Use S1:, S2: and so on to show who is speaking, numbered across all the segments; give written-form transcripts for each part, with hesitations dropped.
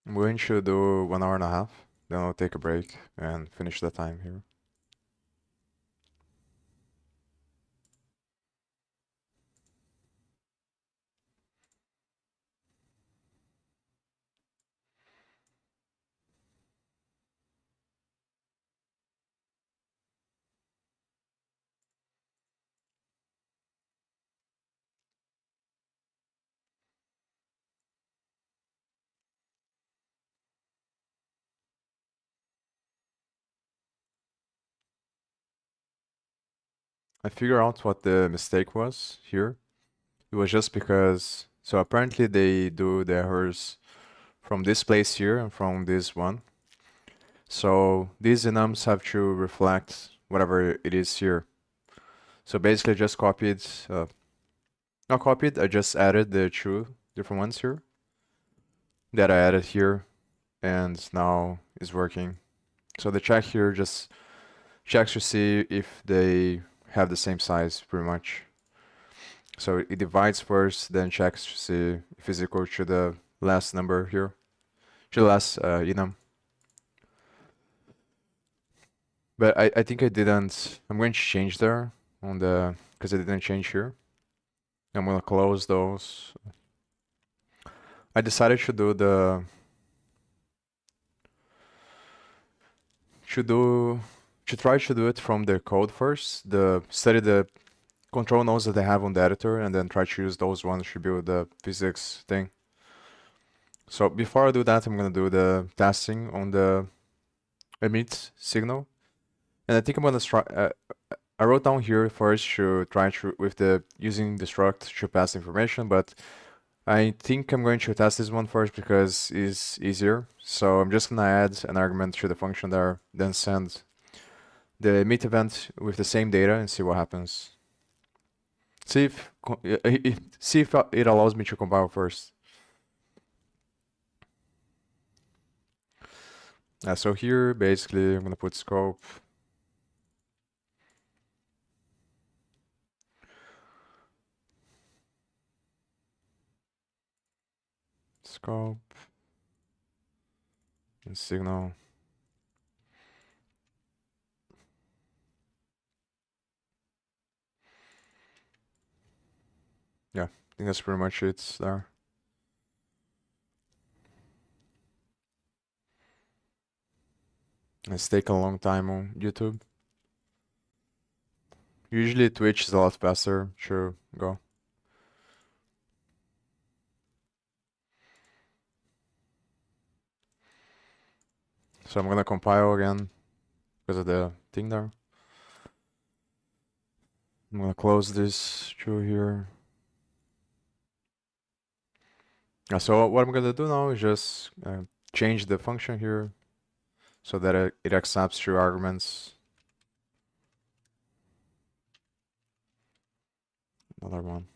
S1: I'm going to do 1 hour and a half, then I'll take a break and finish the time here. I figure out what the mistake was here. It was just because, so apparently they do the errors from this place here and from this one. So these enums have to reflect whatever it is here. So basically I just copied, not copied, I just added the two different ones here that I added here and now is working. So the check here just checks to see if they have the same size pretty much. So it divides first, then checks to see if it's equal to the last number here, to the last enum. But I think I didn't, I'm going to change there on the, because I didn't change here. I'm gonna close those. I decided to do the, to try to do it from the code first, study the control nodes that I have on the editor and then try to use those ones to build the physics thing. So before I do that, I'm gonna do the testing on the emit signal. And I think I'm gonna try, I wrote down here first to try to, with the using the struct to pass information, but I think I'm going to test this one first because it's easier. So I'm just gonna add an argument to the function there, then send the emit event with the same data and see what happens. See if it allows me to compile first. So here, basically, I'm gonna put scope. Scope and signal. Yeah, I think that's pretty much it there. It's taken a long time on YouTube. Usually Twitch is a lot faster to go. So I'm gonna compile again because of the thing there. I'm gonna close this through here. So what I'm gonna do now is just change the function here so that it accepts two arguments. Another one.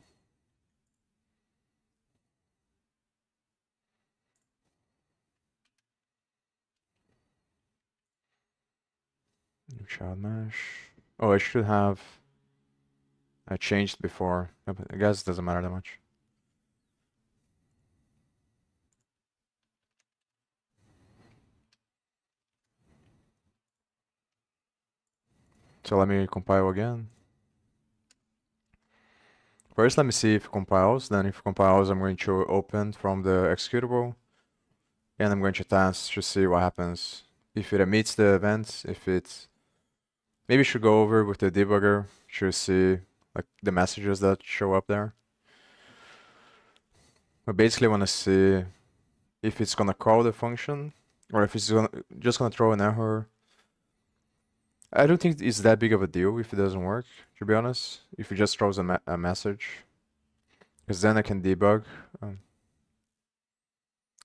S1: New child mesh. Oh, it should have I changed before. But I guess it doesn't matter that much. So let me compile again. First, let me see if it compiles. Then if it compiles, I'm going to open from the executable. And I'm going to test to see what happens. If it emits the event, if it... Maybe should go over with the debugger to see like the messages that show up there. I basically want to see if it's gonna call the function or if it's just gonna throw an error. I don't think it's that big of a deal if it doesn't work, to be honest. If it just throws a message, because then I can debug.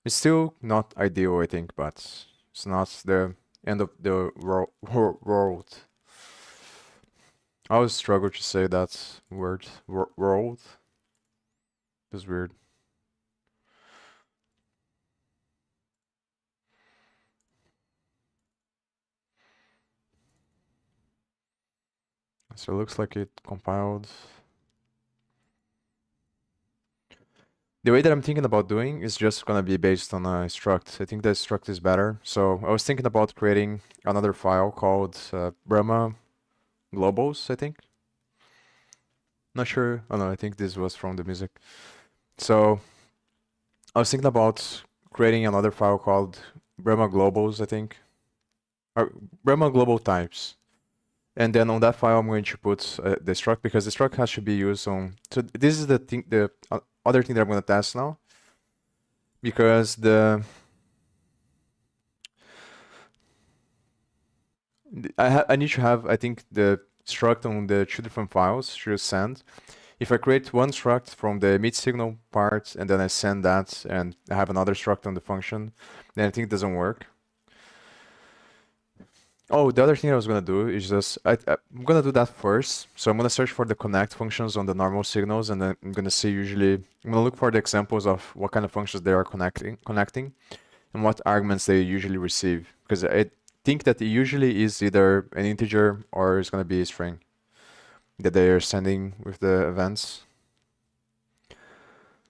S1: It's still not ideal, I think, but it's not the end of the world. I always struggle to say that word, world. It's weird. So it looks like it compiled. The way that I'm thinking about doing is just gonna be based on a struct. I think the struct is better. So I was thinking about creating another file called Brahma Globals, I think. Not sure. Oh no, I think this was from the music. So I was thinking about creating another file called Brahma Globals, I think. Or Brahma Global Types. And then on that file, I'm going to put the struct because the struct has to be used on. So this is the thing, the other thing that I'm going to test now, because I need to have, I think, the struct on the two different files should send. If I create one struct from the emit signal part and then I send that and I have another struct on the function, then I think it doesn't work. Oh, the other thing I was gonna do is just I'm gonna do that first. So I'm gonna search for the connect functions on the normal signals, and then I'm gonna see I'm gonna look for the examples of what kind of functions they are connecting, and what arguments they usually receive. Because I think that it usually is either an integer or it's gonna be a string that they are sending with the events.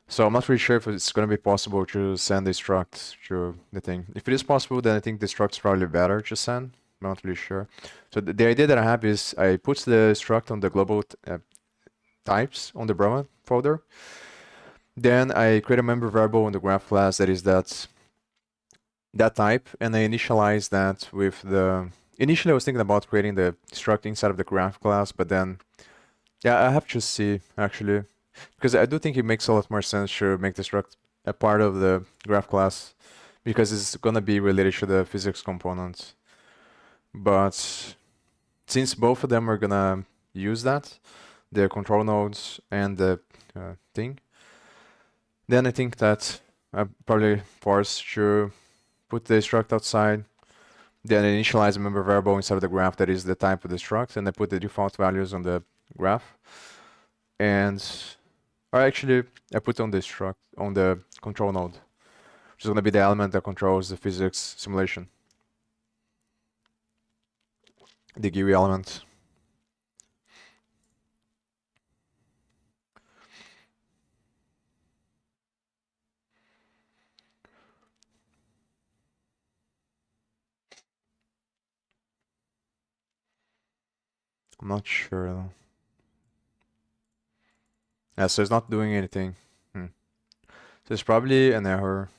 S1: So I'm not really sure if it's gonna be possible to send a struct to the thing. If it is possible, then I think the struct's probably better to send. I'm not really sure. So the idea that I have is I put the struct on the global types on the Brahma folder. Then I create a member variable in the graph class that is that type, and I initialize that with the. Initially, I was thinking about creating the struct inside of the graph class, but then, yeah, I have to see actually, because I do think it makes a lot more sense to make the struct a part of the graph class, because it's gonna be related to the physics component. But since both of them are gonna use that, the control nodes and the thing, then I think that I'm probably forced to put the struct outside, then initialize a member variable inside of the graph that is the type of the struct, and I put the default values on the graph. And or actually, I put on the struct on the control node, which is going to be the element that controls the physics simulation, the GUI element. I'm not sure though. Yeah, so it's not doing anything. So it's probably an error,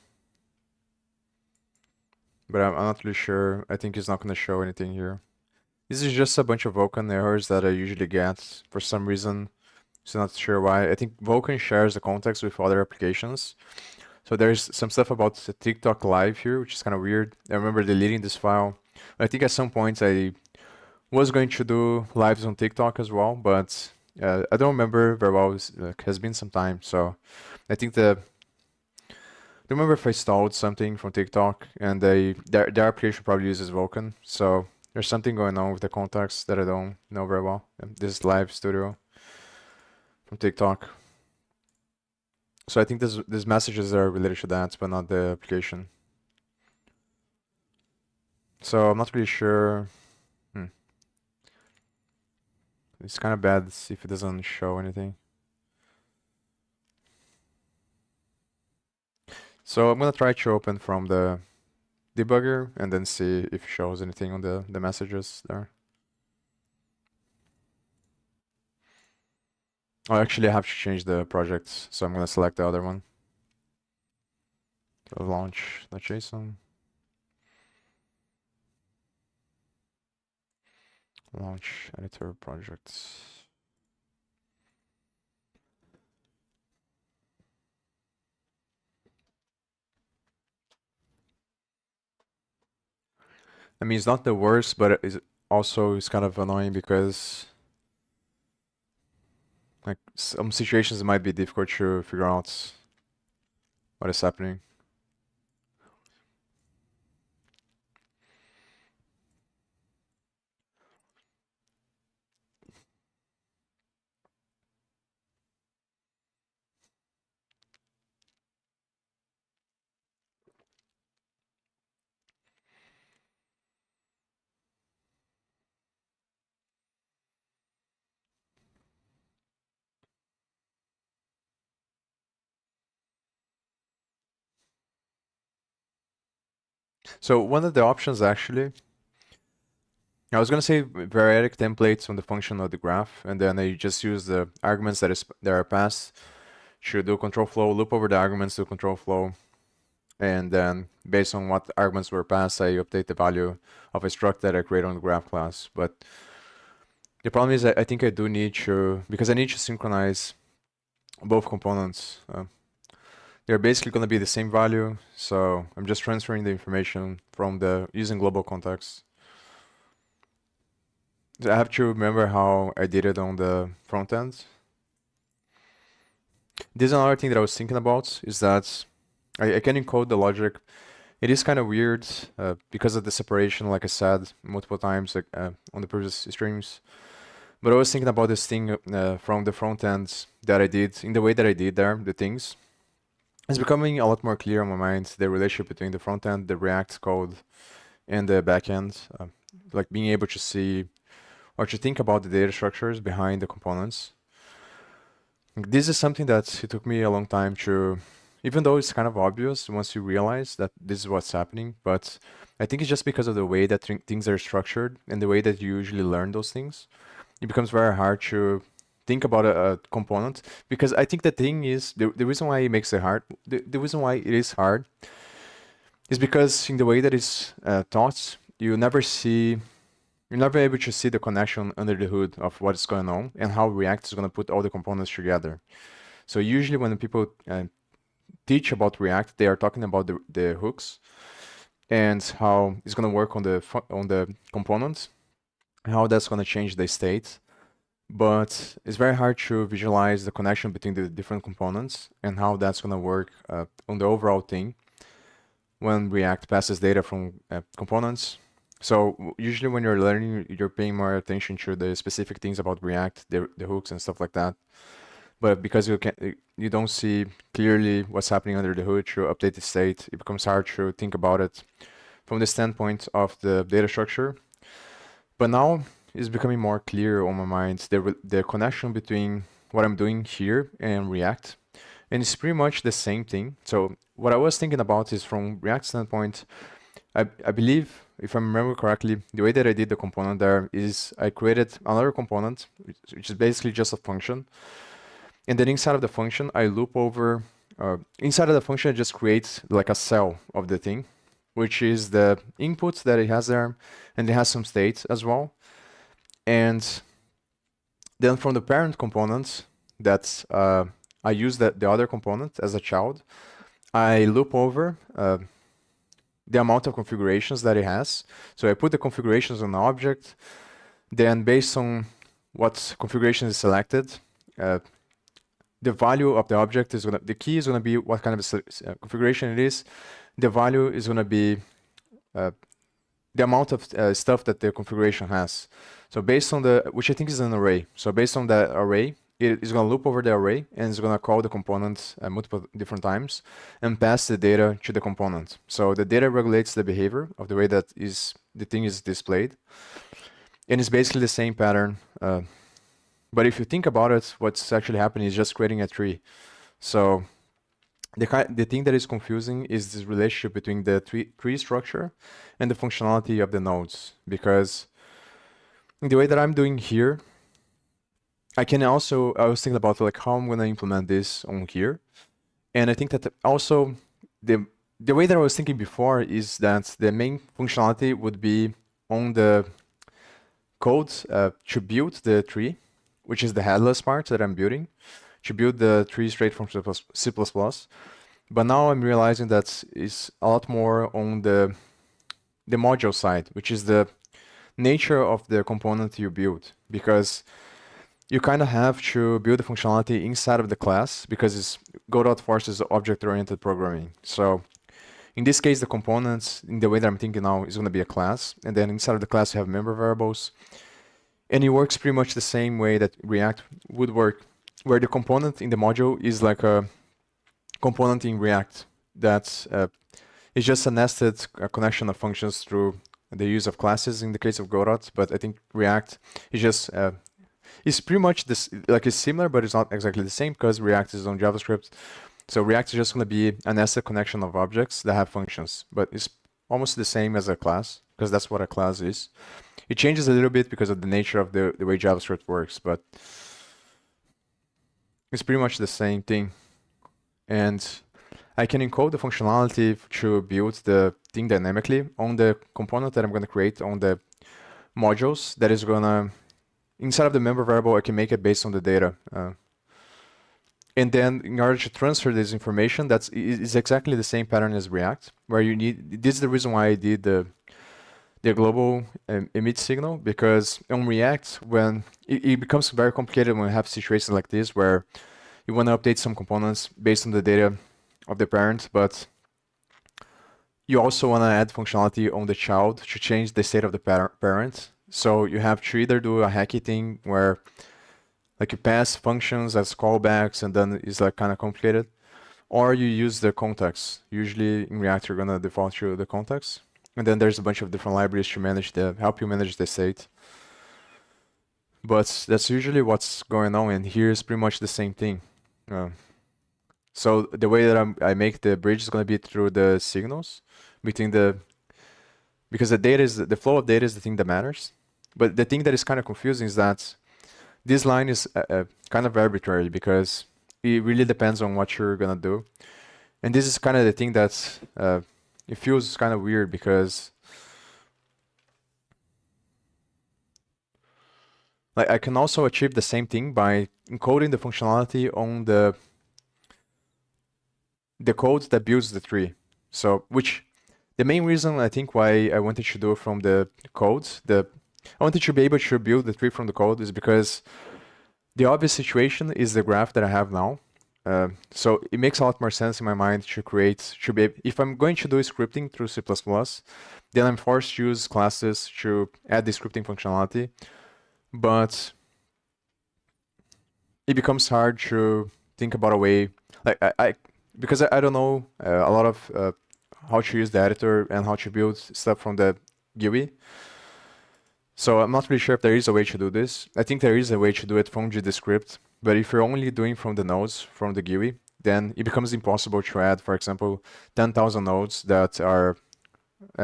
S1: but I'm not really sure. I think it's not going to show anything here. This is just a bunch of Vulkan errors that I usually get for some reason. So not sure why. I think Vulkan shares the context with other applications. So there's some stuff about the TikTok Live here, which is kind of weird. I remember deleting this file. I think at some point I was going to do lives on TikTok as well, but I don't remember very well. It has been some time, so I think I don't remember if I installed something from TikTok, and their application probably uses Vulkan. So there's something going on with the context that I don't know very well. This live studio from TikTok. So I think these messages are related to that, but not the application. So I'm not really sure. It's kind of bad if it doesn't show anything. So I'm gonna try to open from the debugger and then see if it shows anything on the messages there. Oh, actually I have to change the project, so I'm gonna select the other one. Launch.json. Launch editor projects. I mean, it's not the worst, but it's kind of annoying because like some situations it might be difficult to figure out what is happening. So one of the options actually, I was gonna say variadic templates on the function of the graph, and then I just use the arguments that are passed to do control flow, loop over the arguments to control flow, and then based on what arguments were passed, I update the value of a struct that I create on the graph class. But the problem is I think I do need to, because I need to synchronize both components. They're basically going to be the same value, so I'm just transferring the information from using global context. So I have to remember how I did it on the front end. This is another thing that I was thinking about, is that I can encode the logic. It is kind of weird because of the separation, like I said multiple times on the previous streams. But I was thinking about this thing from the front end that I did, in the way that I did there, the things. It's becoming a lot more clear in my mind, the relationship between the front end, the React code, and the back end. Like being able to see or to think about the data structures behind the components. This is something that it took me a long time to, even though it's kind of obvious once you realize that this is what's happening, but I think it's just because of the way that things are structured and the way that you usually learn those things. It becomes very hard to think about a component, because I think the thing is, the reason why it makes it hard, the reason why it is hard is because in the way that it's taught, you're never able to see the connection under the hood of what is going on and how React is going to put all the components together. So usually when people teach about React, they are talking about the hooks and how it's going to work on the component, how that's going to change the state. But it's very hard to visualize the connection between the different components and how that's going to work on the overall thing when React passes data from components. So usually when you're learning, you're paying more attention to the specific things about React, the hooks and stuff like that. But because you don't see clearly what's happening under the hood to update the state, it becomes hard to think about it from the standpoint of the data structure. But now it's becoming more clear on my mind, the connection between what I'm doing here and React. And it's pretty much the same thing. So what I was thinking about is, from React standpoint, I believe, if I remember correctly, the way that I did the component there is I created another component, which is basically just a function. And then inside of the function, I loop over, inside of the function, I just create like a cell of the thing, which is the input that it has there, and it has some state as well. And then from the parent component, that I use the other component as a child, I loop over the amount of configurations that it has. So I put the configurations on the object, then based on what configuration is selected, the value of the object is the key is gonna be what kind of configuration it is. The value is gonna be the amount of stuff that the configuration has. So based on which I think is an array. So based on the array, it is going to loop over the array and it's going to call the component multiple different times and pass the data to the component. So the data regulates the behavior of the way that the thing is displayed. And it's basically the same pattern. But if you think about it, what's actually happening is just creating a tree. So the thing that is confusing is this relationship between the tree structure and the functionality of the nodes. Because the way that I'm doing here, I was thinking about like how I'm going to implement this on here. And I think that also the way that I was thinking before is that the main functionality would be on the code to build the tree, which is the headless part that I'm building, to build the tree straight from C++. But now I'm realizing that it's a lot more on the module side, which is the nature of the component you build, because you kind of have to build the functionality inside of the class, because Godot forces object-oriented programming. So in this case, the components, in the way that I'm thinking now, is going to be a class, and then inside of the class you have member variables, and it works pretty much the same way that React would work, where the component in the module is like a component in React that is just a nested connection of functions through the use of classes in the case of Godot. But I think React is just it's pretty much this, like it's similar, but it's not exactly the same because React is on JavaScript. So React is just going to be a nested connection of objects that have functions, but it's almost the same as a class, because that's what a class is. It changes a little bit because of the nature of the way JavaScript works, but it's pretty much the same thing. And I can encode the functionality to build the thing dynamically on the component that I'm going to create on the modules that is going to, inside of the member variable, I can make it based on the data. And then in order to transfer this information, is exactly the same pattern as React, where you need, this is the reason why I did the global emit signal, because on React, when it becomes very complicated when we have situations like this, where you want to update some components based on the data of the parent, but you also want to add functionality on the child to change the state of the parent. So you have to either do a hacky thing where like you pass functions as callbacks and then it's like kind of complicated, or you use the context. Usually in React, you're going to default to the context. And then there's a bunch of different libraries to help you manage the state. But that's usually what's going on, and here's pretty much the same thing. So the way that I make the bridge is going to be through the signals between because the flow of data is the thing that matters. But the thing that is kind of confusing is that this line is kind of arbitrary because it really depends on what you're going to do. And this is kind of the thing that's, it feels kind of weird because like I can also achieve the same thing by encoding the functionality on the code that builds the tree. So, which the main reason I think why I wanted to do from the codes, I wanted to be able to build the tree from the code is because the obvious situation is the graph that I have now. So it makes a lot more sense in my mind to if I'm going to do scripting through C++, then I'm forced to use classes to add the scripting functionality. But it becomes hard to think about a way, like because I don't know a lot of how to use the editor and how to build stuff from the GUI. So I'm not really sure if there is a way to do this. I think there is a way to do it from GDScript, but if you're only doing from the nodes, from the GUI, then it becomes impossible to add, for example, 10,000 nodes that are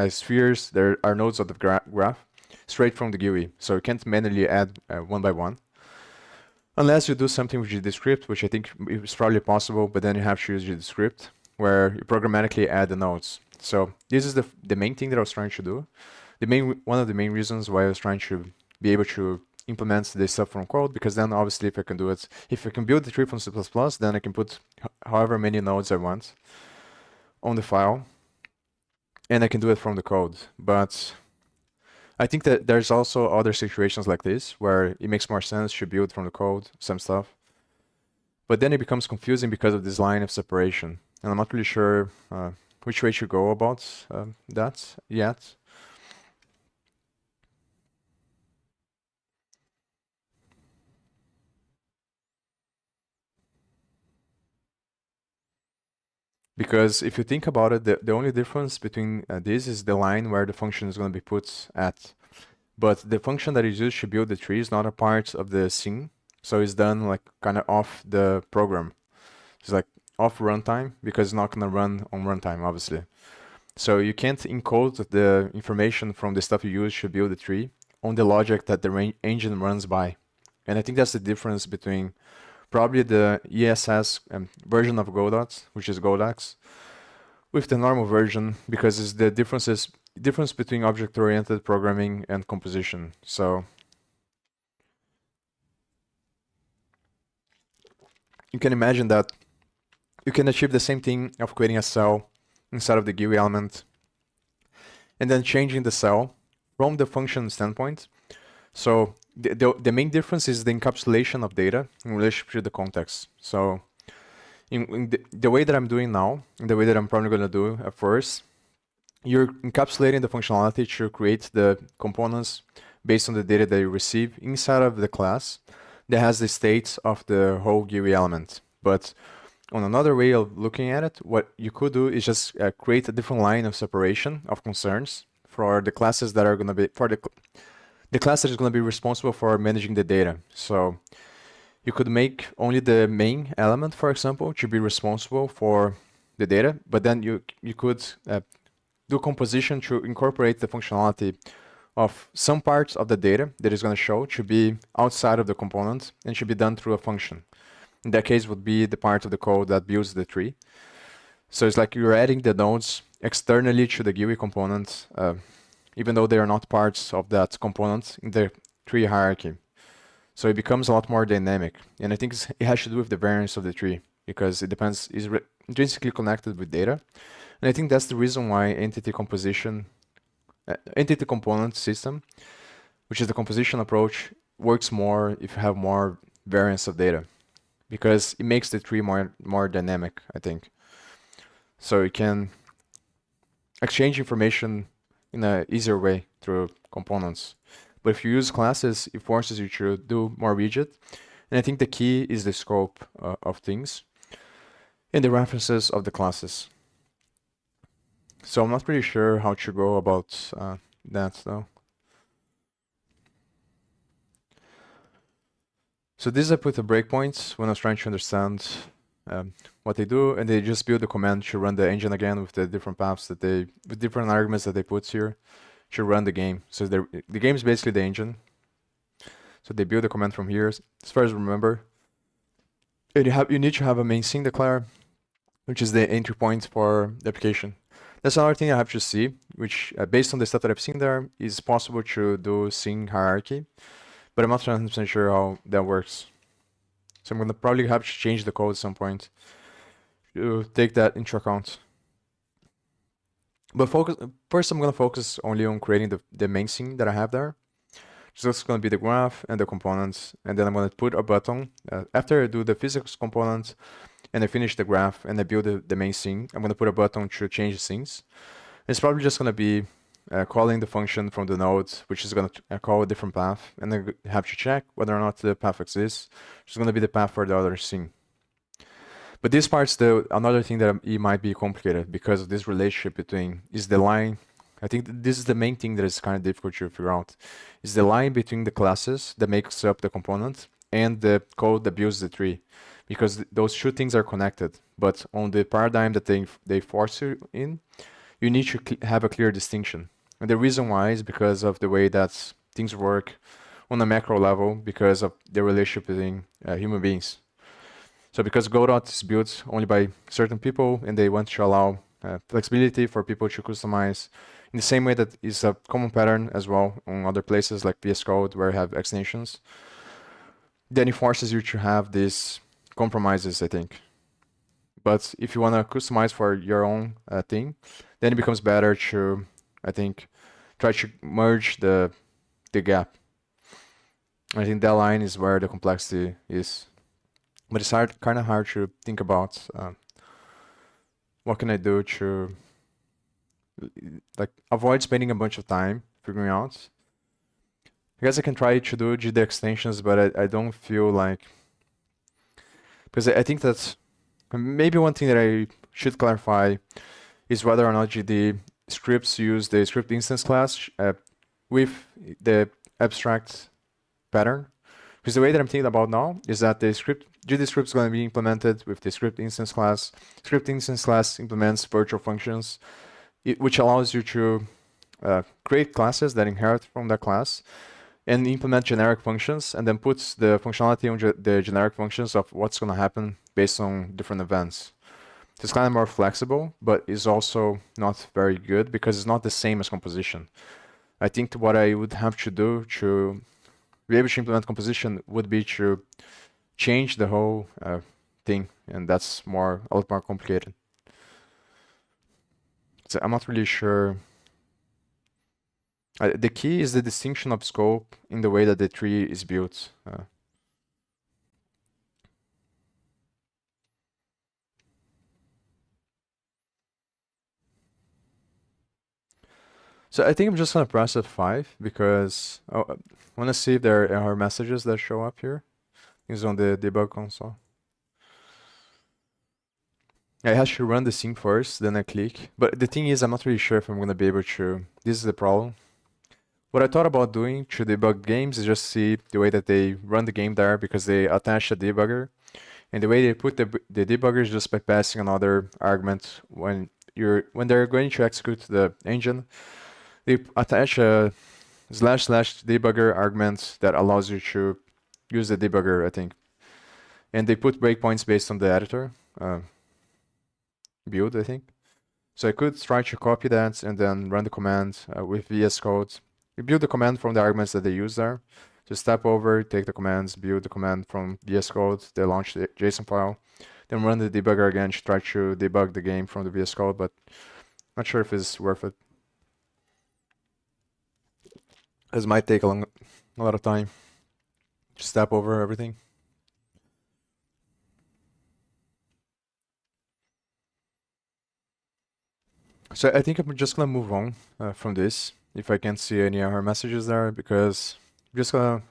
S1: spheres, there are nodes of the graph, straight from the GUI. So you can't manually add one by one. Unless you do something with GDScript, which I think is probably possible, but then you have to use GDScript, where you programmatically add the nodes. So this is the main thing that I was trying to do. One of the main reasons why I was trying to be able to implement this stuff from code, because then obviously if I can do it, if I can build the tree from C++, then I can put however many nodes I want on the file, and I can do it from the code. But I think that there's also other situations like this where it makes more sense to build from the code, some stuff. But then it becomes confusing because of this line of separation. And I'm not really sure which way to go about that yet. Because if you think about it, the only difference between this is the line where the function is going to be put at. But the function that is used to build the tree is not a part of the scene. So it's done like kind of off the program. It's like off runtime because it's not going to run on runtime, obviously. So you can't encode the information from the stuff you use to build the tree on the logic that the engine runs by. And I think that's the difference between probably the ESS version of Godot, which is Godax, with the normal version, because it's the difference between object-oriented programming and composition. So you can imagine that you can achieve the same thing of creating a cell inside of the GUI element and then changing the cell from the function standpoint. So the main difference is the encapsulation of data in relation to the context. So in the way that I'm doing now, in the way that I'm probably going to do at first, you're encapsulating the functionality to create the components based on the data that you receive inside of the class that has the states of the whole GUI element. But on another way of looking at it, what you could do is just create a different line of separation of concerns for the classes that are going to be, for the class that is going to be responsible for managing the data. So you could make only the main element, for example, to be responsible for the data, but then you could do composition to incorporate the functionality of some parts of the data that is going to show to be outside of the component and should be done through a function. In that case would be the part of the code that builds the tree. So it's like you're adding the nodes externally to the GUI component, even though they are not parts of that component in the tree hierarchy. So it becomes a lot more dynamic. And I think it has to do with the variance of the tree because it depends, is intrinsically connected with data. And I think that's the reason why entity composition, entity component system, which is the composition approach, works more if you have more variance of data because it makes the tree more dynamic, I think. So you can exchange information in an easier way through components. But if you use classes, it forces you to do more rigid. And I think the key is the scope of things and the references of the classes. So I'm not pretty sure how to go about that though. So this I put the breakpoints when I was trying to understand what they do, and they just build a command to run the engine again with the different paths that they, with different arguments that they put here to run the game. So the game is basically the engine. So they build a command from here. As far as I remember, you need to have a main scene declare, which is the entry point for the application. That's another thing I have to see, which based on the stuff that I've seen there, is possible to do scene hierarchy, but I'm not 100% sure how that works. So I'm gonna probably have to change the code at some point to take that into account. But first I'm gonna focus only on creating the main scene that I have there. So it's gonna be the graph and the components, and then I'm gonna put a button. After I do the physics component and I finish the graph and I build the main scene, I'm gonna put a button to change the scenes. It's probably just gonna be calling the function from the node, which is going to call a different path, and then have to check whether or not the path exists, which is going to be the path for the other scene. But this part's another thing that it might be complicated because of this relationship between, is the line, I think this is the main thing that is kind of difficult to figure out, is the line between the classes that makes up the component and the code that builds the tree. Because those two things are connected, but on the paradigm that they force you in, you need to have a clear distinction. And the reason why is because of the way that things work on a macro level because of the relationship between human beings. So because Godot is built only by certain people and they want to allow flexibility for people to customize in the same way that is a common pattern as well on other places like VS Code where you have extensions, then it forces you to have these compromises, I think. But if you want to customize for your own thing, then it becomes better to, I think, try to merge the gap. I think that line is where the complexity is. But it's kind of hard to think about what can I do to like avoid spending a bunch of time figuring out. I guess I can try to do GD extensions, but I don't feel like, because I think that's maybe one thing that I should clarify is whether or not GD scripts use the script instance class with the abstract pattern. Because the way that I'm thinking about now is that the GD script is going to be implemented with the script instance class. Script instance class implements virtual functions, which allows you to create classes that inherit from that class and implement generic functions, and then puts the functionality on the generic functions of what's going to happen based on different events. It's kind of more flexible, but is also not very good because it's not the same as composition. I think what I would have to do to be able to implement composition would be to change the whole thing, and that's a lot more complicated. So I'm not really sure. The key is the distinction of scope in the way that the tree is built. So I think I'm just gonna press F5 because I want to see if there are error messages that show up here. It's on the debug console. I have to run the scene first, then I click. But the thing is, I'm not really sure if I'm gonna be able to. This is the problem. What I thought about doing to debug games is just see the way that they run the game there because they attach a debugger. And the way they put the debugger is just by passing another argument when when they're going to execute the engine, they attach a / debugger argument that allows you to use the debugger, I think. And they put breakpoints based on the editor build, I think. So I could try to copy that and then run the command with VS Code. You build the command from the arguments that they use there. Just step over, take the commands, build the command from VS Code, they launch the JSON file, then run the debugger again to try to debug the game from the VS Code, but not sure if it's worth it. This might take a lot of time. Just step over everything. So I think I'm just gonna move on from this if I can't see any error messages there, because I'm just gonna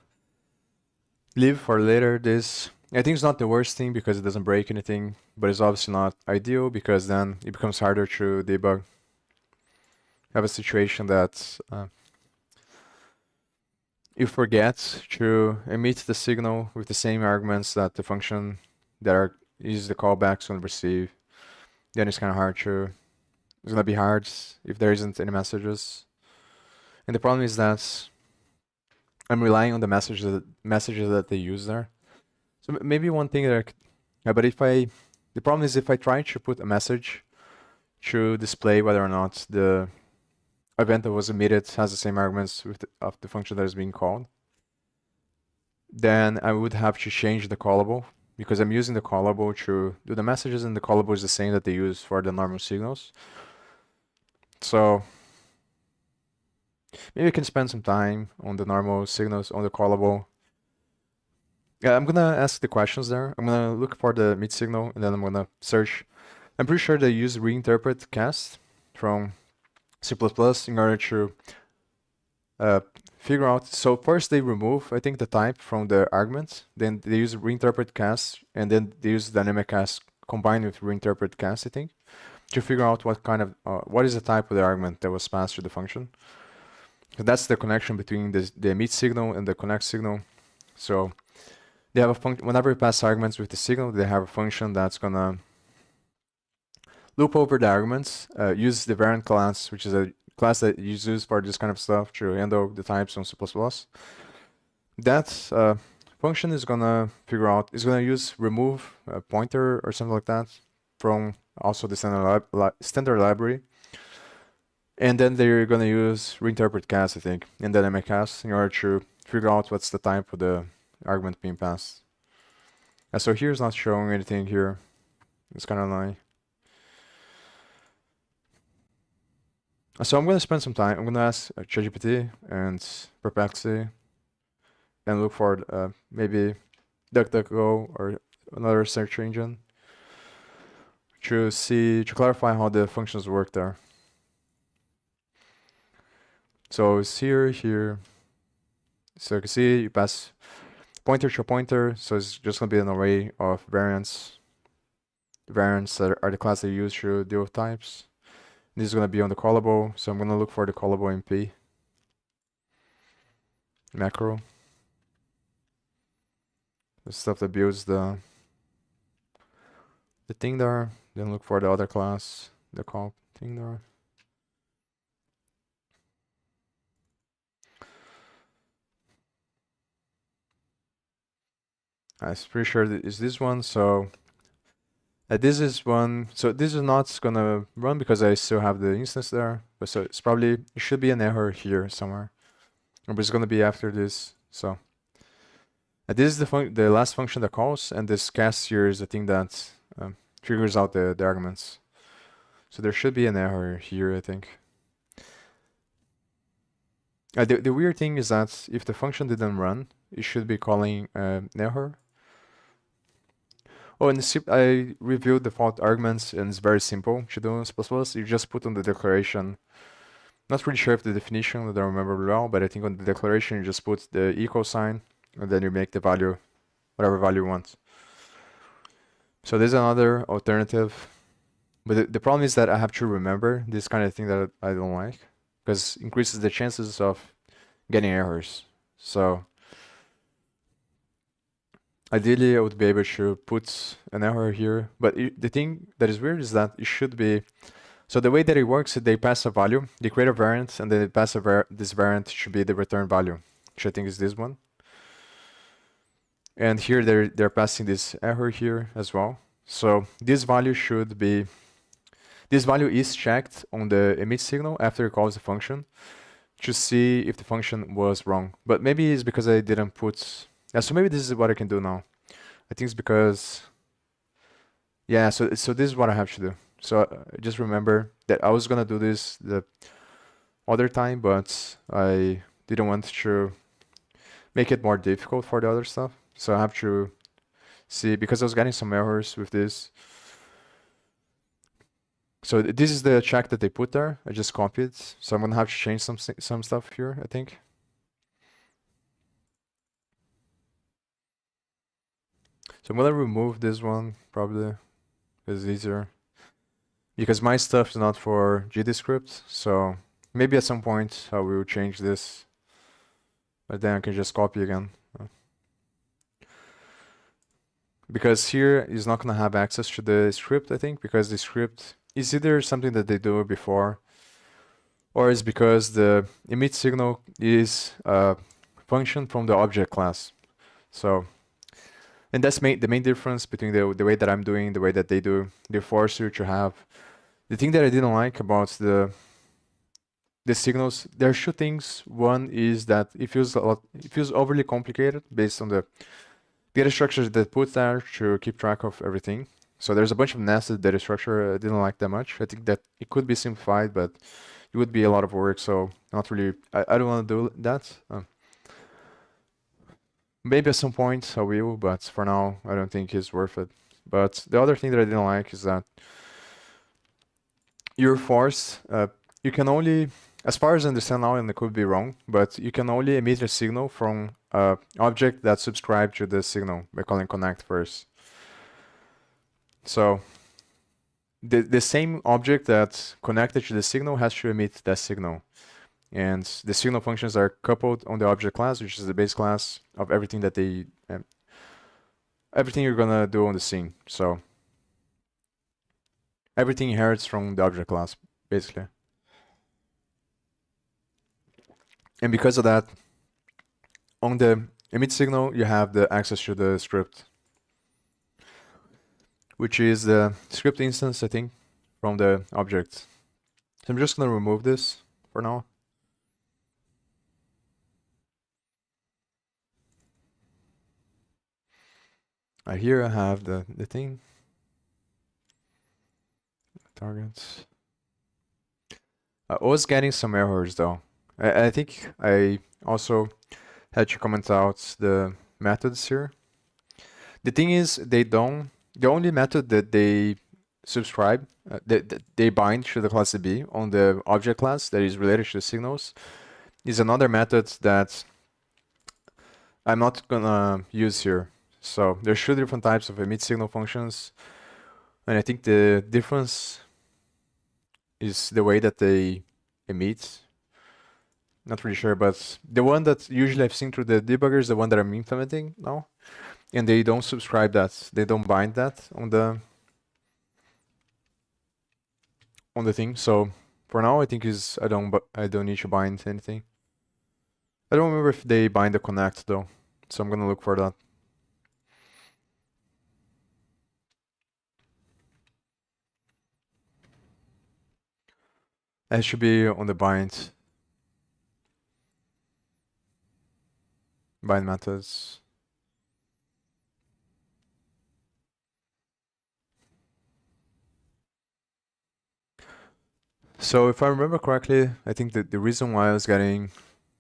S1: leave for later this. I think it's not the worst thing because it doesn't break anything, but it's obviously not ideal because then it becomes harder to debug. Have a situation that you forget to emit the signal with the same arguments that the function that uses the callbacks will receive. Then it's kind of hard to. It's gonna be hard if there isn't any messages. And the problem is that I'm relying on the messages that they use there. So maybe one thing that but the problem is if I try to put a message to display whether or not the event that was emitted has the same arguments of the function that is being called, then I would have to change the callable because I'm using the callable to do the messages, and the callable is the same that they use for the normal signals. So maybe I can spend some time on the normal signals on the callable. Yeah, I'm gonna ask the questions there. I'm gonna look for the emit signal, and then I'm gonna search. I'm pretty sure they use reinterpret cast from C++ in order to figure out. So first they remove, I think, the type from the arguments. Then they use reinterpret cast, and then they use dynamic cast combined with reinterpret cast, I think, to figure out what is the type of the argument that was passed to the function. So that's the connection between the emit signal and the connect signal. So they have a function. Whenever you pass arguments with the signal, they have a function that's gonna loop over the arguments, use the variant class, which is a class that is used for this kind of stuff to handle the types on C++. That function is gonna figure out, is gonna use remove a pointer or something like that from also the standard library. And then they're gonna use reinterpret cast, I think, and dynamic cast in order to figure out what's the type of the argument being passed. And so here's not showing anything here. It's kind of annoying. So I'm going to spend some time. I'm going to ask ChatGPT and Perplexity and look for maybe DuckDuckGo or another search engine to clarify how the functions work there. So it's here. So you can see you pass pointer to pointer. So it's just going to be an array of variants. The variants that are the class they use to deal with types. This is going to be on the callable, so I'm going to look for the callable MP macro. The stuff that builds the thing there. Then look for the other class, the call thing there. I'm pretty sure that is this one. So this is one. So this is not gonna run because I still have the instance there. But so it should be an error here somewhere. But it's gonna be after this. So this is the last function that calls, and this cast here is the thing that triggers out the arguments. So there should be an error here, I think. The weird thing is that if the function didn't run, it should be calling an error. Oh, and I reviewed default arguments, and it's very simple to do in C++. You just put on the declaration. Not really sure if the definition, I don't remember well, but I think on the declaration you just put the equal sign, and then you make the value, whatever value you want. So there's another alternative. But the problem is that I have to remember this kind of thing that I don't like, because it increases the chances of getting errors. So ideally, I would be able to put an error here, but the thing that is weird is that it should be So the way that it works is they pass a value, they create a variant, and then they pass this variant should be the return value, which I think is this one. And here they're passing this error here as well. So this value should be, this value is checked on the emit signal after it calls the function to see if the function was wrong. But maybe it's because I didn't put, yeah, so maybe this is what I can do now. I think it's because, yeah, so this is what I have to do. So just remember that I was gonna do this the other time, but I didn't want to make it more difficult for the other stuff. So I have to see, because I was getting some errors with this. So this is the check that they put there. I just copied. So I'm gonna have to change some stuff here, I think. So I'm gonna remove this one probably, because it's easier. Because my stuff is not for GDScript, so maybe at some point I will change this, but then I can just copy again. Because here is not gonna have access to the script, I think, because the script is either something that they do before, or it's because the emit signal is a function from the object class. So, and that's the main difference between the way that I'm doing, the way that they do. They force you to have. The thing that I didn't like about the signals, there are two things. One is that it feels overly complicated based on the data structures that put there to keep track of everything. So there's a bunch of nested data structure I didn't like that much. I think that it could be simplified, but it would be a lot of work. So not really, I don't want to do that. Maybe at some point I will, but for now I don't think it's worth it. But the other thing that I didn't like is that you're forced, you can only, as far as I understand now, and it could be wrong, but you can only emit a signal from an object that subscribes to the signal by calling connect first. So the same object that's connected to the signal has to emit that signal. And the signal functions are coupled on the object class, which is the base class of everything that they, everything you're gonna do on the scene. So everything inherits from the object class, basically. And because of that, on the emit signal, you have the access to the script, which is the script instance, I think, from the object. So I'm just gonna remove this for now. Here I have the thing. Targets. I was getting some errors though. I think I also had to comment out the methods here. The thing is, they don't, the only method that they subscribe, they bind to the class DB on the object class that is related to the signals is another method that I'm not gonna use here. So there's two different types of emit signal functions, and I think the difference is the way that they emit. Not really sure, but the one that usually I've seen through the debugger is the one that I'm implementing now, and they don't subscribe that, they don't bind that on the thing. So for now, I think I don't need to bind anything. I don't remember if they bind the connect though, so I'm gonna look for that. It should be on the bind methods. So if I remember correctly, I think that the reason why I was getting,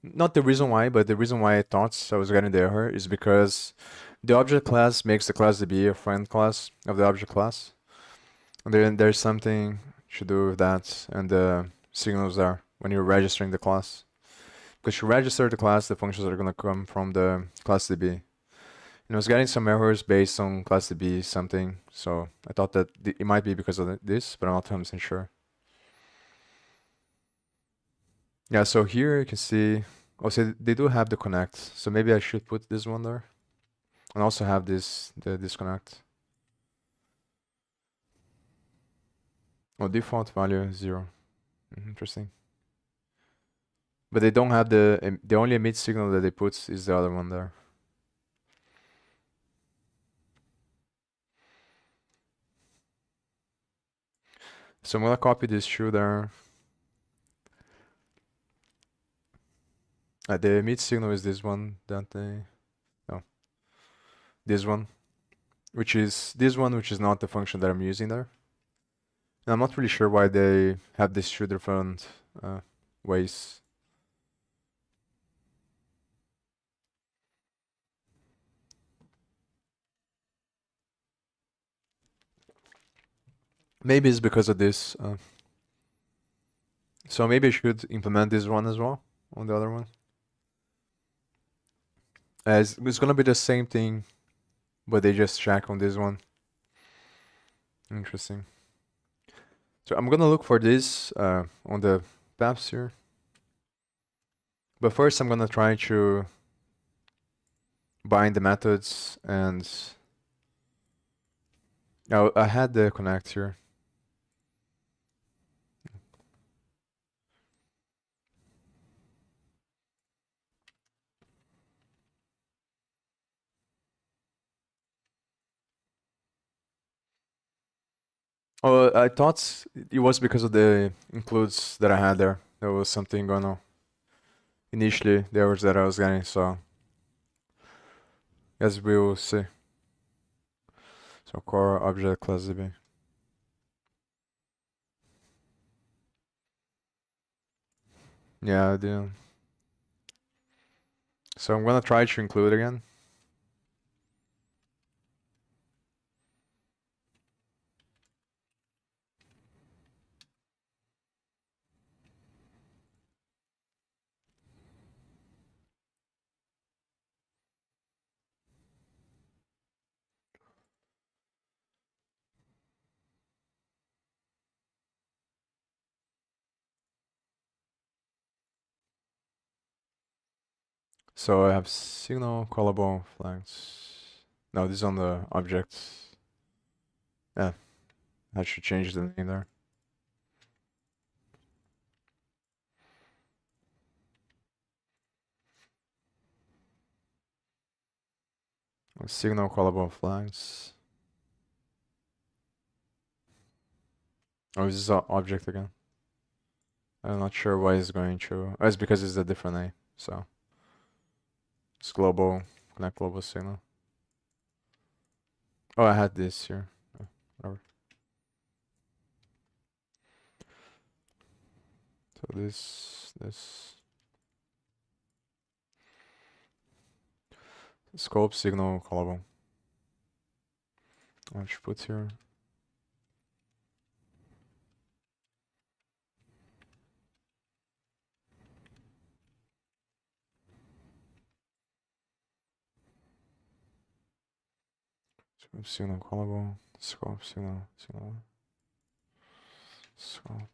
S1: not the reason why, but the reason why I thought I was getting the error is because the object class makes the class DB a friend class of the object class. And then there's something to do with that and the signals there when you're registering the class. Because you register the class, the functions are gonna come from the class DB. And I was getting some errors based on class DB something, so I thought that it might be because of this, but I'm not 100% sure. Yeah, so here you can see, also they do have the connect, so maybe I should put this one there. And also have the disconnect. Oh, default value 0. Interesting. But they don't have the only emit signal that they put is the other one there. So I'm gonna copy this shoe there. The emit signal is this one, don't they? No, this one, which is not the function that I'm using there. And I'm not really sure why they have these two different ways. Maybe it's because of this. So maybe I should implement this one as well on the other one. It's gonna be the same thing, but they just check on this one. Interesting. So I'm gonna look for this on the paths here. But first I'm gonna try to bind the methods and I had the connect here. Oh, I thought it was because of the includes that I had there. There was something going on. Initially, the errors that I was getting, so as we will see. So core object class DB. Yeah, I didn't. So I'm gonna try to include again. So I have signal callable flags. No, this is on the objects. Yeah, I should change the name there. Signal callable flags. Oh, this is an object again. I'm not sure why it's going to. Oh, it's because it's a different name. So it's global, connect global signal. Oh, I had this here. Oh, whatever. So this scope signal callable. I should put here. Scope signal callable. Scope signal scope.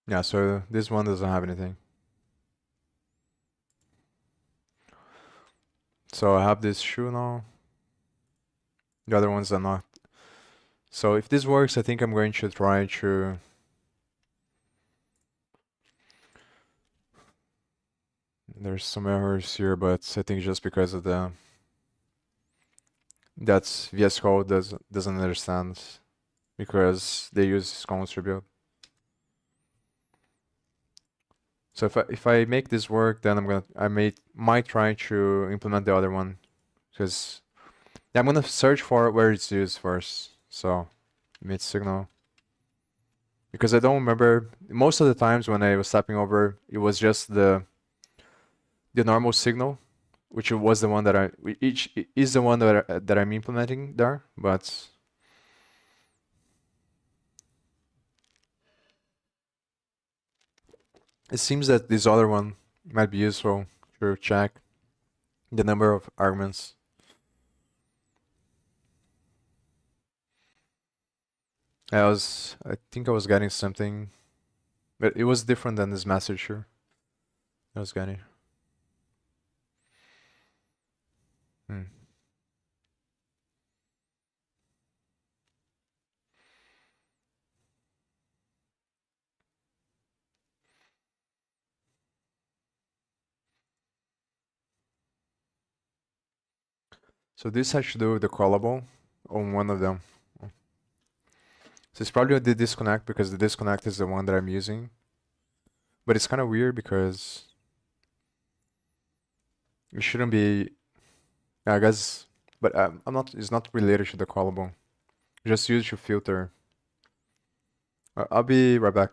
S1: Yeah, so this one doesn't have anything. So I have this shoe now. The other ones are not. So if this works, I think I'm going to try to. There's some errors here, but I think just because of the that's VS Code doesn't understand because they use contribute. So if I make this work, then might try to implement the other one because I'm gonna search for where it's used first. So emit signal because I don't remember most of the times when I was stepping over, it was just the normal signal, which was the one that each is the one that I'm implementing there, but It seems that this other one might be useful to check the number of arguments. I think I was getting something, but it was different than this message here. I was getting. Hmm. So this has to do with the callable on one of them. So it's probably the disconnect because the disconnect is the one that I'm using. But it's kind of weird because it shouldn't be, I guess, but I'm not, it's not related to the callable. Just use to filter. I'll be right back.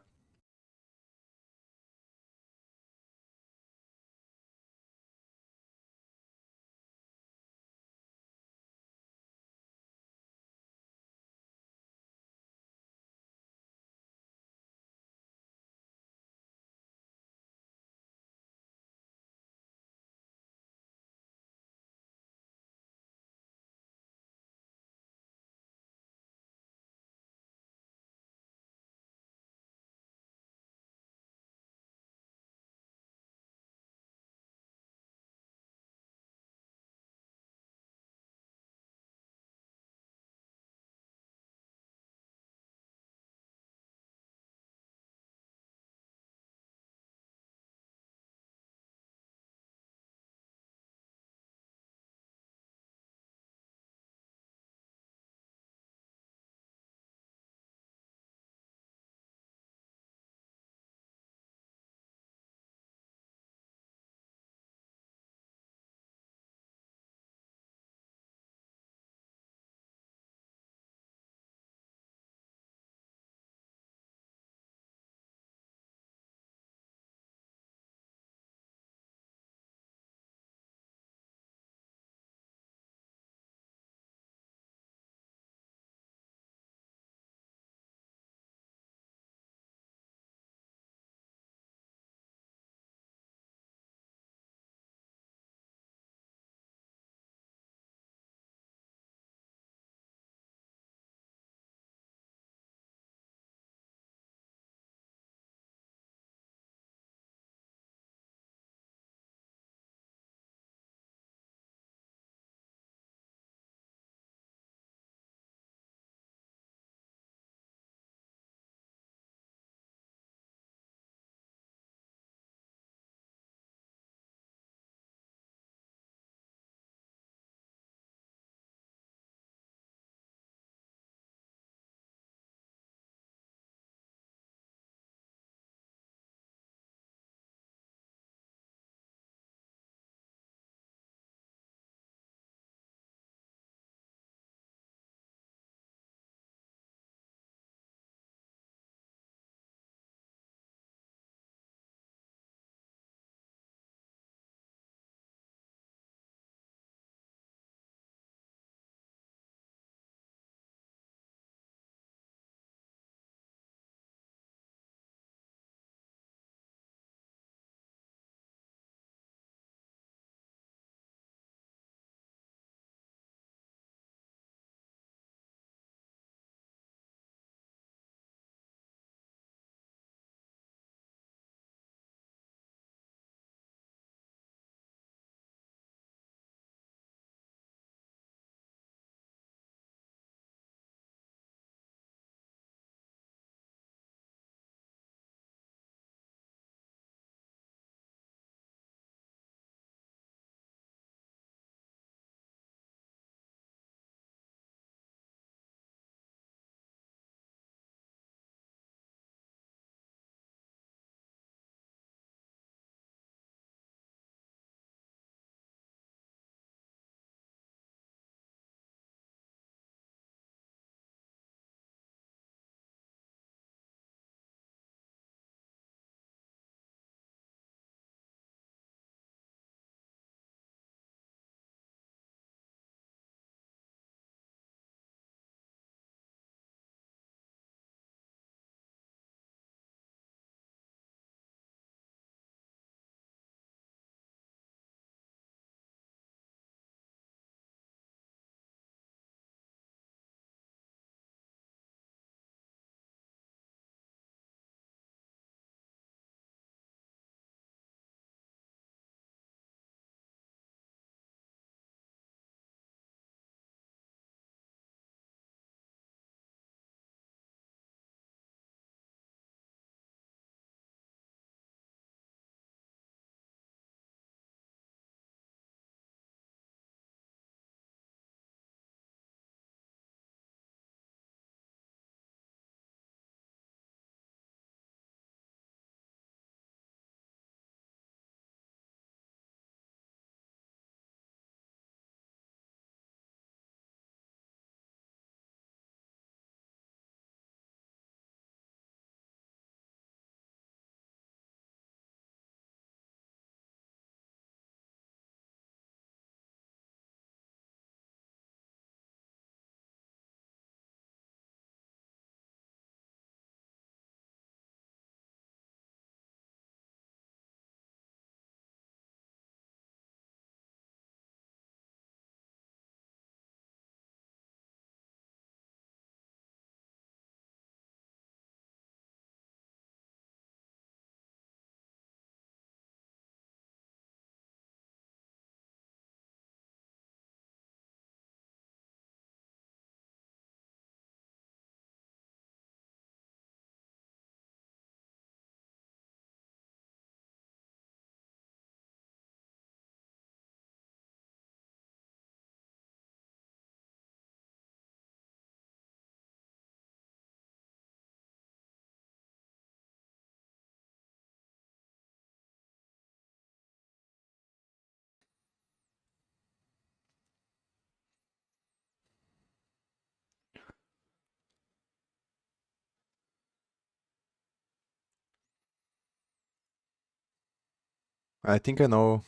S1: I think I know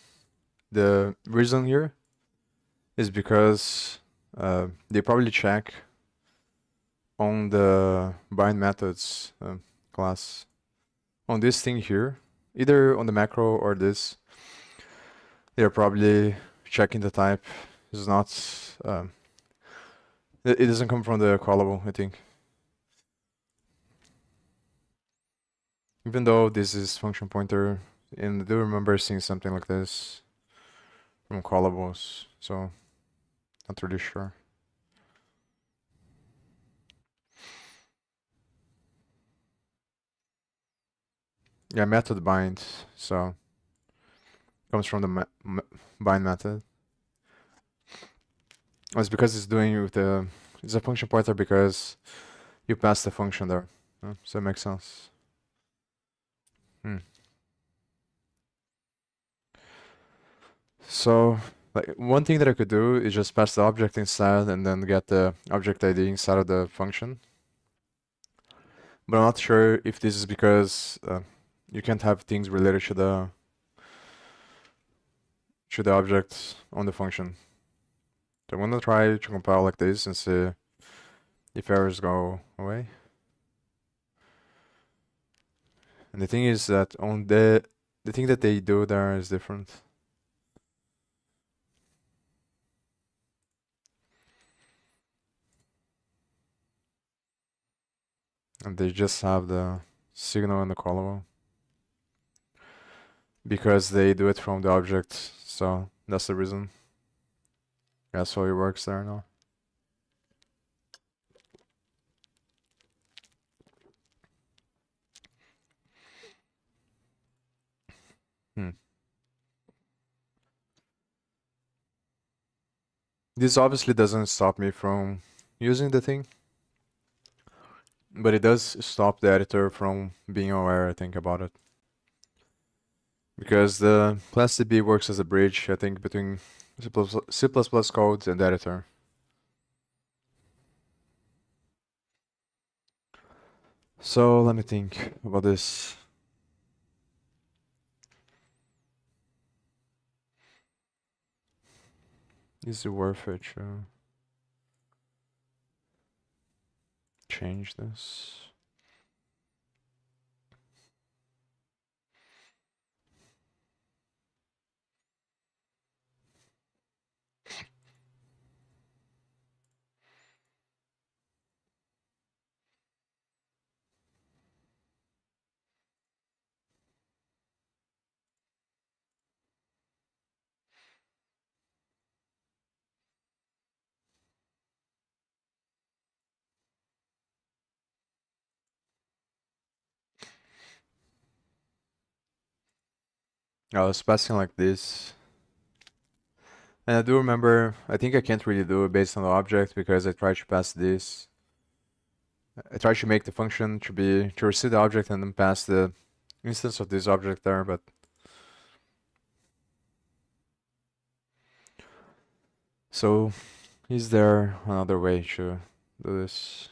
S1: the reason here is because they probably check on the bind methods class on this thing here, either on the macro or this. They're probably checking the type is not it doesn't come from the callable, I think. Even though this is function pointer, and I do remember seeing something like this from callables, so not really sure. Yeah, method bind, so comes from the bind method. Oh, it's because it's doing with the it's a function pointer because you pass the function there. So it makes sense. So like one thing that I could do is just pass the object inside and then get the object ID inside of the function. But I'm not sure if this is because you can't have things related to the object on the function. So I'm gonna try to compile like this and see if errors go away. And the thing is that on the thing that they do there is different. And they just have the signal and the callable because they do it from the object, so that's the reason. That's how it works there now. This obviously doesn't stop me from using the thing, but it does stop the editor from being aware, I think, about it. Because the class DB works as a bridge, I think, between C++ code and the editor. So let me think about this. Is it worth it to change this? I was passing like this. And I do remember, I think I can't really do it based on the object because I tried to pass this. I tried to make the function to receive the object and then pass the instance of this object there, but so is there another way to do this?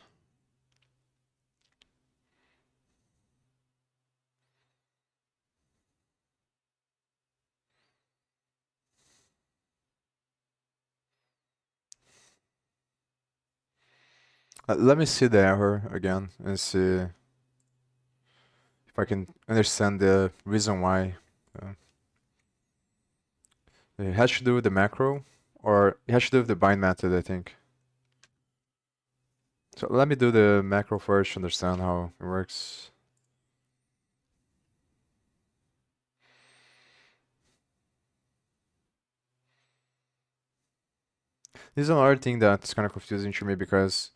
S1: Let me see the error again and see if I can understand the reason why. It has to do with the macro, or it has to do with the bind method, I think. So let me do the macro first to understand how it works. This is another thing that's kind of confusing to me because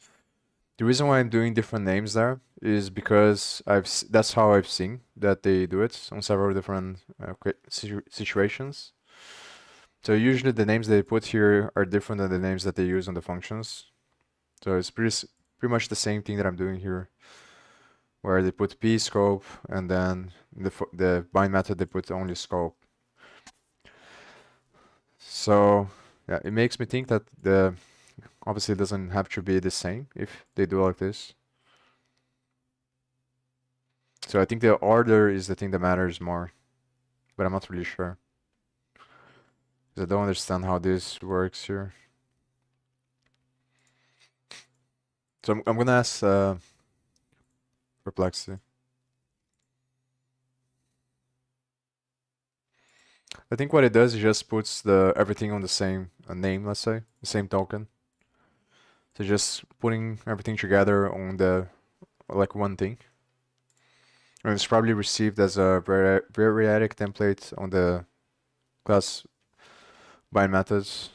S1: the reason why I'm doing different names there is because that's how I've seen that they do it on several different situations. So usually the names they put here are different than the names that they use on the functions. So it's pretty much the same thing that I'm doing here, where they put p scope and then the bind method they put only scope. So yeah, it makes me think that the obviously it doesn't have to be the same if they do like this. So I think the order is the thing that matters more. but I'm not really sure. Because I don't understand how this works here. So I'm gonna ask Perplexity. I think what it does is just puts the everything on the same name, let's say, the same token. So just putting everything together on the like one thing. And it's probably received as a variadic template on the class bind methods.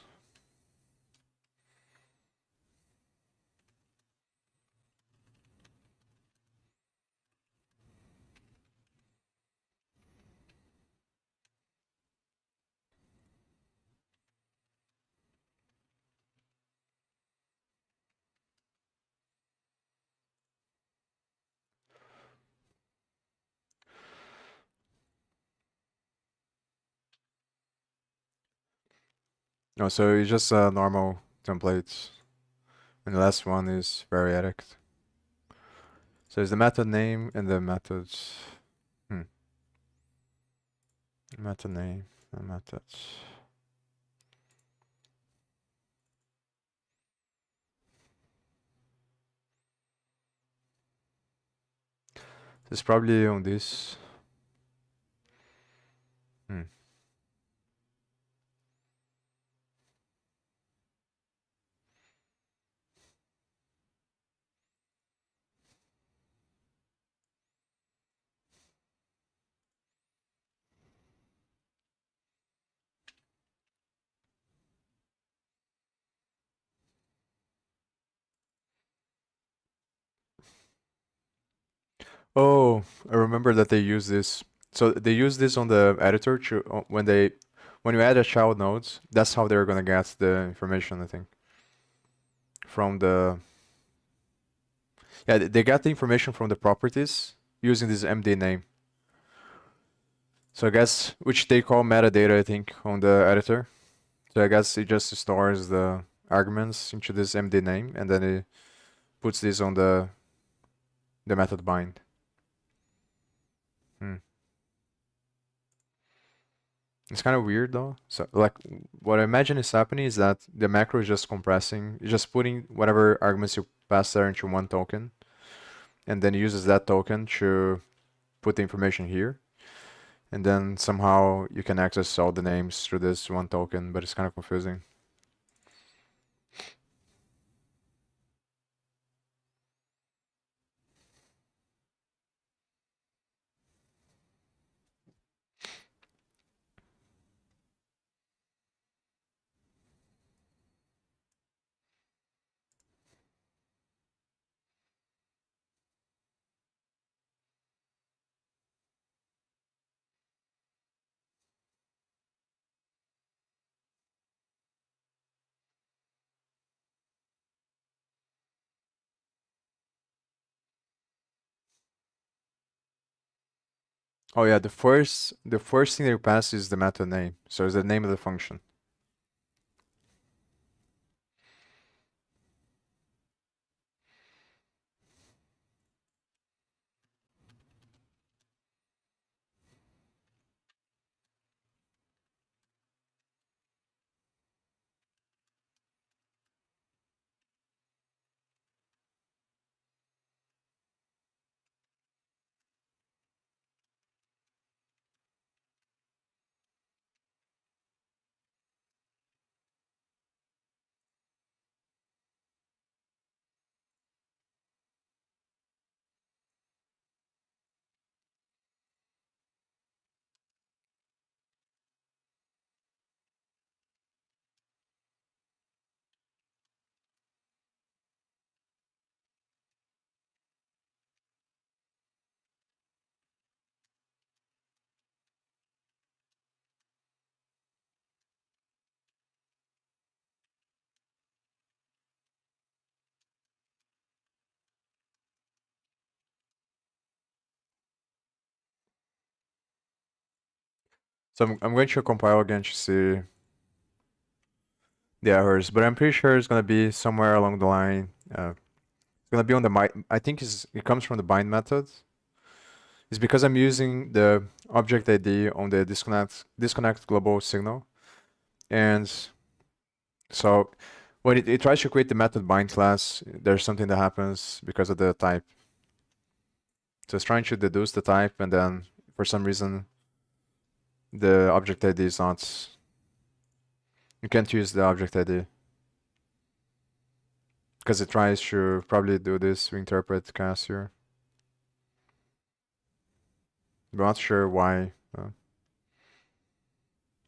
S1: No, so it's just a normal template. And the last one is variadic. So it's the method name and the methods. Method name and methods. It's probably on this. Oh, I remember that they use this. So they use this on the editor to, when you add a child nodes, that's how they're gonna get the information, I think. From the they get the information from the properties using this MD name. So I guess which they call metadata, I think, on the editor. So I guess it just stores the arguments into this MD name and then it puts this on the method bind. It's kind of weird though. So like what I imagine is happening is that the macro is just compressing, just putting whatever arguments you pass there into one token, and then it uses that token to put the information here. And then somehow you can access all the names through this one token, but it's kind of confusing. Oh yeah, the first thing that you pass is the method name. So it's the name of the function. So I'm going to compile again to see the errors, but I'm pretty sure it's gonna be somewhere along the line. It's gonna be on the I think it comes from the bind method, is because I'm using the object ID on the disconnect global signal. And so when it tries to create the method bind class, there's something that happens because of the type. So it's trying to deduce the type, and then for some reason the object ID is not. You can't use the object ID because it tries to probably do this reinterpret cast here. I'm not sure why.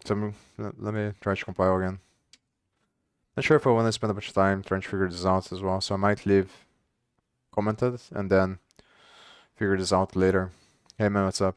S1: So let me try to compile again. Not sure if I want to spend a bunch of time trying to figure this out as well, so I might leave commented and then figure this out later. Hey man, what's up?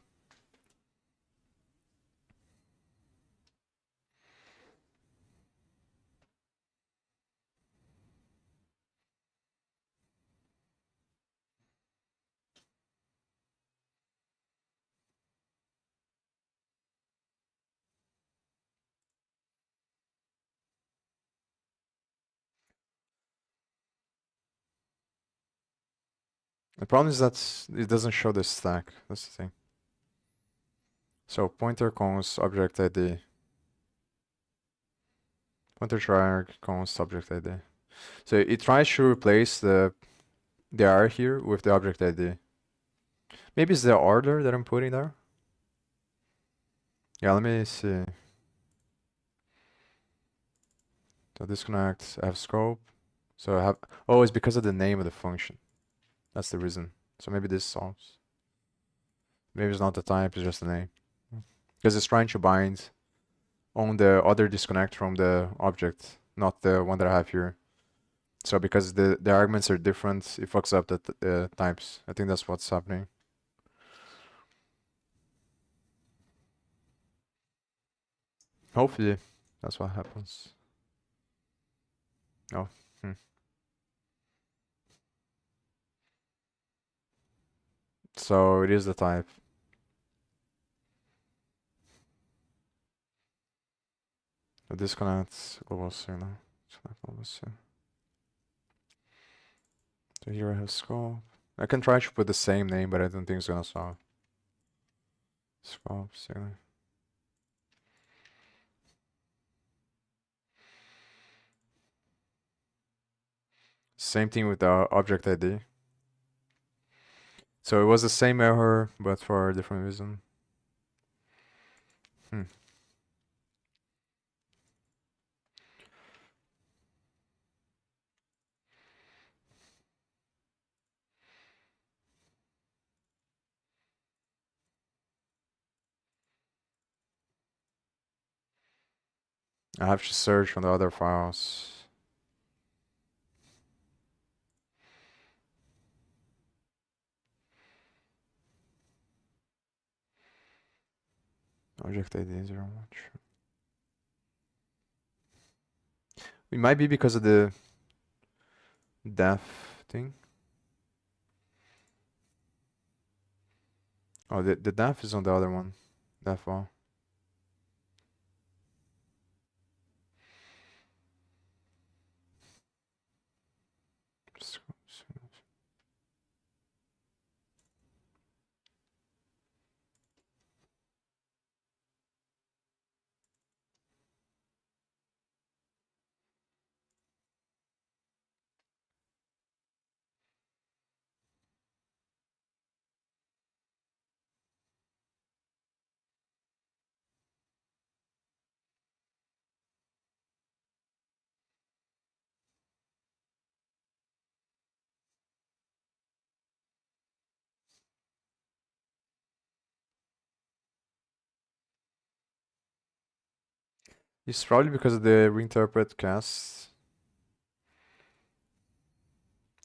S1: The problem is that it doesn't show the stack. That's the thing. So pointer const object ID. Pointer triarch const object ID. So it tries to replace the R here with the object ID. Maybe it's the order that I'm putting there. Yeah, let me see. So disconnect, I have scope. So I have, oh, it's because of the name of the function. That's the reason. So maybe this solves. Maybe it's not the type, it's just the name. Because it's trying to bind on the other disconnect from the object, not the one that I have here. So because the arguments are different, it fucks up the types. I think that's what's happening. Hopefully, that's what happens. Oh. So it is the type. The disconnect global signal. Disconnect global signal. So here I have scope. I can try to put the same name, but I don't think it's gonna solve. Scope signal. Same thing with the object ID. So it was the same error, but for a different reason. I have to search on the other files. Object ID 01. It might be because of the def thing. Oh, the def is on the other one. Def file. It's probably because of the reinterpret cast.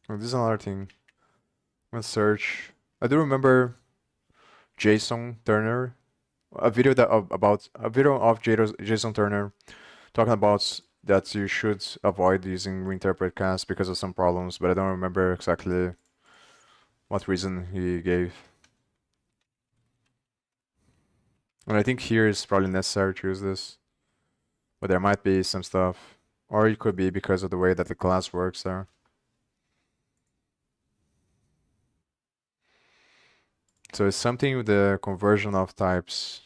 S1: Oh, this is another thing. I'm gonna search. I do remember Jason Turner, a video that about a video of Jason Turner talking about that you should avoid using reinterpret cast because of some problems, but I don't remember exactly what reason he gave. And I think here is probably necessary to use this, but there might be some stuff, or it could be because of the way that the class works there. So it's something with the conversion of types.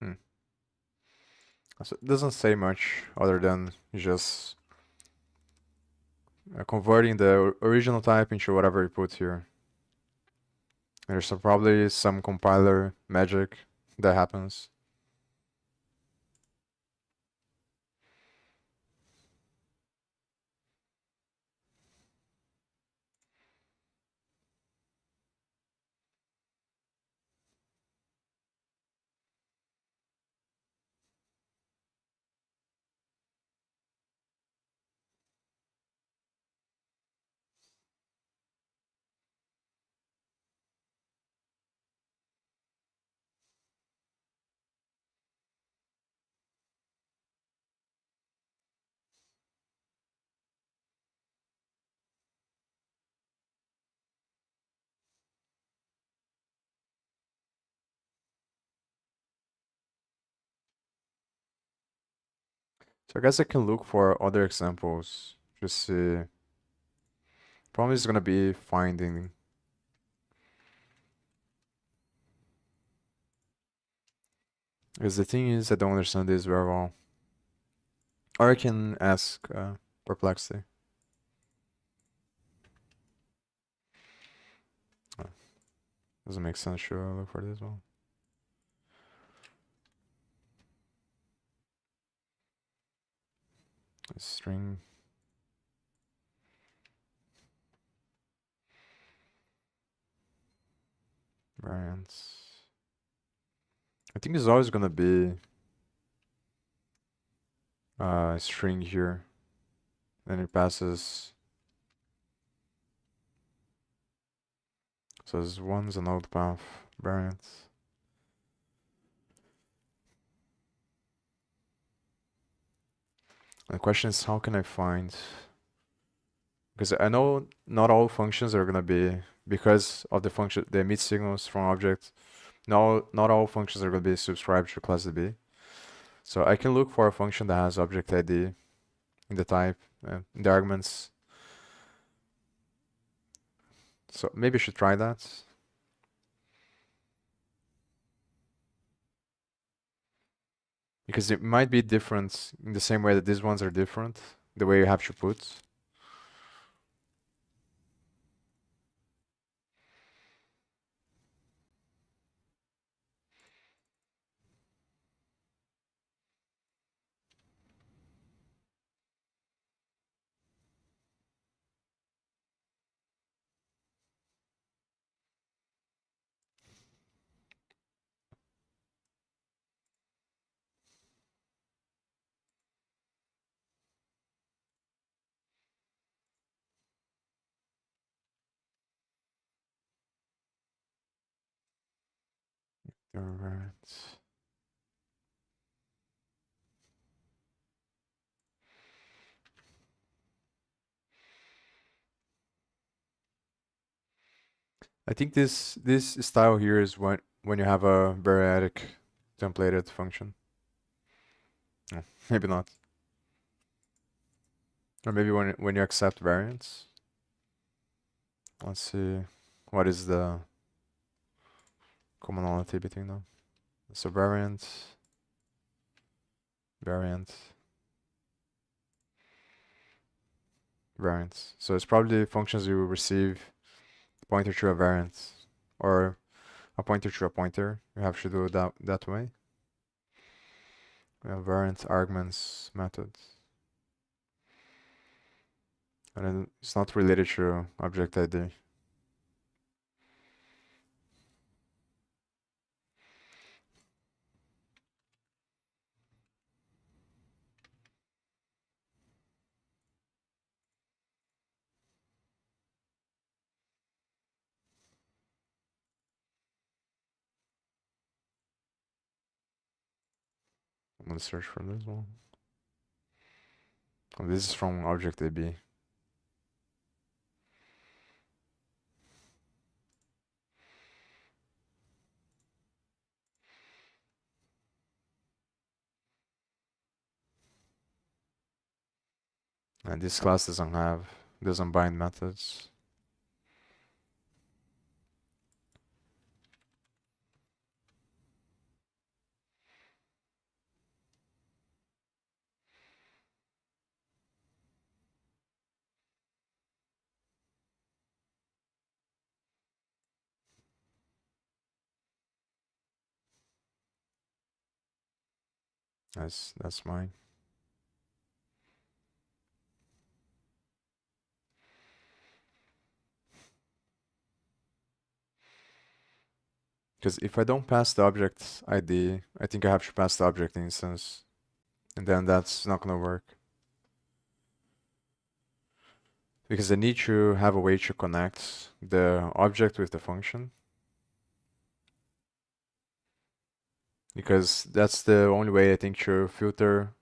S1: Hmm. So it doesn't say much other than just converting the original type into whatever you put here. There's probably some compiler magic that happens. So I guess I can look for other examples. Just see. Problem is gonna be finding. Because the thing is, I don't understand this very well. Or I can ask Perplexity. Oh, doesn't make sense to look for this one. String variants. I think it's always gonna be a string here. Then it passes. So this one's an old path variants. And the question is, how can I find? Because I know not all functions are gonna be, because of the function, the emit signals from objects. No, not all functions are gonna be subscribed to class DB. So I can look for a function that has object ID in the type, in the arguments. So maybe I should try that. Because it might be different in the same way that these ones are different, the way you have to put. Alright. I think this style here is when you have a variadic templated function. No, maybe not. Or maybe when you accept variants. Let's see, what is the commonality between them? So variant, variant, variants. So it's probably functions you will receive pointer to a variant or a pointer to a pointer. You have to do it that way. variant arguments method. And then it's not related to object ID. I'm gonna search for this one. Oh, this is from object AB. And this class doesn't bind methods. That's mine. Because if I don't pass the object ID, I think I have to pass the object instance. And then that's not gonna work. Because I need to have a way to connect the object with the function. Because that's the only way I think to filter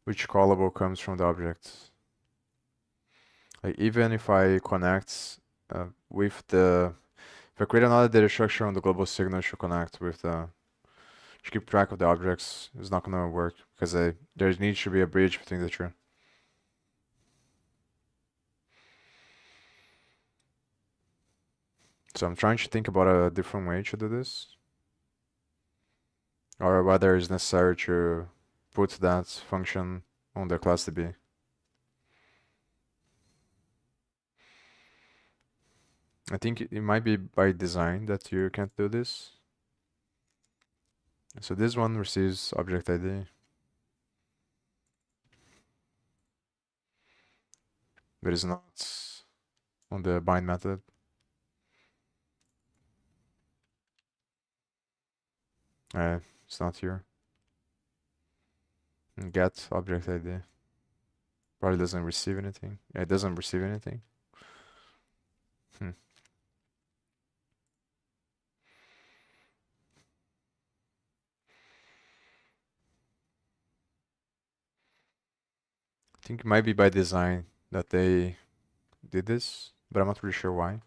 S1: which callable comes from the object. Like even if I connect with the, if I create another data structure on the global signal to connect with the, to keep track of the objects, it's not gonna work because there needs to be a bridge between the two. So I'm trying to think about a different way to do this, or whether it's necessary to put that function on the class DB. I think it might be by design that you can't do this. So this one receives object ID, but it's not on the bind method. It's not here. And get object ID. Probably doesn't receive anything. Yeah, it doesn't receive anything. I think it might be by design that they did this, but I'm not really sure why.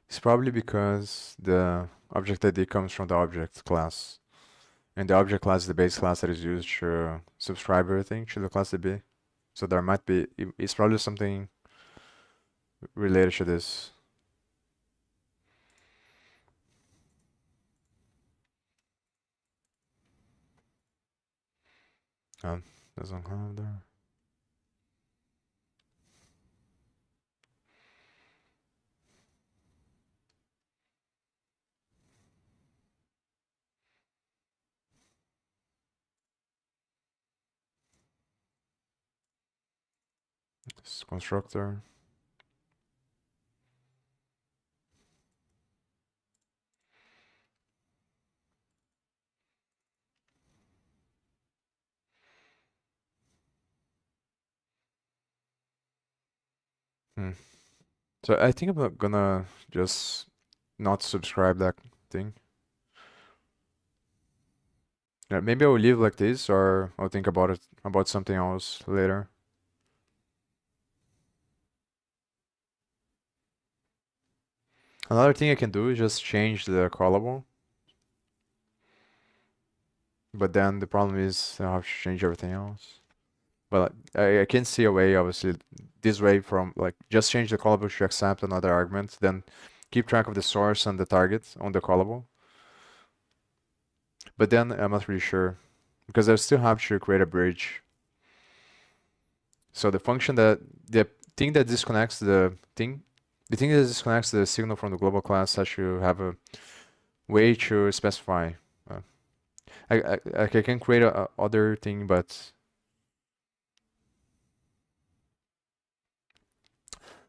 S1: It's probably because the object ID comes from the object class. And the object class is the base class that is used to subscribe everything to the class DB. So there might be, it's probably something related to this. Doesn't have there. This constructor. So I think I'm not gonna just not subscribe that thing. Yeah, maybe I'll leave like this, or I'll think about it, about something else later. Another thing I can do is just change the callable. But then the problem is I have to change everything else. But I can see a way, obviously, this way from like just change the callable to accept another argument, then keep track of the source and the target on the callable. But then I'm not really sure because I still have to create a bridge. So the function the thing that disconnects the thing, the thing that disconnects the signal from the global class that you have a way to specify. Uh, I can create a other thing, but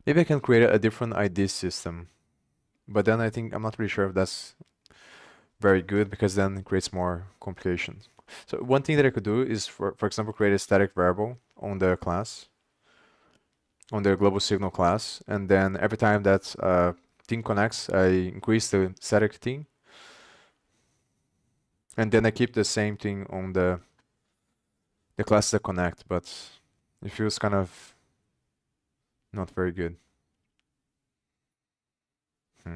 S1: maybe I can create a different ID system. But then I think I'm not really sure if that's very good because then it creates more complications. So one thing that I could do is, for example, create a static variable on the class, on the global signal class, and then every time that thing connects, I increase the static thing, and then I keep the same thing on the class that connect, but it feels kind of not very good. Hmm.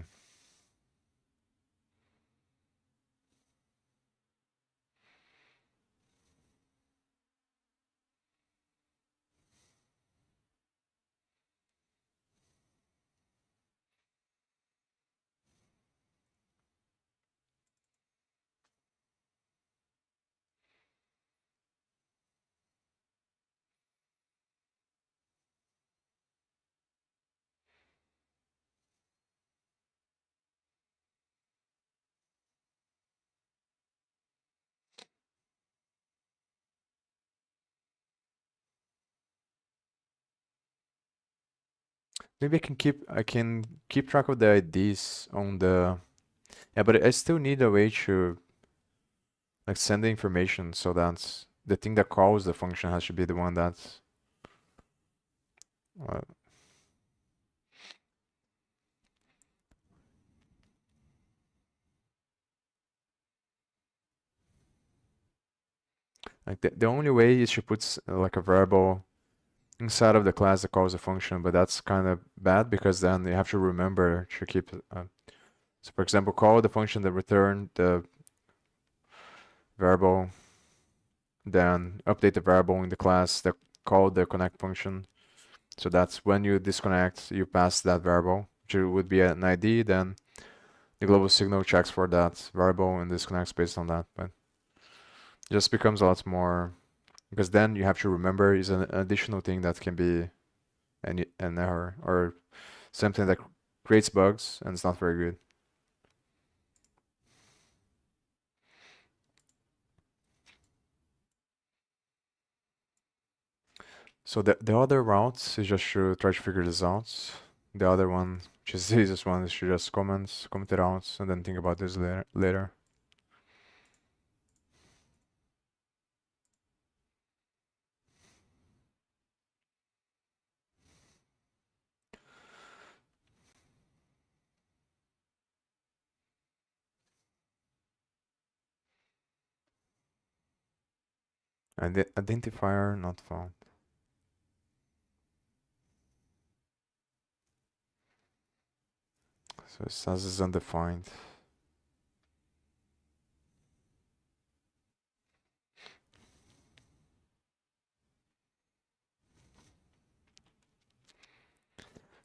S1: Maybe I can keep track of the IDs on the yeah, but I still need a way to like send the information so that the thing that calls the function has to be the one that's uh, like the only way is to put like a variable inside of the class that calls the function, but that's kind of bad because then you have to remember to keep so for example, call the function that return the variable, then update the variable in the class that called the connect function. So that's when you disconnect, you pass that variable, which would be an ID, then the global signal checks for that variable and disconnects based on that. But it just becomes a lot more because then you have to remember is an additional thing that can be an error or something that creates bugs and it's not very good. So the other route is just to try to figure this out. The other one, which is the easiest one, is to just comment it out, and then think about this later. And the identifier not found. So it says it's undefined.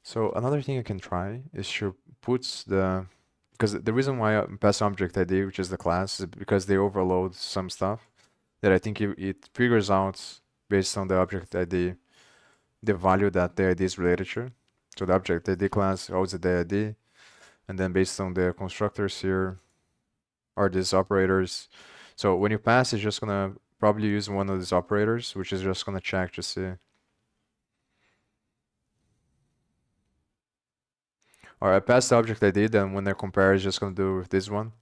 S1: So another thing I can try is to put because the reason why I pass object ID, which is the class, is because they overload some stuff that I think it figures out based on the object ID the value that the ID is related to. So the object ID class holds the ID, and then based on the constructors here are these operators. So when you pass, it's just gonna probably use one of these operators, which is just gonna check to see. Or I pass the object ID, then when I compare, it's just gonna do with this one,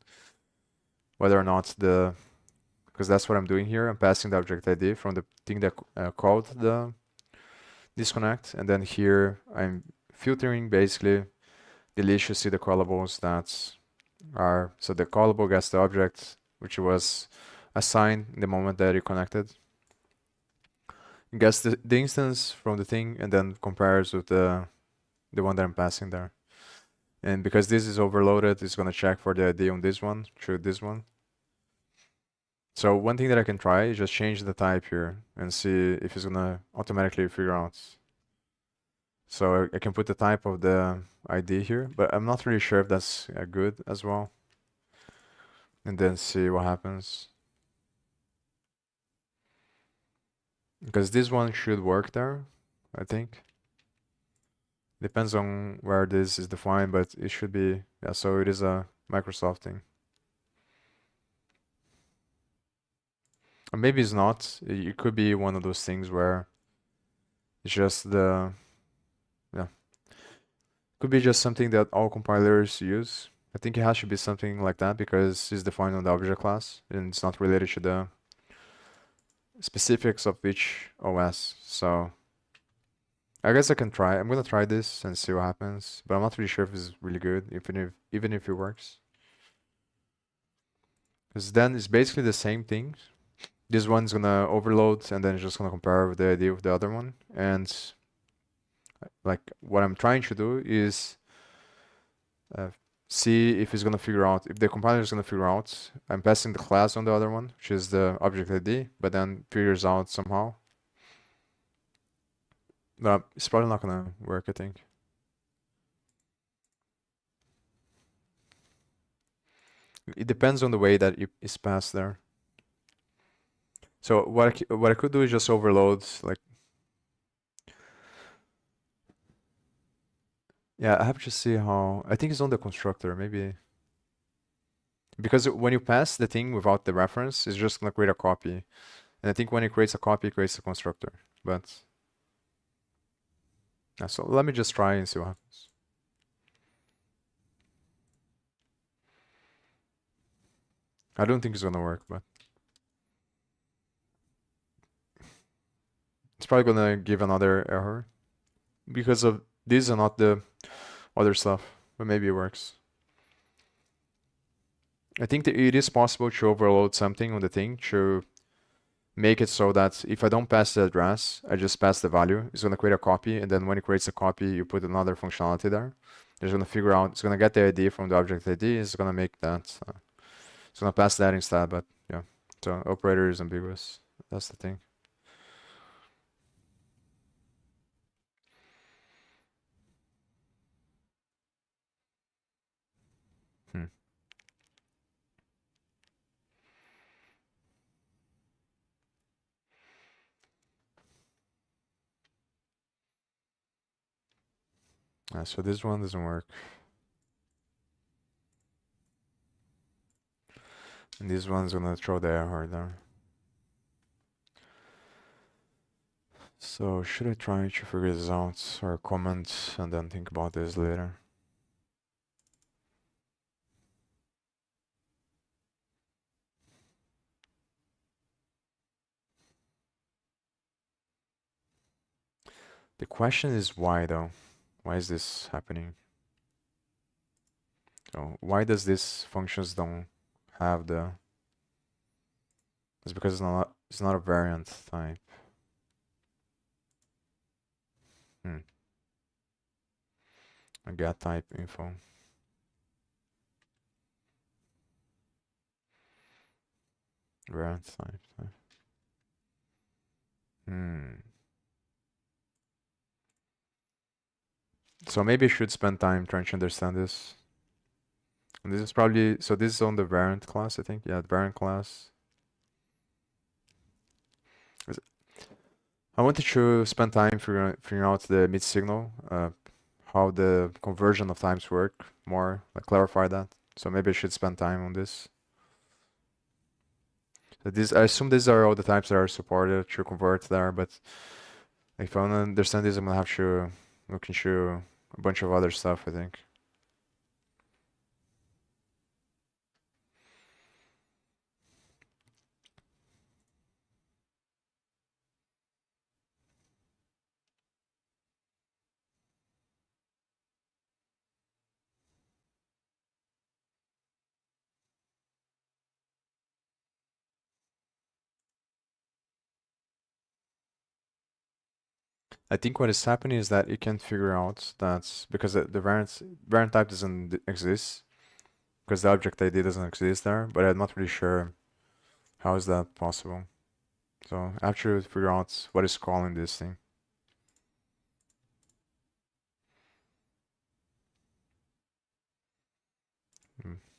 S1: whether or not because that's what I'm doing here. I'm passing the object ID from the thing that called the disconnect, and then here I'm filtering basically delete to see the callables that are so the callable gets the object which was assigned in the moment that you connected. It gets the instance from the thing and then compares with the one that I'm passing there. And because this is overloaded, it's gonna check for the ID on this one, through this one. So one thing that I can try is just change the type here and see if it's gonna automatically figure out. So I can put the type of the ID here, but I'm not really sure if that's good as well. And then see what happens. Because this one should work there, I think. Depends on where this is defined, but it should be, yeah, so it is a Microsoft thing. Or maybe it's not. It could be one of those things where it's just the, yeah, could be just something that all compilers use. I think it has to be something like that because it's defined on the object class and it's not related to the specifics of each OS. So I guess I can try. I'm gonna try this and see what happens, but I'm not really sure if it's really good, even if it works. Because then it's basically the same thing. This one's gonna overload and then it's just gonna compare with the idea of the other one. And like what I'm trying to do is uh, see if it's gonna figure out if the compiler is gonna figure out I'm passing the class on the other one, which is the object ID, but then figures out somehow. But it's probably not gonna work, I think. It depends on the way that it is passed there. So what I could do is just overload, like, yeah, I have to see how, I think it's on the constructor, maybe. Because when you pass the thing without the reference, it's just gonna create a copy. And I think when it creates a copy, it creates a constructor. But, yeah, so let me just try and see what happens. I don't think it's gonna work, but it's probably gonna give another error. Because of these and not the other stuff, but maybe it works. I think that it is possible to overload something on the thing to make it so that if I don't pass the address, I just pass the value. It's gonna create a copy, and then when it creates a copy, you put another functionality there. It's gonna figure out, it's gonna get the ID from the object ID, it's gonna make that, it's gonna pass that instead, but yeah. So operator is ambiguous. That's the thing. Hmm. So this one doesn't work. And this one's gonna throw the error there. So should I try to figure this out or comment and then think about this later? The question is why though? Why is this happening? So why does this functions don't have the? It's because it's not a variant type. A get type info. Variant type. So maybe I should spend time trying to understand this. And this is probably, so this is on the variant class, I think. Yeah, the variant class. I wanted to spend time figuring out the mid signal, how the conversion of times work more, like clarify that. So maybe I should spend time on this. So I assume these are all the types that are supported to convert there, but if I want to understand this, I'm gonna have to look into a bunch of other stuff, I think. I think what is happening is that it can figure out that because the variant type doesn't exist, because the object ID doesn't exist there, but I'm not really sure how is that possible. So I have to figure out what is calling this thing.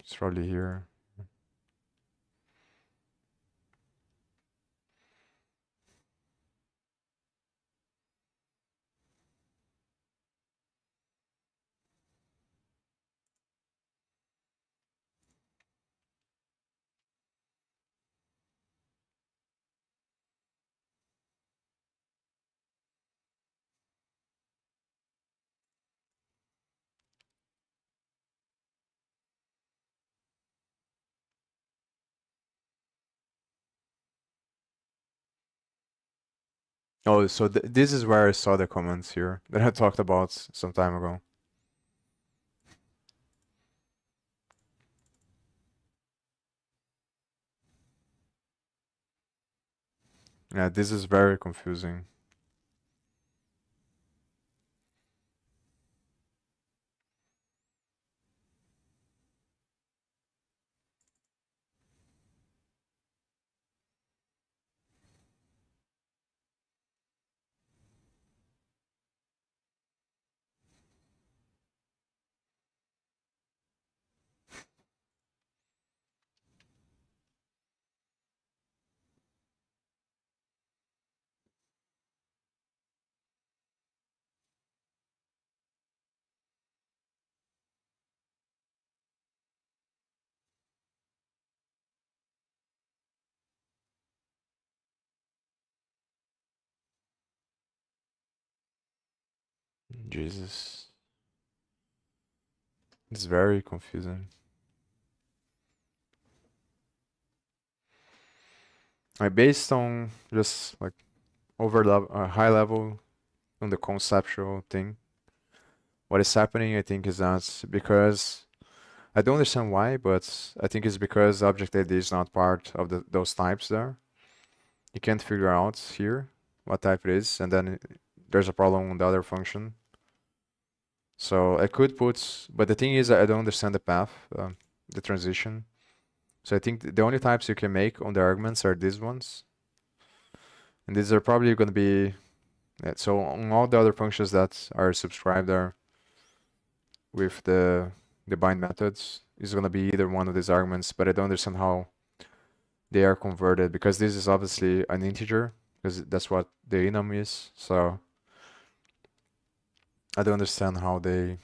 S1: It's probably here. Oh, so this is where I saw the comments here that I talked about some time ago. Yeah, this is very confusing. Jesus. It's very confusing. Based on just like high level on the conceptual thing, what is happening, I think, is that because I don't understand why, but I think it's because object ID is not part of those types there. You can't figure out here what type it is, and then there's a problem on the other function. So I could put, but the thing is I don't understand the path, the transition. So I think the only types you can make on the arguments are these ones. And these are probably going to be, so on all the other functions that are subscribed there with the bind methods is going to be either one of these arguments, but I don't understand how they are converted because this is obviously an integer because that's what the enum is. So I don't understand how it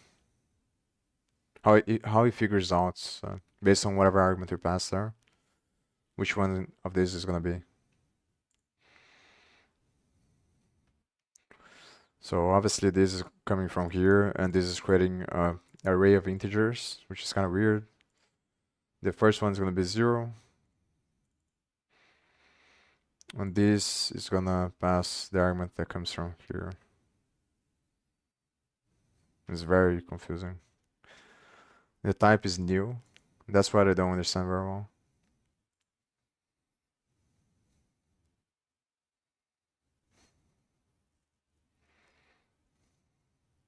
S1: figures out based on whatever argument you pass there, which one of these is going to be. So obviously this is coming from here, and this is creating an array of integers, which is kind of weird. The first one is going to be 0, and this is going to pass the argument that comes from here. It's very confusing. The type is new. That's what I don't understand very well.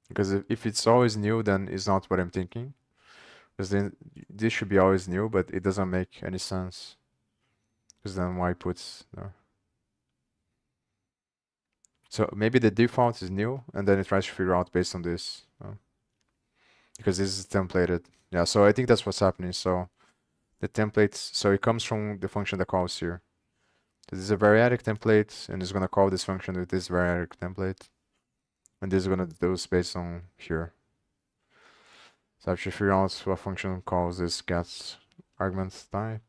S1: Because if it's always new, then it's not what I'm thinking. Because then this should be always new, but it doesn't make any sense. Because then why puts there? So maybe the default is new, and then it tries to figure out based on this. Because this is templated. Yeah, so I think that's what's happening. So the templates, so it comes from the function that calls here. This is a variadic template, and it's going to call this function with this variadic template. And this is going to do this based on here. So I have to figure out what function calls this gets argument type.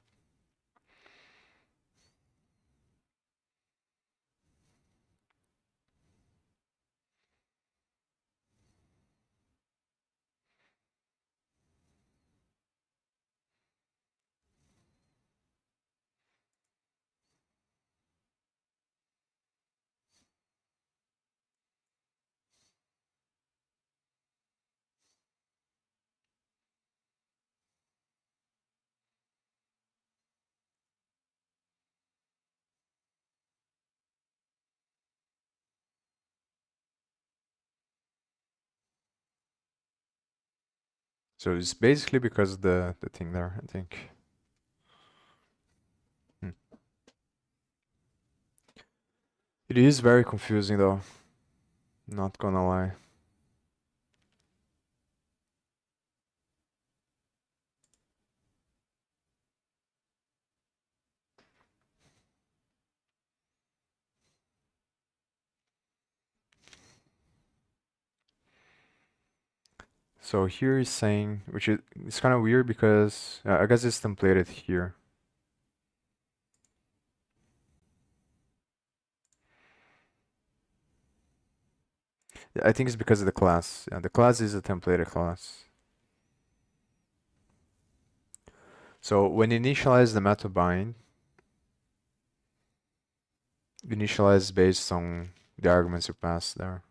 S1: So it's basically because of the thing there, I think. Hmm. It is very confusing though. Not gonna lie. So here is saying, which is it's kind of weird because I guess it's templated here. Yeah, I think it's because of the class. Yeah, the class is a templated class. So when you initialize the method bind, you initialize based on the arguments you pass there.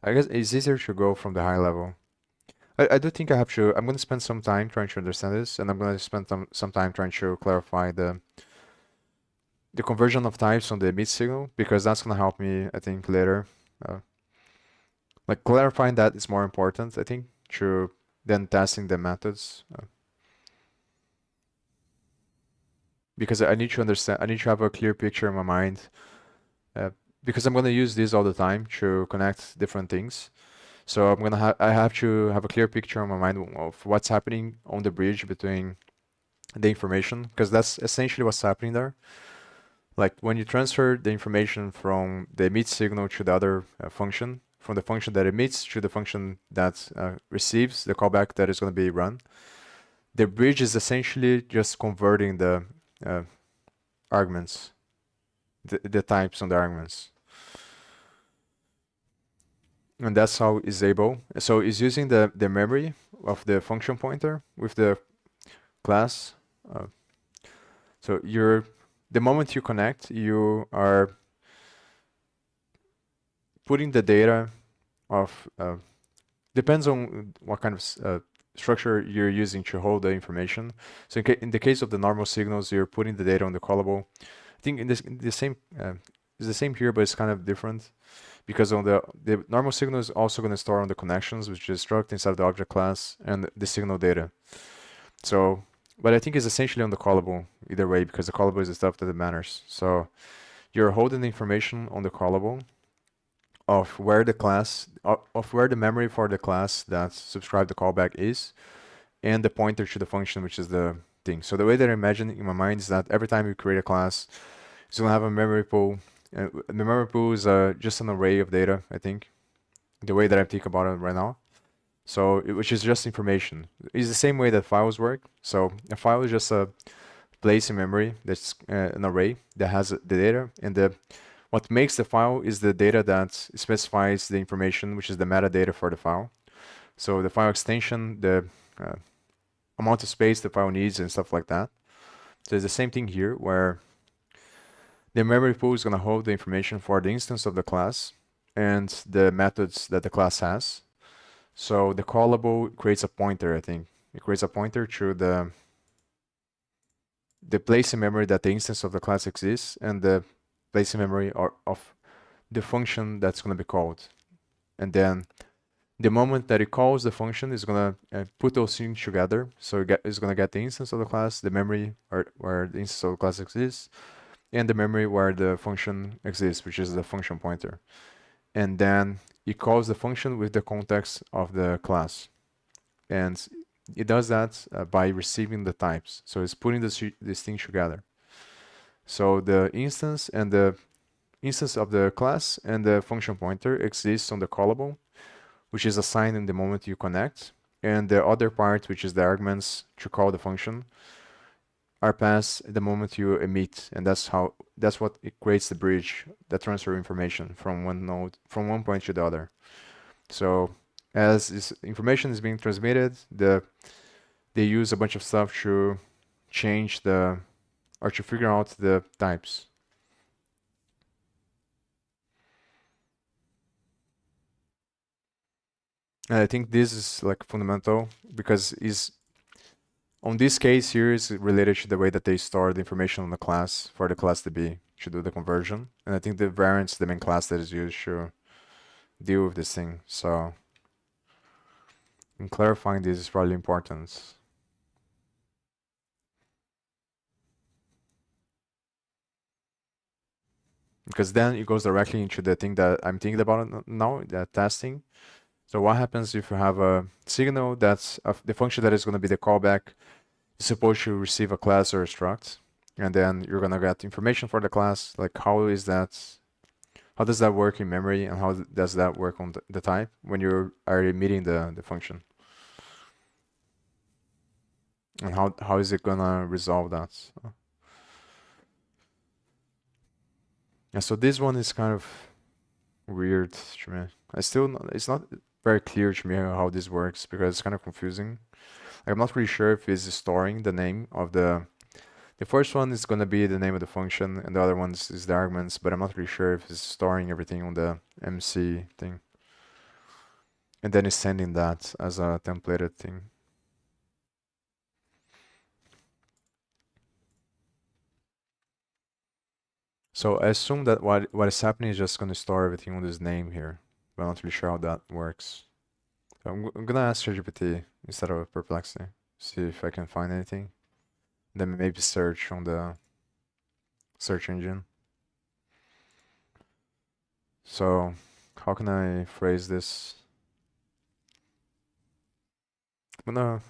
S1: I guess it's easier to go from the high level. I do think I'm going to spend some time trying to understand this, and I'm going to spend some time trying to clarify the conversion of types on the emit signal, because that's going to help me, I think, later. Like clarifying that is more important, I think, to then testing the methods. Because I need to understand, I need to have a clear picture in my mind, because I'm going to use this all the time to connect different things. So I have to have a clear picture in my mind of what's happening on the bridge between the information, because that's essentially what's happening there. Like when you transfer the information from the emit signal to the other function, from the function that emits to the function that receives the callback that is going to be run, the bridge is essentially just converting the arguments, the types on the arguments. And that's how it's able. So it's using the memory of the function pointer with the class. So the moment you connect, you are putting the data of, depends on what kind of structure you're using to hold the information. So in the case of the normal signals, you're putting the data on the callable. I think it's the same here, but it's kind of different, because on the normal signal is also going to store on the connections, which is struct inside of the object class, and the signal data. So, but I think it's essentially on the callable either way, because the callable is the stuff that matters. So you're holding the information on the callable of where the class, of where the memory for the class that subscribed the callback is, and the pointer to the function, which is the thing. So the way that I imagine in my mind is that every time you create a class, it's going to have a memory pool. The memory pool is just an array of data, I think, the way that I think about it right now. So, which is just information. It's the same way that files work. So a file is just a place in memory that's an array that has the data, and what makes the file is the data that specifies the information, which is the metadata for the file. So the file extension, the amount of space the file needs, and stuff like that. So it's the same thing here, where the memory pool is going to hold the information for the instance of the class and the methods that the class has. So the callable creates a pointer, I think. It creates a pointer to the place in memory that the instance of the class exists, and the place in memory of the function that's going to be called. And then the moment that it calls the function, is going to put those things together. So it's going to get the instance of the class, the memory where the instance of the class exists, and the memory where the function exists, which is the function pointer. And then it calls the function with the context of the class. And it does that by receiving the types. So it's putting this thing together. So the instance and the instance of the class and the function pointer exists on the callable, which is assigned in the moment you connect. And the other part, which is the arguments to call the function, are passed the moment you emit, and that's what it creates the bridge that transfer information from one point to the other. So as this information is being transmitted, they use a bunch of stuff to change or to figure out the types. And I think this is like fundamental, because on this case here is related to the way that they store the information on the class for the class to do the conversion. And I think the variant is the main class that is used to deal with this thing. So, in clarifying this is probably important. Because then it goes directly into the thing that I'm thinking about now, the testing. So what happens if you have a signal that's the function that is going to be the callback is supposed to receive a class or a struct, and then you're going to get information for the class, like how does that work in memory, and how does that work on the type when you are emitting the function? And how is it going to resolve that? Yeah, so this one is kind of weird to me. It's not very clear to me how this works, because it's kind of confusing. I'm not really sure if it's storing the name of the The first one is gonna be the name of the function, and the other one is the arguments, but I'm not really sure if it's storing everything on the MC thing. And then it's sending that as a templated thing. So I assume that what is happening is just gonna store everything on this name here, but I'm not really sure how that works. So I'm gonna ask ChatGPT instead of Perplexity, see if I can find anything. Then maybe search on the search engine. So how can I phrase this? No.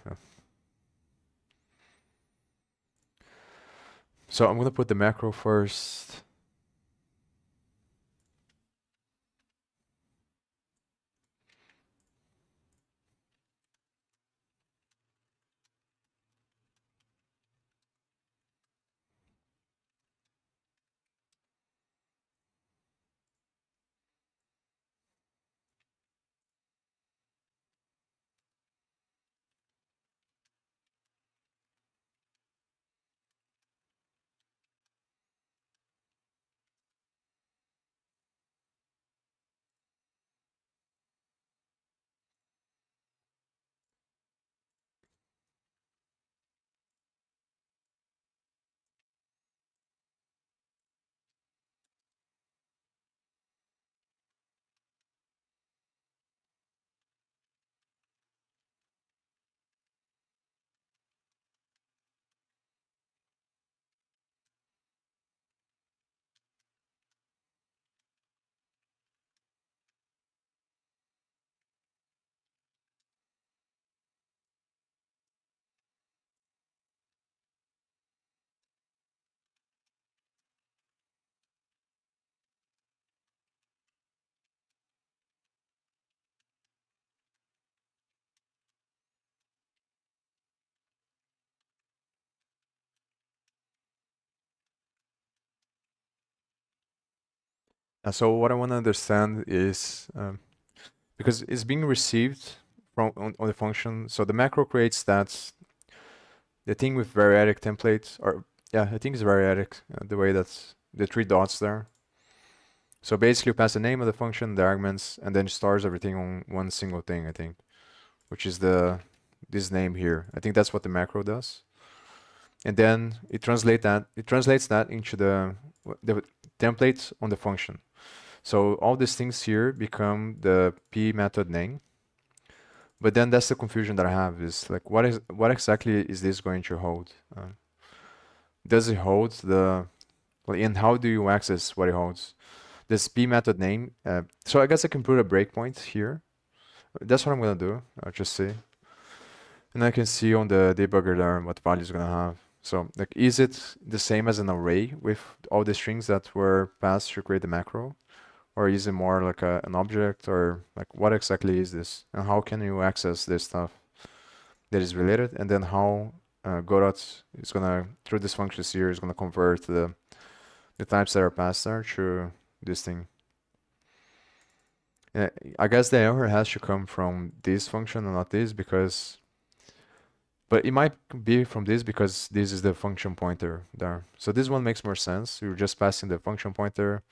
S1: So I'm gonna put the macro first. So what I want to understand is because it's being received from on the function. So the macro creates that the thing with variadic template, or yeah, I think it's variadic, the way that's the three dots there. So basically, you pass the name of the function, the arguments, and then it stores everything on one single thing. I think, which is this name here. I think that's what the macro does, and then it translates that into the template on the function. So all these things here become the p method name. But then that's the confusion that I have is like what exactly is this going to hold? Does it hold and how do you access what it holds? This p method name. So I guess I can put a breakpoint here. That's what I'm gonna do. I'll just see, and I can see on the debugger there what value is gonna have. So like, is it the same as an array with all the strings that were passed to create the macro? Or is it more like an object, or like what exactly is this? And how can you access this stuff that is related? And then how Godot is gonna, through this function here, is gonna convert the types that are passed there to this thing. I guess the error has to come from this function and not this because, but it might be from this because this is the function pointer there. So this one makes more sense. You're just passing the function pointer.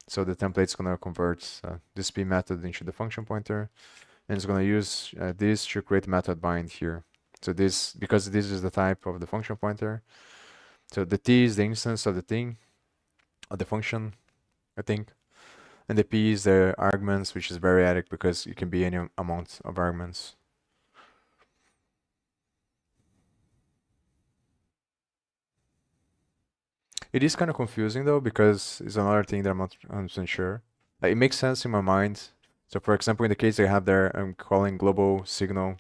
S1: So the template's gonna convert this p method into the function pointer, and it's gonna use this to create method bind here. So this, because this is the type of the function pointer. So the t is the instance of the thing, of the function, I think, and the p is the arguments, which is variadic because it can be any amount of arguments. It is kind of confusing though because it's another thing that I'm not 100% sure. Like, it makes sense in my mind. So for example, in the case I have there, I'm calling global signal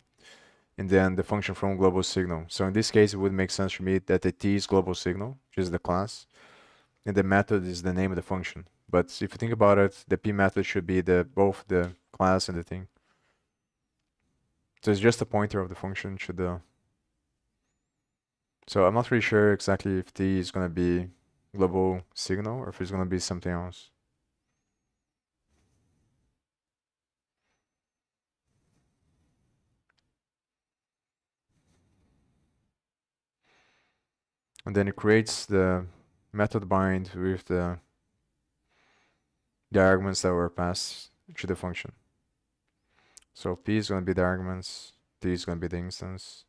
S1: and then the function from global signal. So in this case, it would make sense for me that the t is global signal, which is the class, and the method is the name of the function. But if you think about it, the p method should be both the class and the thing. So it's just a pointer of the function to the. So I'm not really sure exactly if t is gonna be global signal or if it's gonna be something else. and then it creates the method bind with the arguments that were passed to the function. So P is going to be the arguments, T is going to be the instance,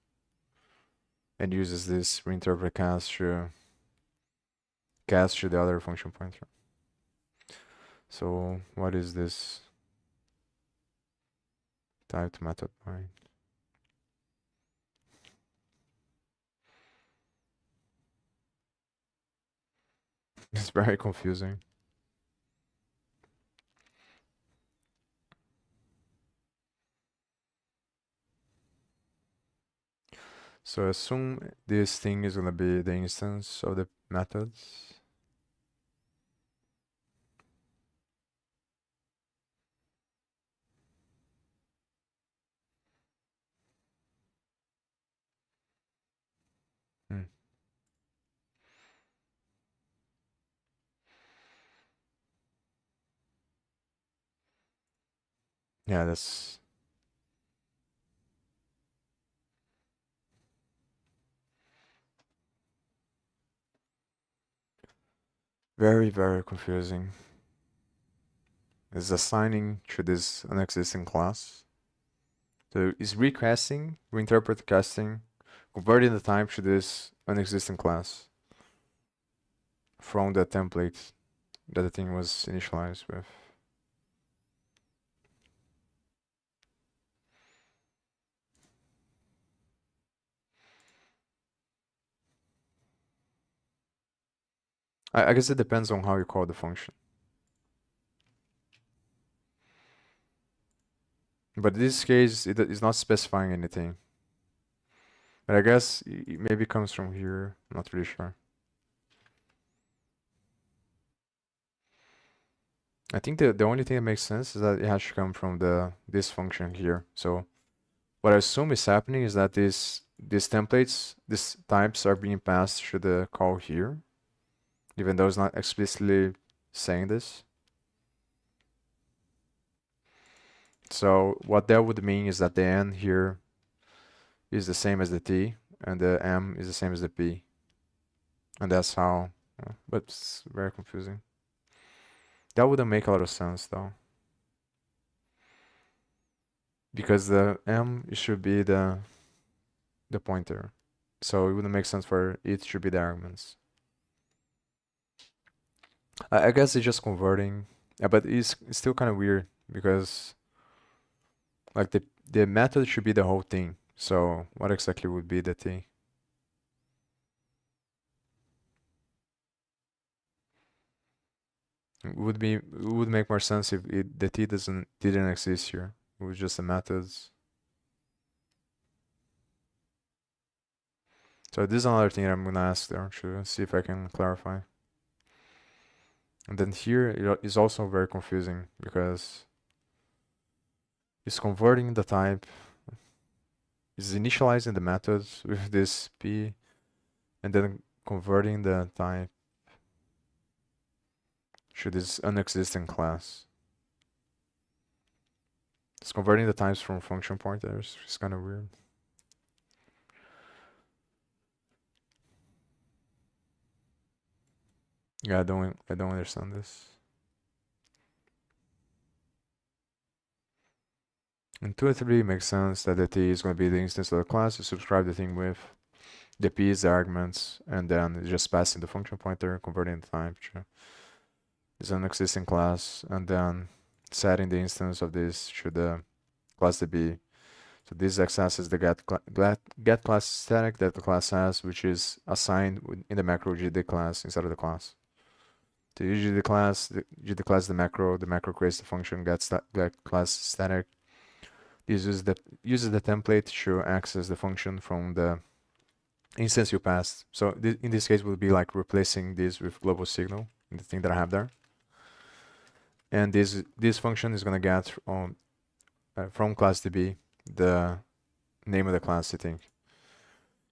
S1: and uses this reinterpret cast to the other function pointer. So what is this typed method bind? It's very confusing. So assume this thing is going to be the instance of the methods. Hmm. Yeah, that's very, very confusing. It's assigning to this unexisting class. So it's recasting, reinterpret casting, converting the type to this unexisting class from the template that the thing was initialized with. I guess it depends on how you call the function. But in this case, it is not specifying anything. But I guess it maybe comes from here. I'm not really sure. I think the only thing that makes sense is that it has to come from this function here. So what I assume is happening is that these templates, these types are being passed to the call here, even though it's not explicitly saying this. So what that would mean is that the n here is the same as the t, and the m is the same as the p. And that's how, but it's very confusing. That wouldn't make a lot of sense though. Because the m should be the pointer. So it wouldn't make sense for it to be the arguments. I guess it's just converting. Yeah, but it's still kind of weird because like the method should be the whole thing. So what exactly would be the t? It would make more sense if the t didn't exist here. It was just the methods. So this is another thing that I'm gonna ask there to see if I can clarify. And then here it is also very confusing because it's converting the type, it's initializing the methods with this p, and then converting the type to this unexisting class. It's converting the types from function pointers. It's kind of weird. Yeah, I don't understand this. Intuitively, it makes sense that the t is going to be the instance of the class you subscribe the thing with. The p is the arguments, and then it's just passing the function pointer, converting the type to this unexisting class, and then setting the instance of this to the class db. So this accesses the get class static that the class has, which is assigned in the macro gd class instead of the class. So usually the gd class is the macro creates the function get class static. This uses the template to access the function from the instance you passed. So in this case, will be like replacing this with global signal, the thing that I have there. And this function is gonna get from class db the name of the class, I think,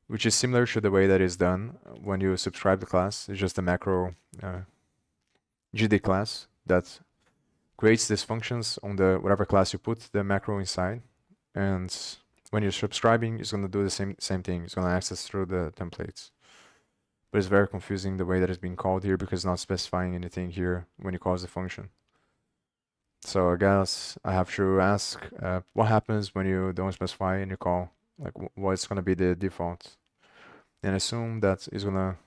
S1: which is similar to the way that is done when you subscribe the class. It's just a macro GD class that creates these functions on the whatever class you put the macro inside, and when you're subscribing, it's gonna do the same thing. It's gonna access through the templates. But it's very confusing the way that it's being called here because it's not specifying anything here when you call the function. So I guess I have to ask what happens when you don't specify and you call, like what's gonna be the default, and assume that it's gonna.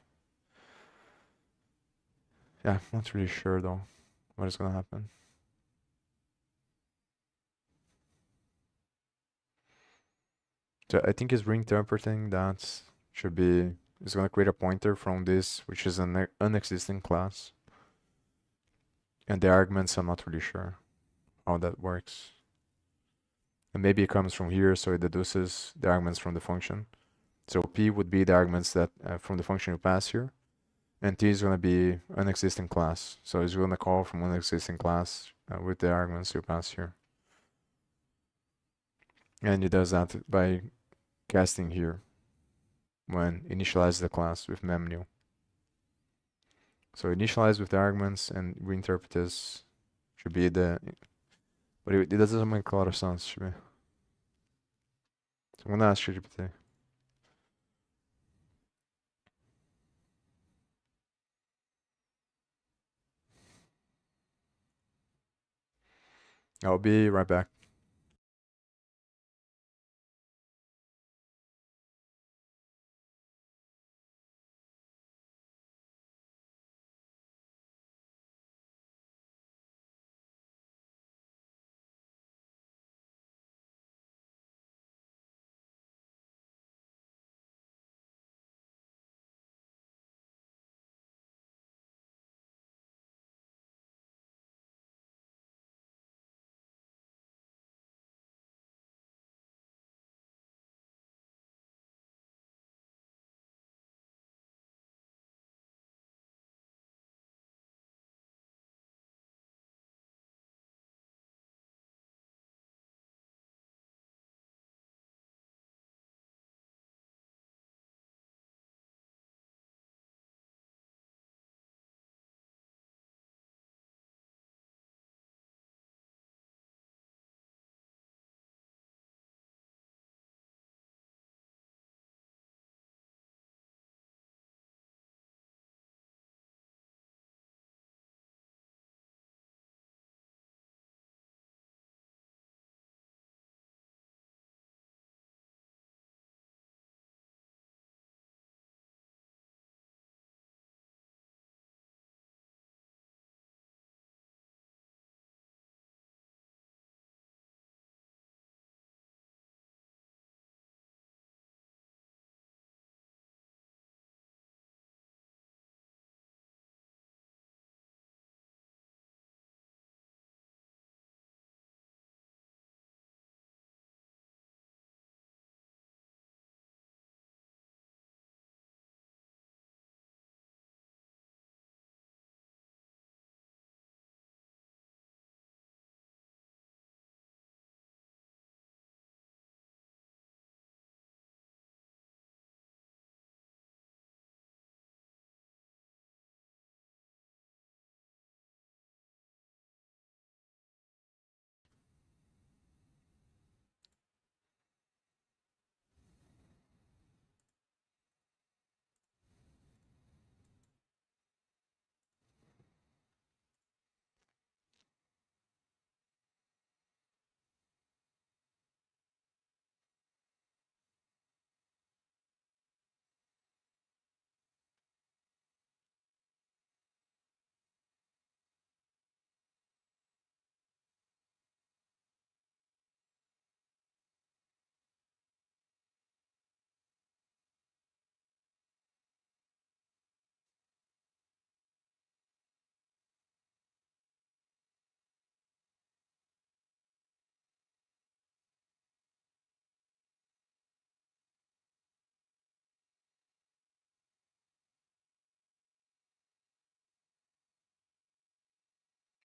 S1: Yeah, I'm not really sure though what is gonna happen. So I think it's reinterpreting that should be it's gonna create a pointer from this, which is an unexisting class, and the arguments I'm not really sure how that works. And maybe it comes from here, so it deduces the arguments from the function. So P would be the arguments that from the function you pass here, and T is going to be an existing class. So it's going to call from an existing class with the arguments you pass here. And it does that by casting here when initialize the class with memnew. So initialize with the arguments and reinterpret this should be the, but it doesn't make a lot of sense to me. So I'm going to ask ChatGPT. I'll be right back.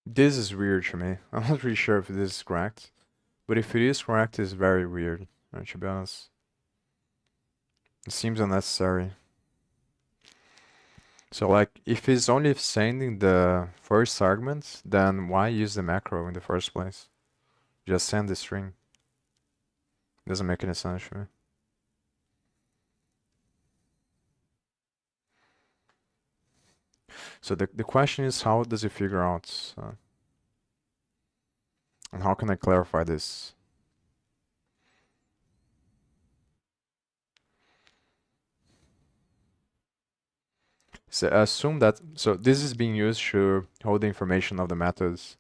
S1: This is weird to me. I'm not really sure if this is correct, but if it is correct, it's very weird. To be honest, it seems unnecessary. So like, if it's only sending the first argument, then why use the macro in the first place? Just send the string. Doesn't make any sense to me. So the question is, how does it figure out? And how can I clarify this? So assume that, so this is being used to hold the information of the methods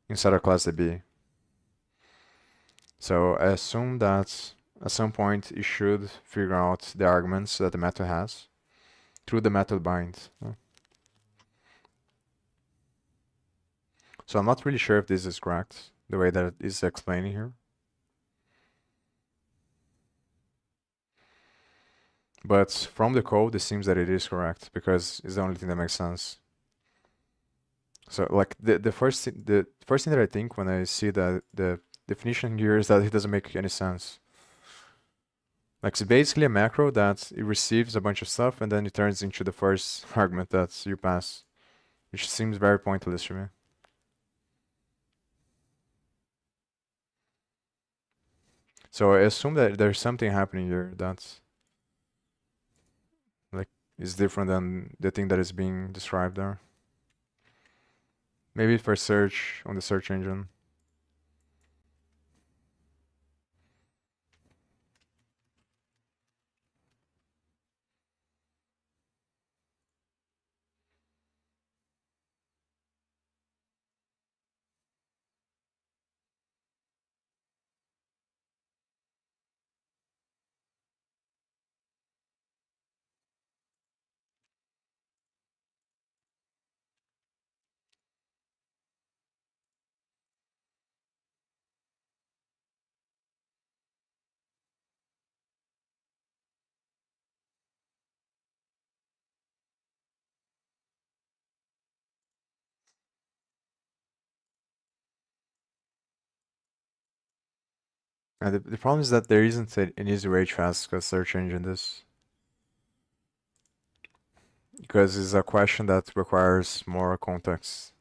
S1: inside of class DB. So I assume that at some point you should figure out the arguments that the method has through the method bind. So I'm not really sure if this is correct, the way that it is explaining here. But from the code, it seems that it is correct because it's the only thing that makes sense. So like the first thing that I think when I see the definition here is that it doesn't make any sense. Like it's basically a macro that it receives a bunch of stuff and then it turns into the first argument that you pass, which seems very pointless to me. So I assume that there's something happening here that's like is different than the thing that is being described there. Maybe for search on the search engine. And the problem is that there isn't an easy way to ask a search engine this. Because it's a question that requires more context.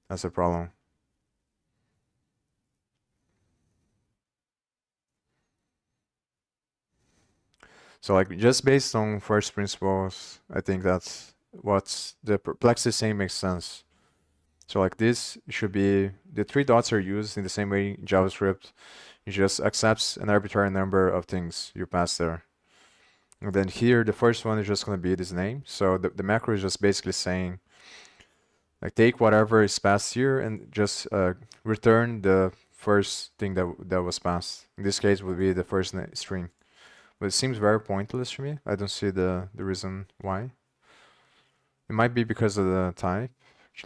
S1: That's a problem. So like just based on first principles, I think that's what the perplexity saying makes sense. So like this should be the three dots are used in the same way in JavaScript. It just accepts an arbitrary number of things you pass there. And then here the first one is just gonna be this name. So the macro is just basically saying like take whatever is passed here and just return the first thing that was passed. In this case would be the first string. But it seems very pointless to me. I don't see the reason why. It might be because of the type,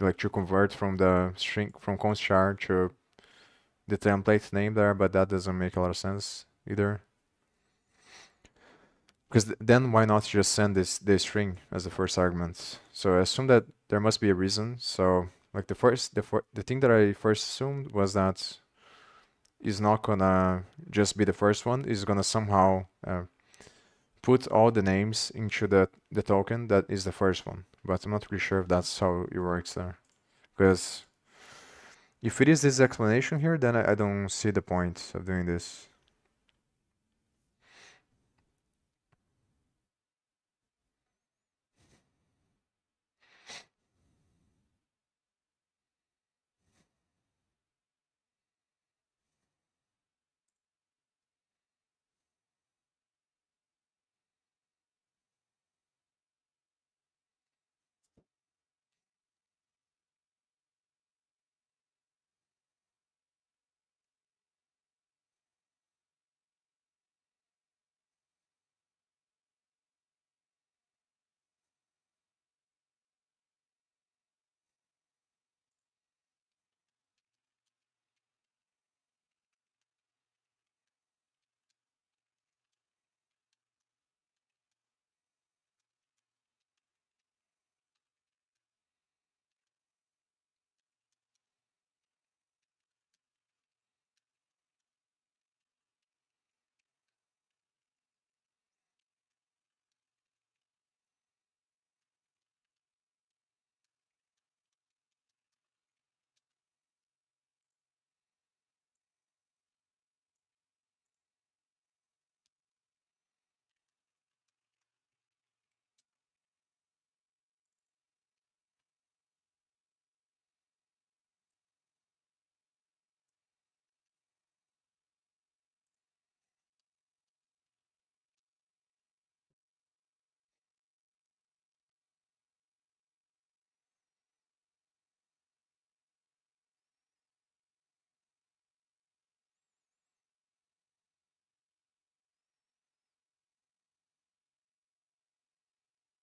S1: like to convert from the string from const char to the template name there, but that doesn't make a lot of sense either. Because then why not just send this string as the first argument? So I assume that there must be a reason. So like the thing that I first assumed was that is not gonna just be the first one. Is gonna somehow put all the names into the token that is the first one. But I'm not really sure if that's how it works there. Because if it is this explanation here, then I don't see the point of doing this.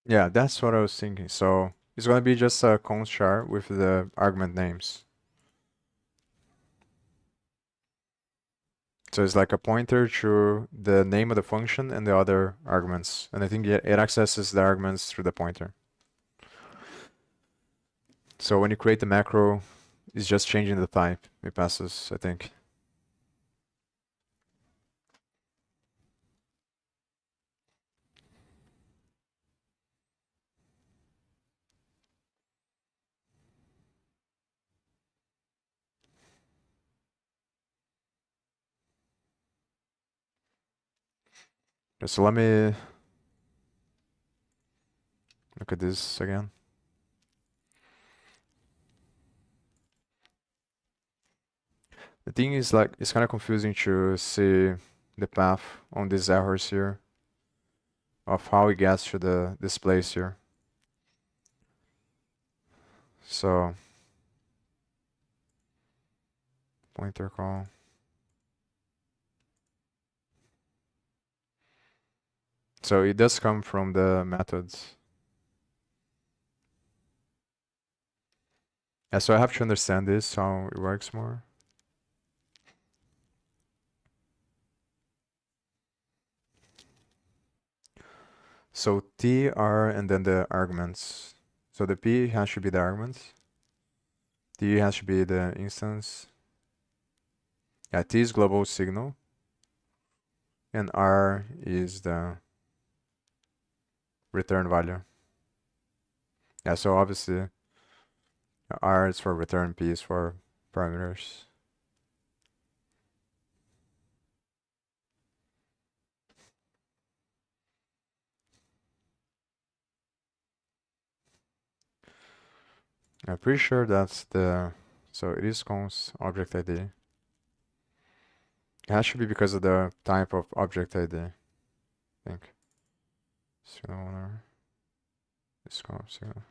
S1: Yeah, that's what I was thinking. So it's gonna be just a const char with the argument names. So it's like a pointer to the name of the function and the other arguments. And I think it accesses the arguments through the pointer. So when you create the macro, it's just changing the type it passes, I think. Okay, so let me look at this again. The thing is, like, it's kind of confusing to see the path on these errors here of how it gets to this place here. So pointer call. So it does come from the methods. Yeah, so I have to understand this, how it works more. So T, R, and then the arguments. So the P has to be the arguments. T has to be the instance. Yeah, T is global signal. And R is the return value. Yeah, so obviously R is for return, P is for parameters. I'm pretty sure that's the, so it is const object ID. It has to be because of the type of object ID, I think. Signal owner, scope signal.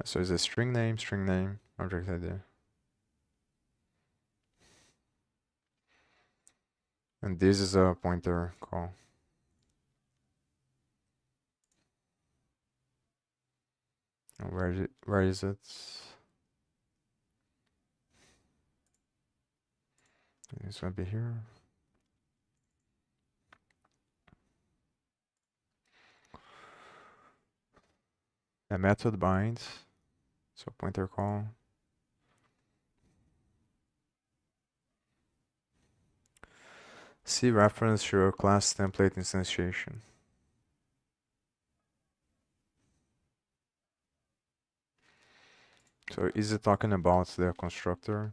S1: So it's a string name, object ID. And this is a pointer call. And where is it? It's gonna be here. A method binds. So pointer call. See reference to your class template instantiation. So is it talking about the constructor?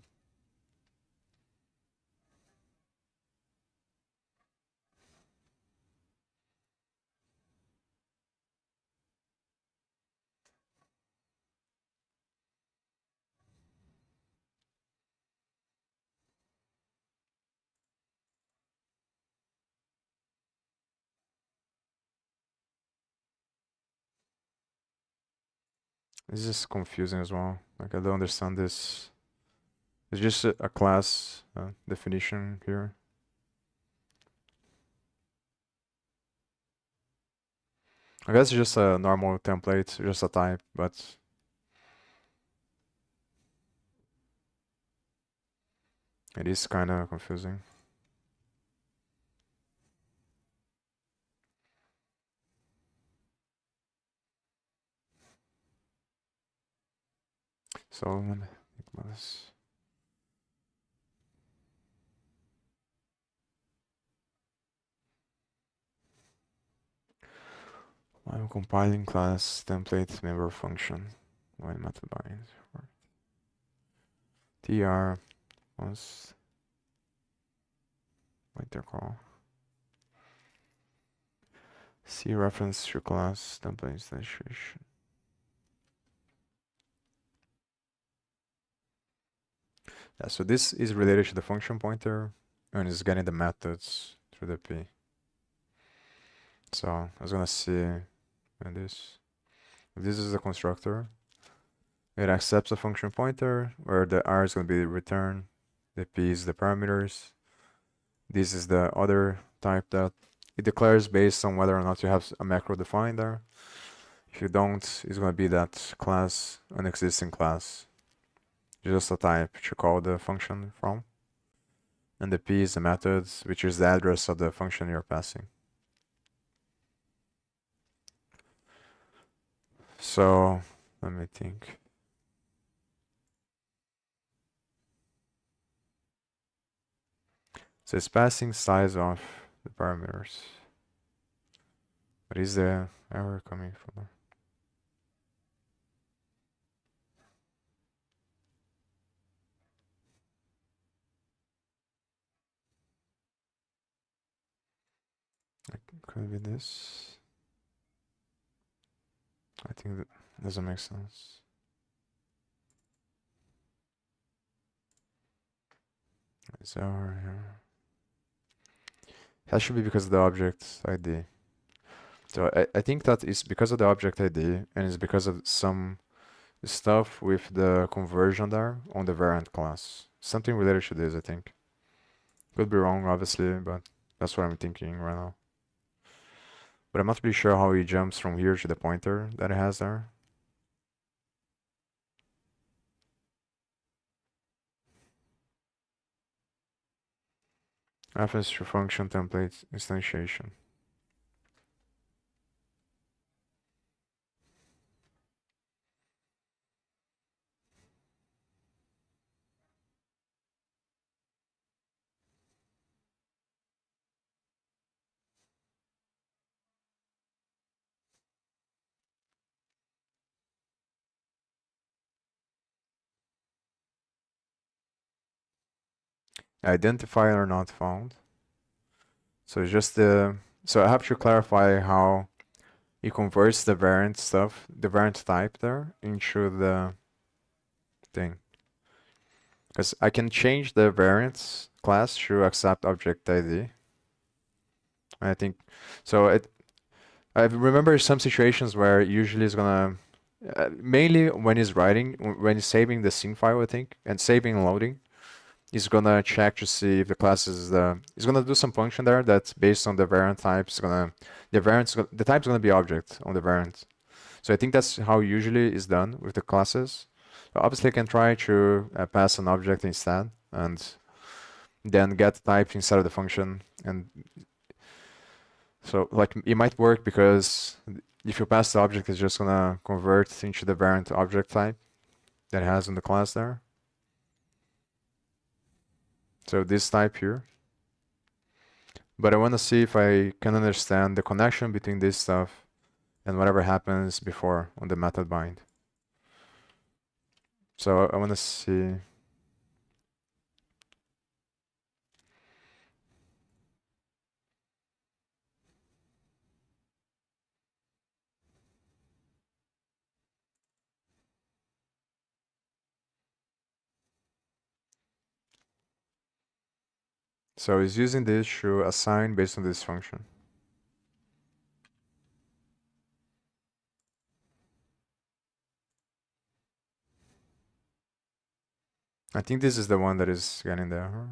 S1: This is confusing as well. Like I don't understand this. It's just a class definition here. I guess it's just a normal template, just a type, but it is kind of confusing. So let me think about this. I'm compiling class template member function. While method binds tr was pointer call. See reference to class template instantiation. Yeah, so this is related to the function pointer and is getting the methods through the P. So I was gonna see and this. If this is the constructor, it accepts a function pointer where the R is gonna be the return, the P is the parameters. This is the other type that it declares based on whether or not you have a macro defined there. If you don't, it's going to be that class, an existing class. Just a type to call the function from. And the p is the method, which is the address of the function you're passing. So let me think. So it's passing size of the parameters. What is the error coming from? Could be this. I think that doesn't make sense. Is error here? That should be because of the object ID. So I think that is because of the object ID and it's because of some stuff with the conversion there on the variant class. Something related to this, I think. Could be wrong, obviously, but that's what I'm thinking right now. But I'm not really sure how he jumps from here to the pointer that it has there. Reference to function template instantiation. Identifier not found. So it's just the, so I have to clarify how it converts the variant stuff, the variant type there into the thing. Because I can change the variants class to accept object ID. I think, so I remember some situations where usually it's gonna, mainly when it's writing, when it's saving the scene file, I think, and saving and loading, it's gonna check to see if the class is it's gonna do some function there that's based on the variant type. The type is gonna be object on the variant. So I think that's how usually is done with the classes. So obviously I can try to pass an object instead and then get type inside of the function. And so like it might work because if you pass the object, it's just gonna convert into the variant object type that it has in the class there. So this type here. But I want to see if I can understand the connection between this stuff and whatever happens before on the method bind. So I want to see. So it's using this to assign based on this function. I think this is the one that is getting the error.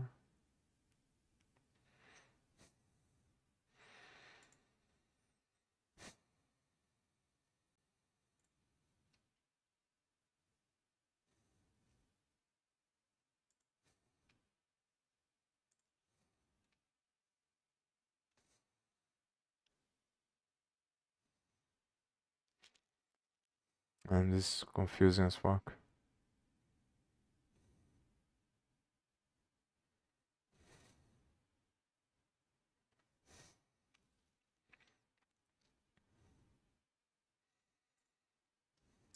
S1: And this is confusing as fuck.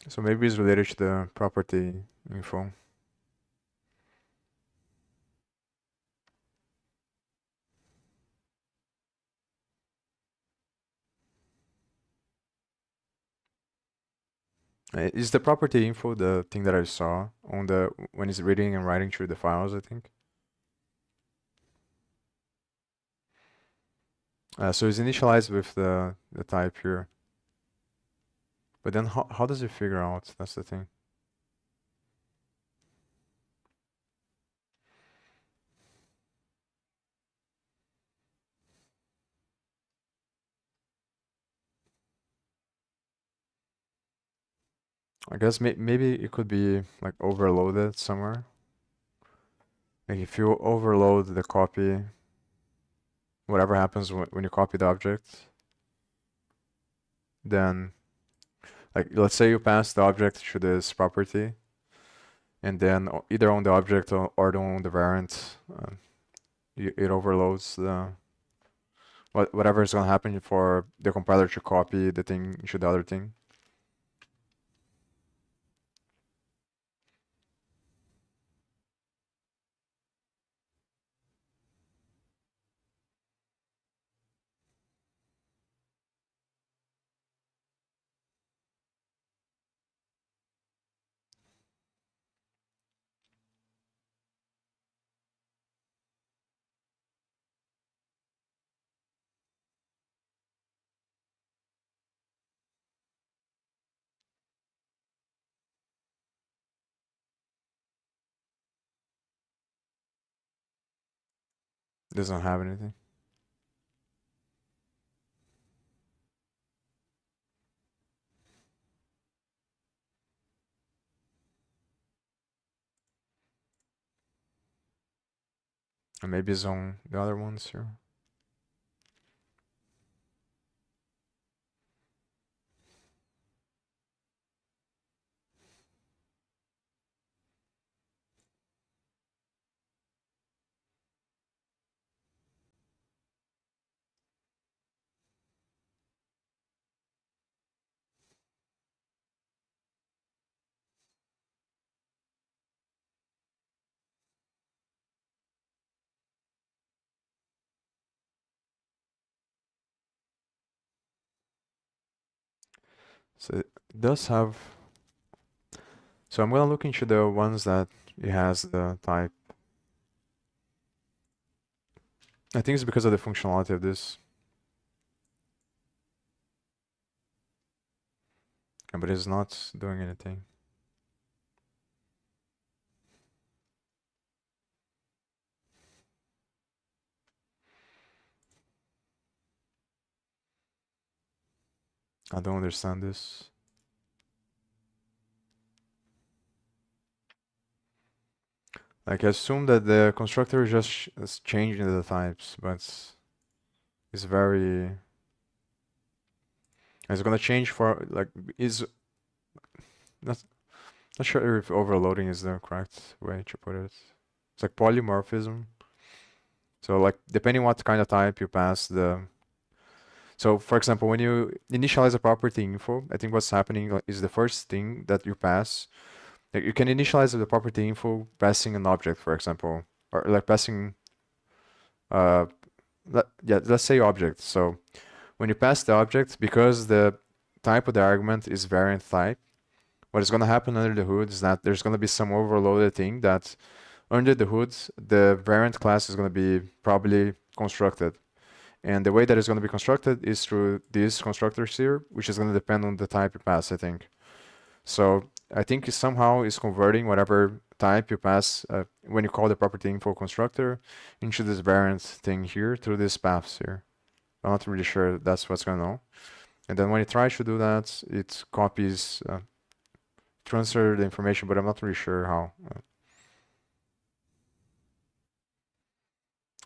S1: So maybe it's related to the property info. Is the property info the thing that I saw on the when it's reading and writing through the files, I think? So it's initialized with the type here. But then how does it figure out? That's the thing. I guess maybe it could be like overloaded somewhere. Like if you overload the copy, whatever happens when you copy the object, then like let's say you pass the object to this property, and then either on the object or on the variant, it overloads the whatever is gonna happen for the compiler to copy the thing to the other thing. It doesn't have anything. And maybe it's on the other ones here. So it does have. So I'm gonna look into the ones that it has the type. I think it's because of the functionality of this. But it's not doing anything. I don't understand this. Like I assume that the constructor is just is changing the types, but it's very. It's gonna change for like is not not sure if overloading is the correct way to put it. It's like polymorphism. So like depending what kind of type you pass the. So for example, when you initialize a property info, I think what's happening is the first thing that you pass. Like you can initialize the property info passing an object, for example, or like passing uh yeah, let's say object. So when you pass the object, because the type of the argument is variant type, what is going to happen under the hood is that there's going to be some overloaded thing that under the hood, the variant class is going to be probably constructed. And the way that it's going to be constructed is through these constructors here, which is going to depend on the type you pass, I think. So I think it somehow is converting whatever type you pass when you call the property info constructor into this variant thing here through these paths here. I'm not really sure that's what's going on. And then when it tries to do that, it copies, transfer the information, but I'm not really sure how.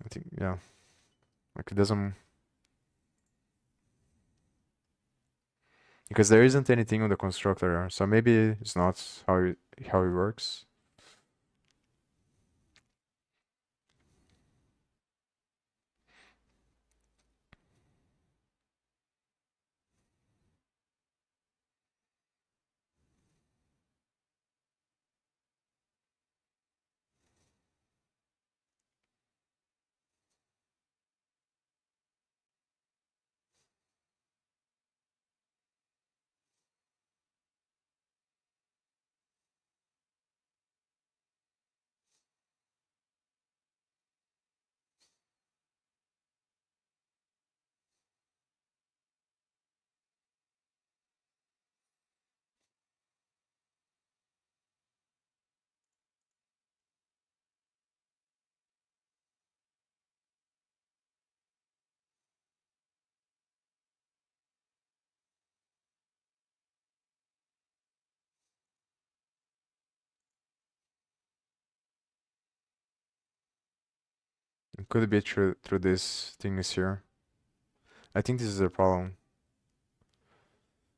S1: I think, yeah, like it doesn't, because there isn't anything on the constructor, so maybe it's not how it works. Could be through this things here. I think this is a problem.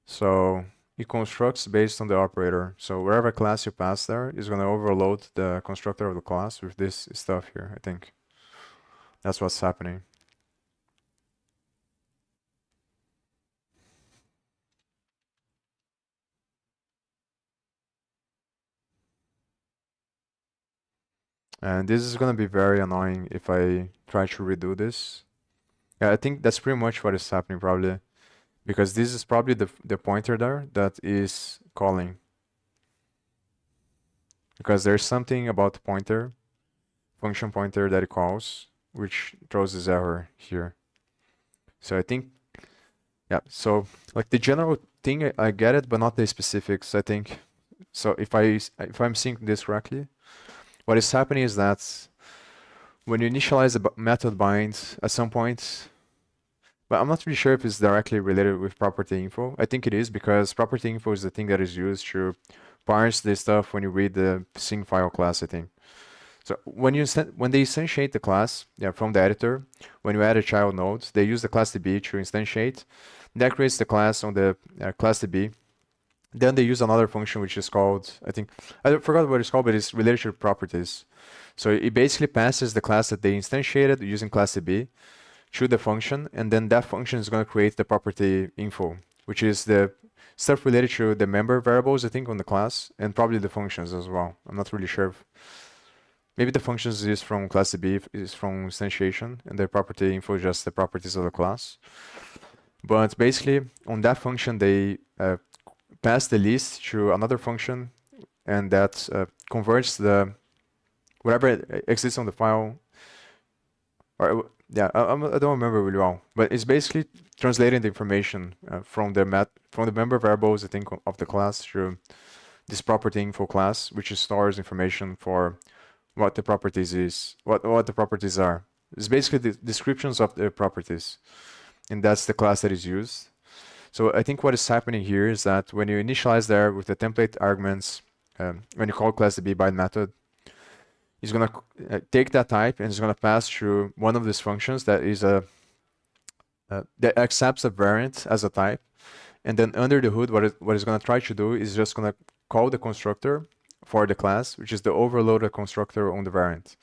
S1: So it constructs based on the operator. So wherever class you pass there is going to overload the constructor of the class with this stuff here, I think. That's what's happening. And this is going to be very annoying if I try to redo this. Yeah, I think that's pretty much what is happening probably. Because this is probably the pointer there that is calling. Because there's something about the pointer, function pointer that it calls, which throws this error here. So I think, yeah, so like the general thing, I get it, but not the specifics, I think. So if I'm seeing this correctly, what is happening is that when you initialize the method bind at some point, but I'm not really sure if it's directly related with property info. I think it is because property info is the thing that is used to parse this stuff when you read the sing file class, I think. So when they instantiate the class, yeah, from the editor, when you add a child node, they use the class DB to instantiate. That creates the class on the class DB. Then they use another function which is called, I forgot what it's called, but it's related to properties. So it basically passes the class that they instantiated using class DB to the function, and then that function is going to create the property info, which is the stuff related to the member variables, I think, on the class, and probably the functions as well. I'm not really sure. Maybe the functions is from class DB, is from instantiation, and the property info is just the properties of the class. But basically, on that function, they pass the list to another function, and that converts the whatever exists on the file. Or yeah, I don't remember really well, but it's basically translating the information from the member variables, I think, of the class to this property info class, which stores information for what the properties is, what the properties are. It's basically the descriptions of the properties, and that's the class that is used. So I think what is happening here is that when you initialize there with the template arguments, when you call class DB bind method, it's going to take that type and it's going to pass through one of these functions that is that accepts a variant as a type. And then under the hood, what it's going to try to do is just going to call the constructor for the class, which is the overloaded constructor on the variant.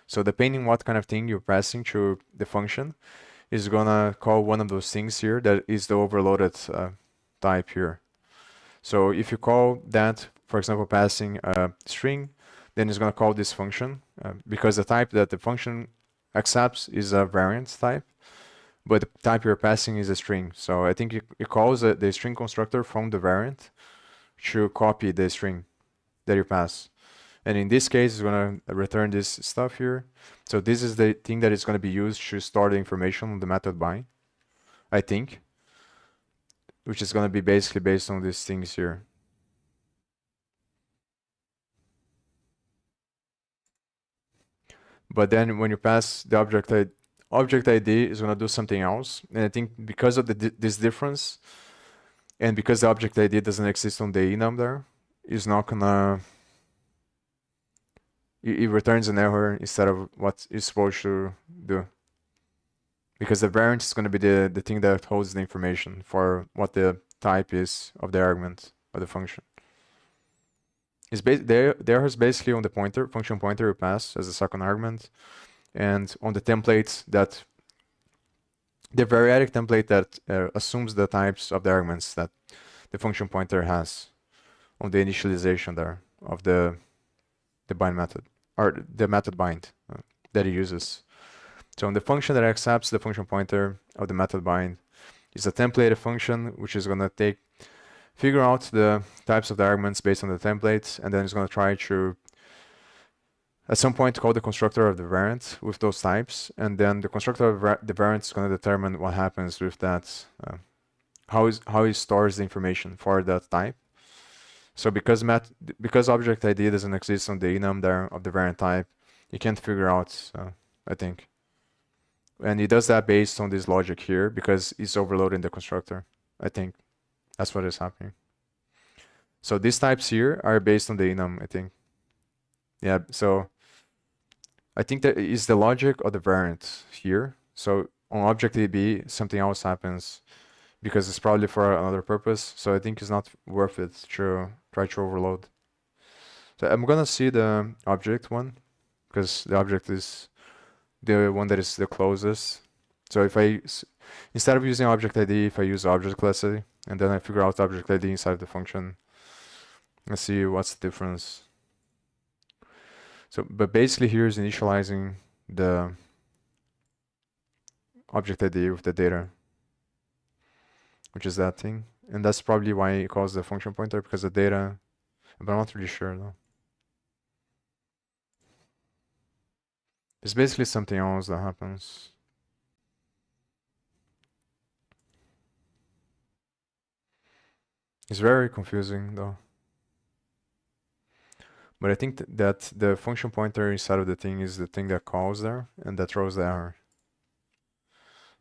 S1: So depending what kind of thing you're passing to the function, is going to call one of those things here that is the overloaded type here. So if you call that, for example, passing a string, then it's going to call this function because the type that the function accepts is a variant type, but the type you're passing is a string. So I think it calls the string constructor from the variant to copy the string that you pass. And in this case, it's going to return this stuff here. So this is the thing that is going to be used to store the information on the method bind, I think, which is going to be basically based on these things here. But then when you pass the object ID is going to do something else. And I think because of this difference, and because the object ID doesn't exist on the enum there, it's not going to... It returns an error instead of what it's supposed to do. Because the variant is going to be the thing that holds the information for what the type is of the argument of the function. The error is basically on the pointer, function pointer you pass as a second argument, and on the template that, the variadic template that assumes the types of the arguments that the function pointer has on the initialization there of the bind method, or the method bind that it uses. So on the function that accepts the function pointer of the method bind is a template function, which is going to figure out the types of the arguments based on the templates, and then it's going to try to, at some point, call the constructor of the variant with those types, and then the constructor of the variant is going to determine what happens with that, how it stores the information for that type. So because object ID doesn't exist on the enum there of the variant type, you can't figure out, I think. And it does that based on this logic here because it's overloading the constructor, I think. That's what is happening. So these types here are based on the enum, I think. Yeah, so I think that is the logic of the variant here. So on object AB, something else happens because it's probably for another purpose. So I think it's not worth it to try to overload. So I'm gonna see the object one because the object is the one that is the closest. So if instead of using object ID, if I use object class ID, and then I figure out object ID inside the function, let's see what's the difference. So, but basically here is initializing the object ID with the data, which is that thing. And that's probably why it calls the function pointer, because the data, but I'm not really sure though. It's basically something else that happens. It's very confusing though. But I think that the function pointer inside of the thing is the thing that calls there and that throws the error.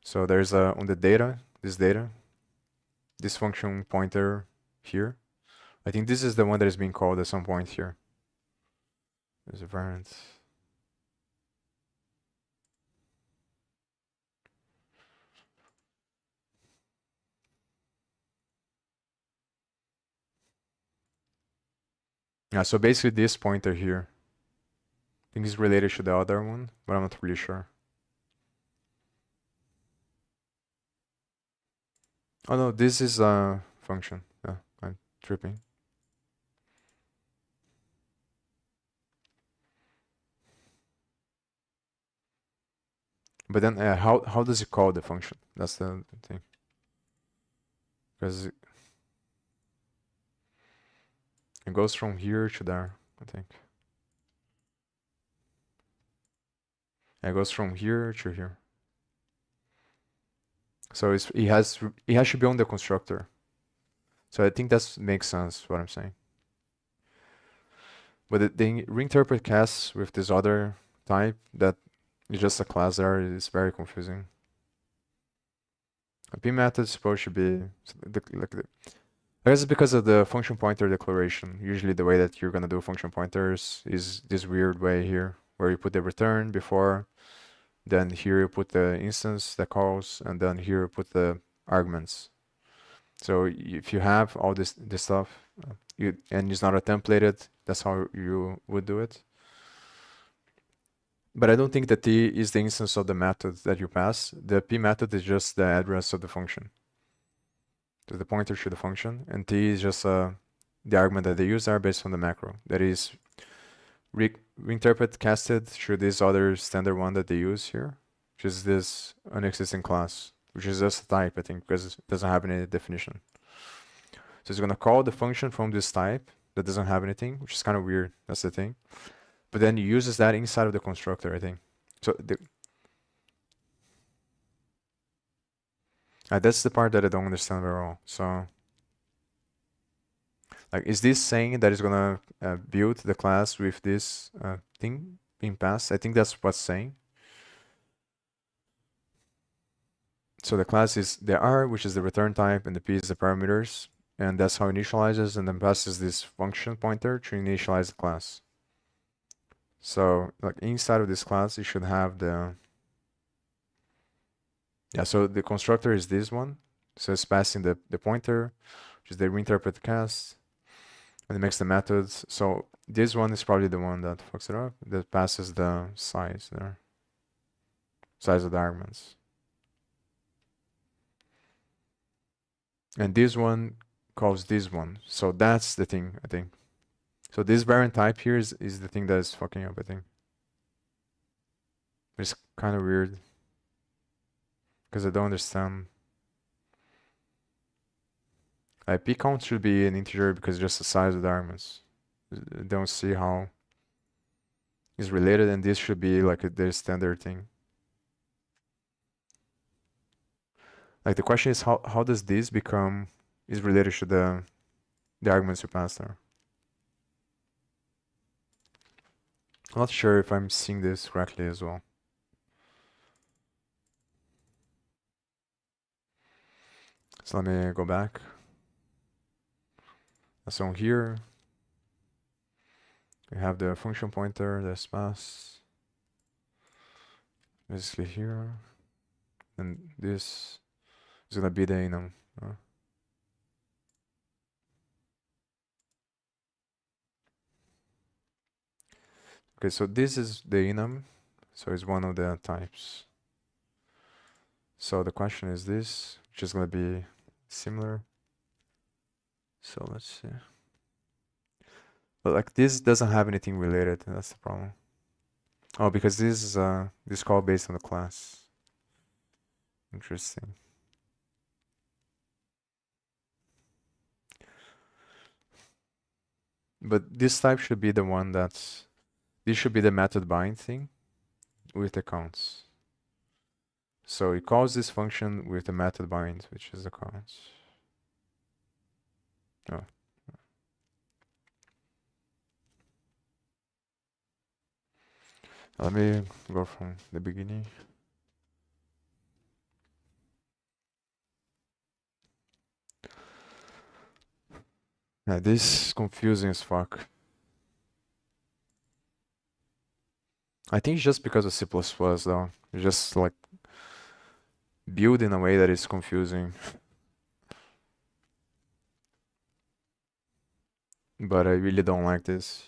S1: So there's on the data, this function pointer here. I think this is the one that is being called at some point here. There's a variant. Yeah, so basically this pointer here, I think is related to the other one, but I'm not really sure. Oh no, this is a function. Yeah, I'm tripping. But then how does it call the function? That's the thing. Because it goes from here to there, I think. It goes from here to here. So it has to be on the constructor. So I think that makes sense what I'm saying. But the reinterpret casts with this other type that is just a class there is very confusing. A p method is supposed to be I guess it's because of the function pointer declaration. Usually the way that you're gonna do function pointers is this weird way here, where you put the return before, then here you put the instance that calls, and then here you put the arguments. So if you have all this stuff, and it's not a templated, that's how you would do it. But I don't think that t is the instance of the method that you pass. The p method is just the address of the function. So the pointer to the function, and t is just the argument that they use there based on the macro. That is reinterpret casted through this other standard one that they use here, which is this unexisting class, which is just a type, I think, because it doesn't have any definition. So it's gonna call the function from this type that doesn't have anything, which is kind of weird. That's the thing. But then it uses that inside of the constructor, I think. So that's the part that I don't understand very well. So, like, is this saying that it's gonna build the class with this thing being passed? I think that's what's saying. So the class is the R, which is the return type, and the P is the parameters, and that's how it initializes, and then passes this function pointer to initialize the class. So, like, inside of this class, you should have the so the constructor is this one. So it's passing the pointer, which is the reinterpret cast, and it makes the methods. So this one is probably the one that fucks it up, that passes the size there, size of the arguments. And this one calls this one. So that's the thing, I think. So this variant type here is the thing that is fucking up, I think. It's kind of weird, because I don't understand. P count should be an integer because it's just the size of the arguments. I don't see how it's related, and this should be like the standard thing. Like the question is how does this become is related to the arguments you pass there. I'm not sure if I'm seeing this correctly as well. So let me go back. So here we have the function pointer that's passed. basically here, and this is gonna be the enum. Okay, so this is the enum, so it's one of the types. So the question is this, which is gonna be similar. So let's see. But like this doesn't have anything related, that's the problem. Oh, because this is this call based on the class. Interesting. But this type should be the one that's this should be the method bind thing with the counts. So it calls this function with the method bind, which is the counts. Oh. Let me go from the beginning. Yeah, this is confusing as fuck. I think it's just because of C++ though. It's just like built in a way that is confusing. But I really don't like this.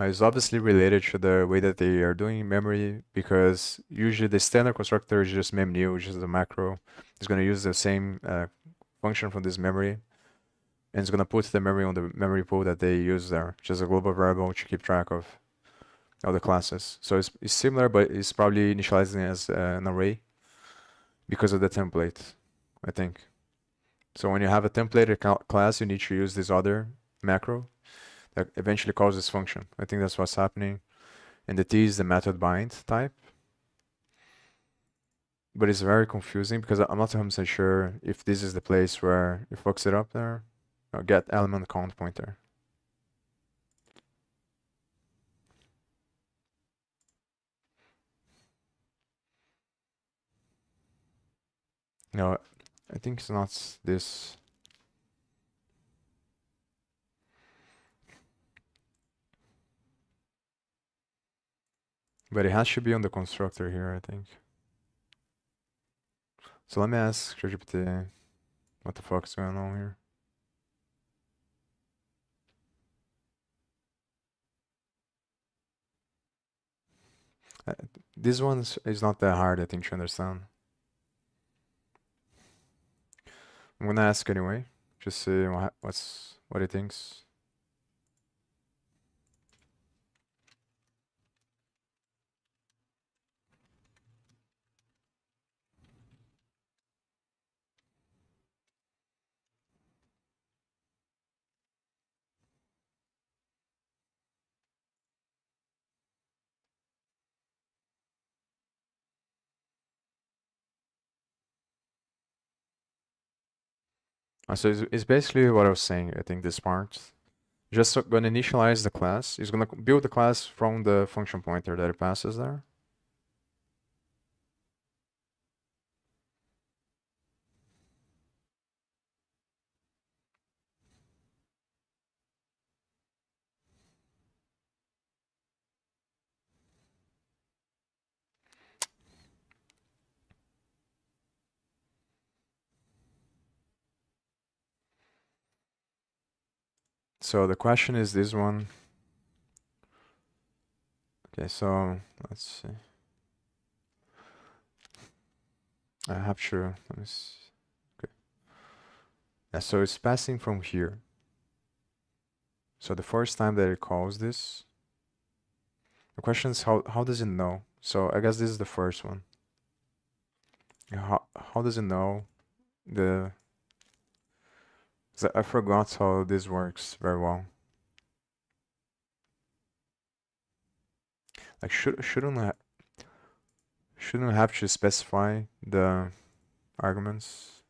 S1: It's obviously related to the way that they are doing memory because usually the standard constructor is just memnew, which is a macro. It's going to use the same function from this memory and it's going to put the memory on the memory pool that they use there, which is a global variable to keep track of all the classes. So it's similar, but it's probably initializing as an array because of the template, I think. So when you have a templated class, you need to use this other macro that eventually calls this function. I think that's what's happening. And the T is the method bind type. But it's very confusing because I'm not 100% sure if this is the place where you fucks it up there. Oh, get element count pointer. No, I think it's not this. But it has to be on the constructor here, I think. So let me ask ChatGPT what the fuck's going on here. Uh, this one is not that hard, I think, to understand. I'm gonna ask anyway, just see what he thinks. So it's basically what I was saying, I think this part. Just gonna initialize the class. It's gonna build the class from the function pointer that it passes there. So the question is this one. Okay, so let's see. I have to, let me see. Okay. Yeah, so it's passing from here. So the first time that it calls this, the question is how does it know? So I guess this is the first one. How does it know the, 'cause I forgot how this works very well. Like shouldn't have to specify the arguments.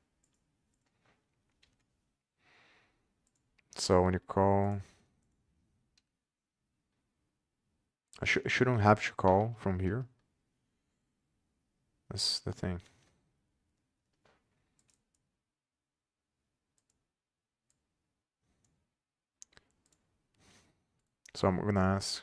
S1: So when you call, I shouldn't have to call from here. That's the thing. So I'm gonna ask.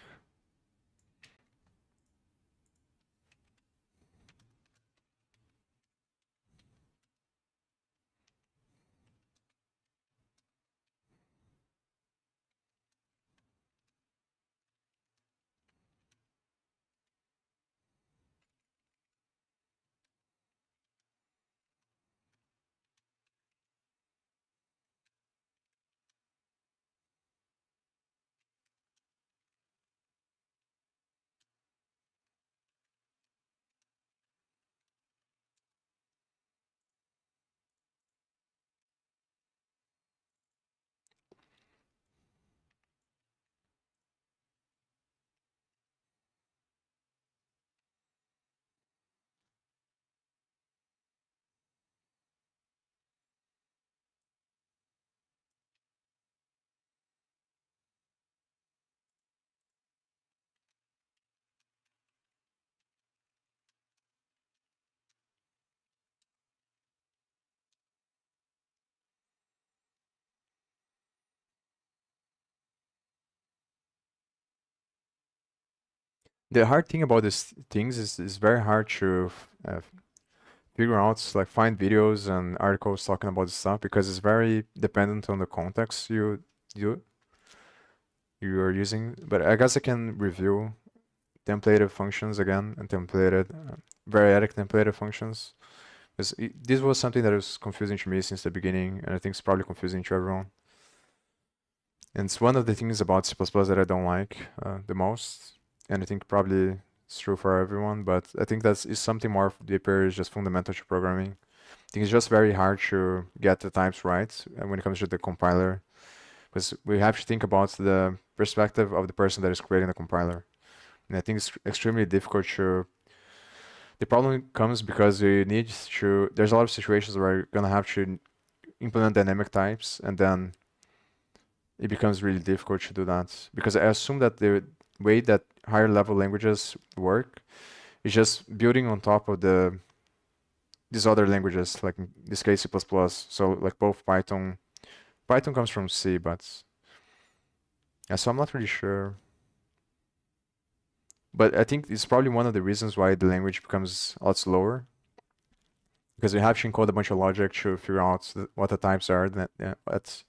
S1: The hard thing about these things is it's very hard to figure out, like find videos and articles talking about this stuff because it's very dependent on the context you you're using. But I guess I can review templated functions again and templated variadic templated functions. Because this was something that was confusing to me since the beginning, and I think it's probably confusing to everyone. And it's one of the things about C++ that I don't like the most, and I think probably it's true for everyone. But I think that's is something more deeper, is just fundamental to programming. I think it's just very hard to get the types right when it comes to the compiler, because we have to think about the perspective of the person that is creating the compiler. And I think it's extremely difficult to. The problem comes because you need to. There's a lot of situations where you're gonna have to implement dynamic types, and then it becomes really difficult to do that. Because I assume that the way that higher level languages work is just building on top of these other languages, like in this case C++. So like both Python. Python comes from C, but yeah, so I'm not really sure. But I think it's probably one of the reasons why the language becomes a lot slower. Because we have to encode a bunch of logic to figure out what the types are at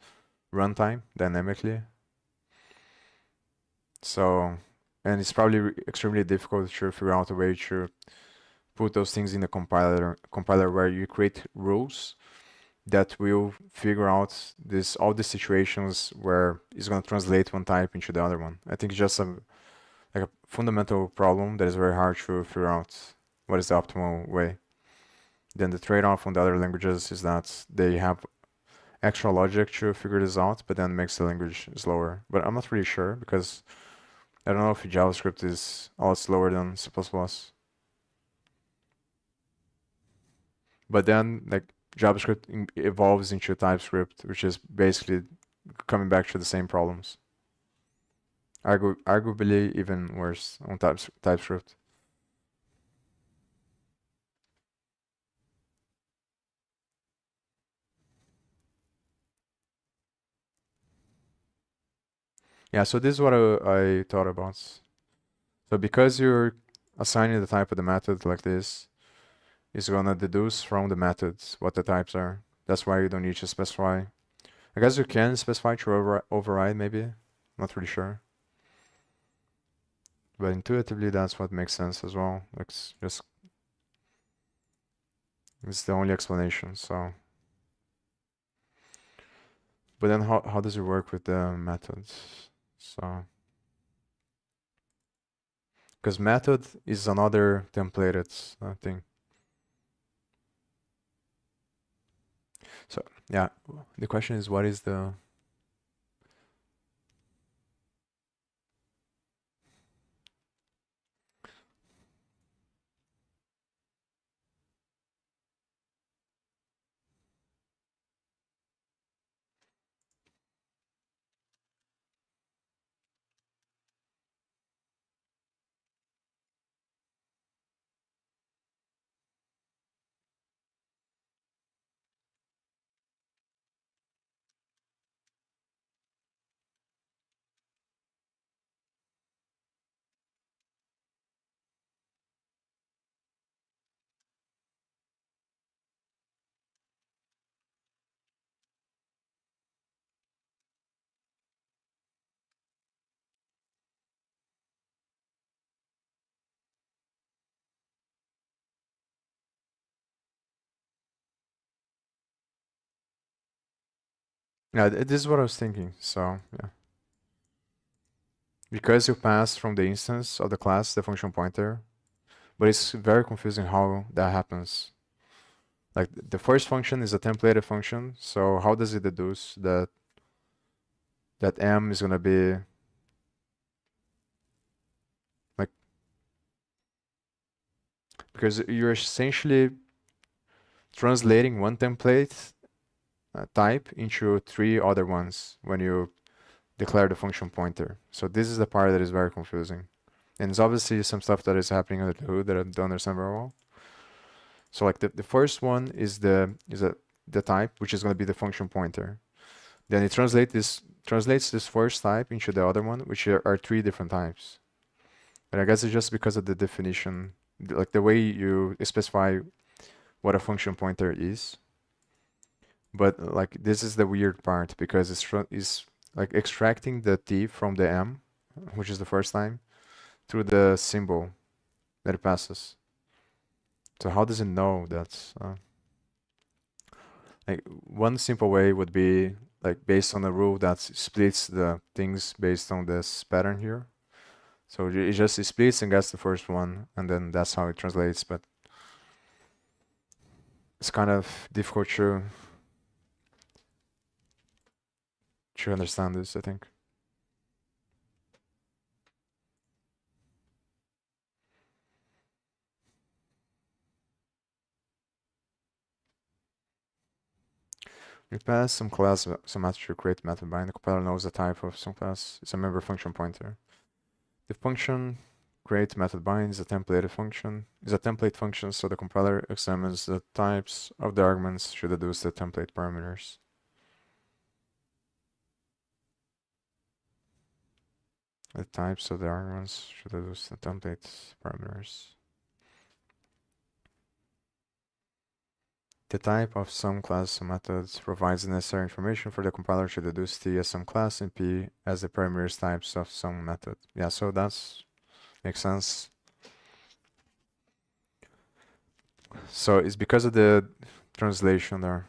S1: runtime dynamically. So, and it's probably extremely difficult to figure out a way to put those things in the compiler where you create rules that will figure out all the situations where it's going to translate one type into the other one. I think it's just like a fundamental problem that is very hard to figure out what is the optimal way. Then the trade-off on the other languages is that they have extra logic to figure this out, but then makes the language slower. But I'm not really sure because I don't know if JavaScript is a lot slower than C++. But then like JavaScript evolves into TypeScript, which is basically coming back to the same problems. Arguably even worse on TypeScript. Yeah, so this is what I thought about. So because you're assigning the type of the method like this, it's gonna deduce from the methods what the types are. That's why you don't need to specify. I guess you can specify to override maybe. Not really sure. But intuitively that's what makes sense as well. Like it's the only explanation. So but then how does it work with the methods? So because method is another templated thing. So yeah, the question is what is the Yeah, this is what I was thinking. So yeah, because you pass from the instance of the class the function pointer, but it's very confusing how that happens. Like the first function is a templated function, so how does it deduce that m is gonna be like, because you're essentially translating one template type into three other ones when you declare the function pointer. So this is the part that is very confusing. And it's obviously some stuff that is happening under the hood that I don't understand very well. So like the first one is the type, which is going to be the function pointer. Then it translates this first type into the other one, which are three different types. But I guess it's just because of the definition, like the way you specify what a function pointer is. But like this is the weird part because it's like extracting the t from the m, which is the first time, through the symbol that it passes. So how does it know that? Like one simple way would be like based on a rule that splits the things based on this pattern here. So it just splits and gets the first one, and then that's how it translates. But it's kind of difficult to understand this, I think. We pass some class, some method to create method bind. The compiler knows the type of some class. It's a member function pointer. The function create method bind is a template function, so the compiler examines the types of the arguments to deduce the template parameters. The types of the arguments should deduce the template parameters. The type of some class methods provides the necessary information for the compiler to deduce T as some class and P as the parameters types of some method. Yeah, so that's makes sense. So it's because of the translation there.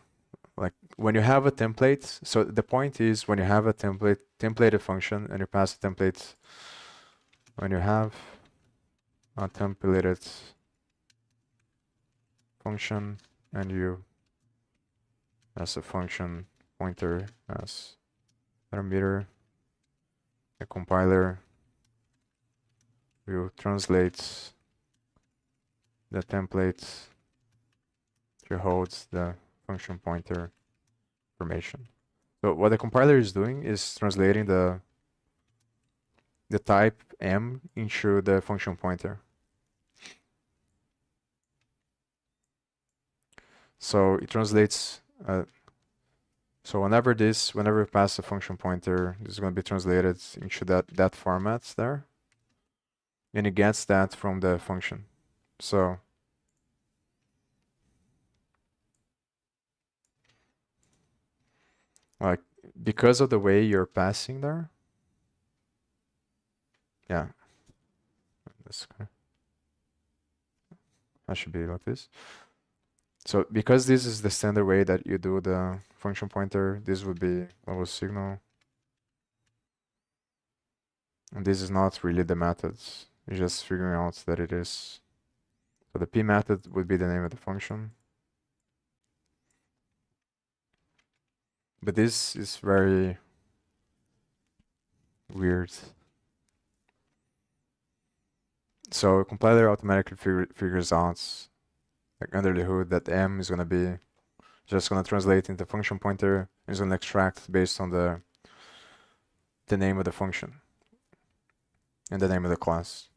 S1: Like when you have a template, so the point is when you have a templated function and you pass a template, when you have a templated function and you as a function pointer as parameter, the compiler will translate the template to hold the function pointer information. So what the compiler is doing is translating the type m into the function pointer. So it translates. So whenever we pass a function pointer, this is going to be translated into that format there, and it gets that from the function. So like because of the way you're passing there, yeah, that should be like this. So because this is the standard way that you do the function pointer, this would be level signal. And this is not really the methods. It's just figuring out that it is. So the p method would be the name of the function. But this is very weird. So a compiler automatically figures out, like under the hood, that m is gonna be just gonna translate into function pointer and is gonna extract based on the name of the function and the name of the class.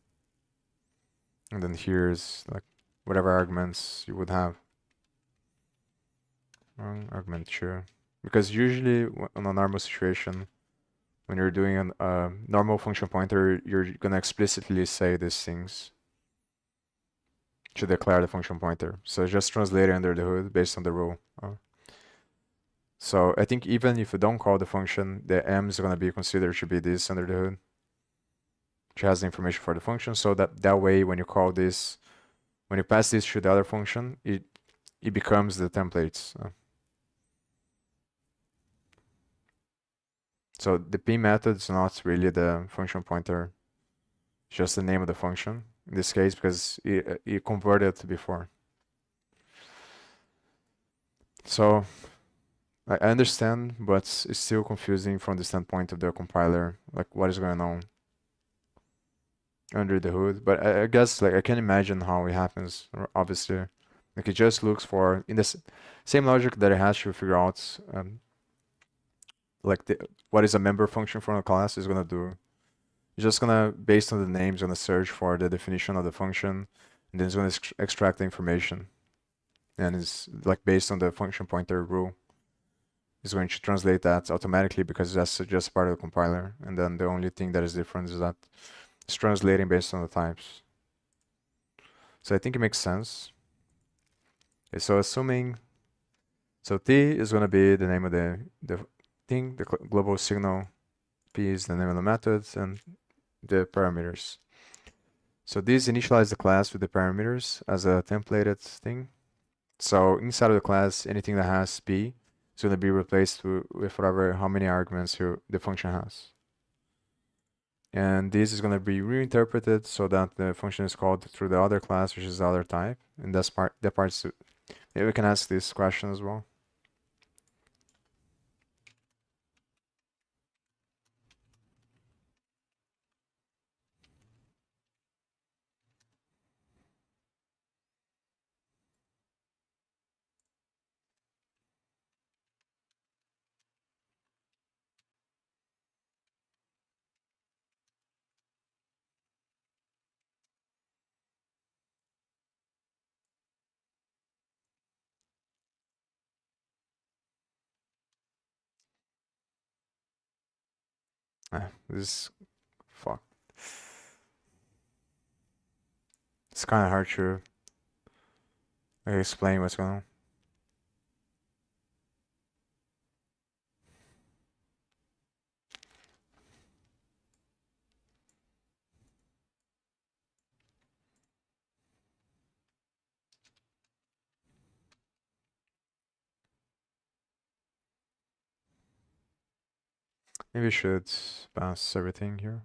S1: And then here's like whatever arguments you would have. Argument 2. Because usually on a normal situation, when you're doing a normal function pointer, you're gonna explicitly say these things to declare the function pointer. So just translate it under the hood based on the rule. So I think even if you don't call the function, the m is gonna be considered to be this under the hood, which has the information for the function. So that way, when you call this, when you pass this to the other function, it becomes the templates. So the p method is not really the function pointer, just the name of the function in this case because it converted before. So I understand, but it's still confusing from the standpoint of the compiler, like what is going on under the hood. But I guess like I can imagine how it happens. Obviously, like it just looks for in the same logic that it has to figure out like what is a member function from a class is gonna do. It's just gonna based on the names, gonna search for the definition of the function, and then it's gonna extract the information, and it's like based on the function pointer rule. Is going to translate that automatically because that's just part of the compiler. And then the only thing that is different is that it's translating based on the types. So I think it makes sense. Okay, so assuming, so T is going to be the name of the thing, the global signal. P is the name of the methods and the parameters. So this initialize the class with the parameters as a templated thing. So inside of the class, anything that has P is going to be replaced with whatever, how many arguments the function has. And this is going to be reinterpreted so that the function is called through the other class, which is the other type. And that part's, maybe we can ask this question as well. This fuck. It's kind of hard to explain what's going on. Maybe we should pass everything here.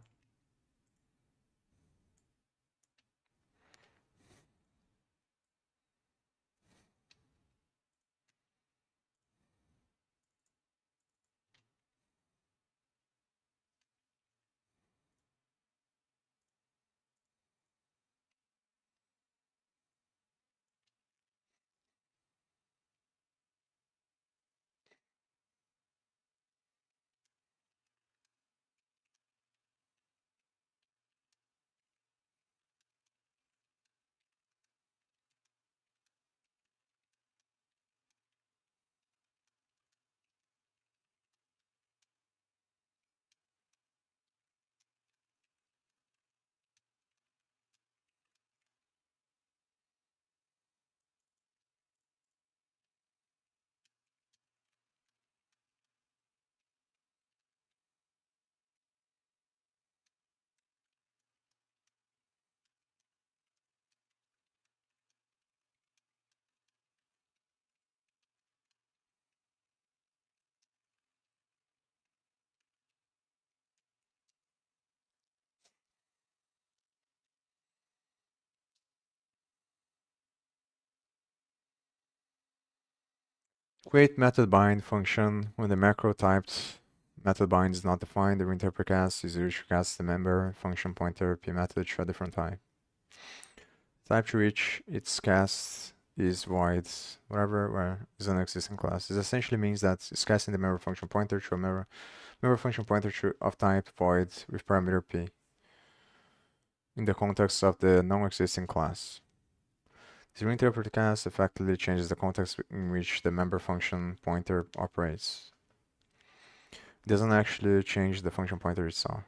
S1: Create method bind function when the macro typed method bind is not defined. The reinterpret cast is used to cast the member function pointer p method to a different type. Type to which its cast is void, whatever where is an existing class. This essentially means that it's casting the member function pointer to a member function pointer of type void with parameter p in the context of the non-existing class. The reinterpret cast effectively changes the context in which the member function pointer operates. It doesn't actually change the function pointer itself.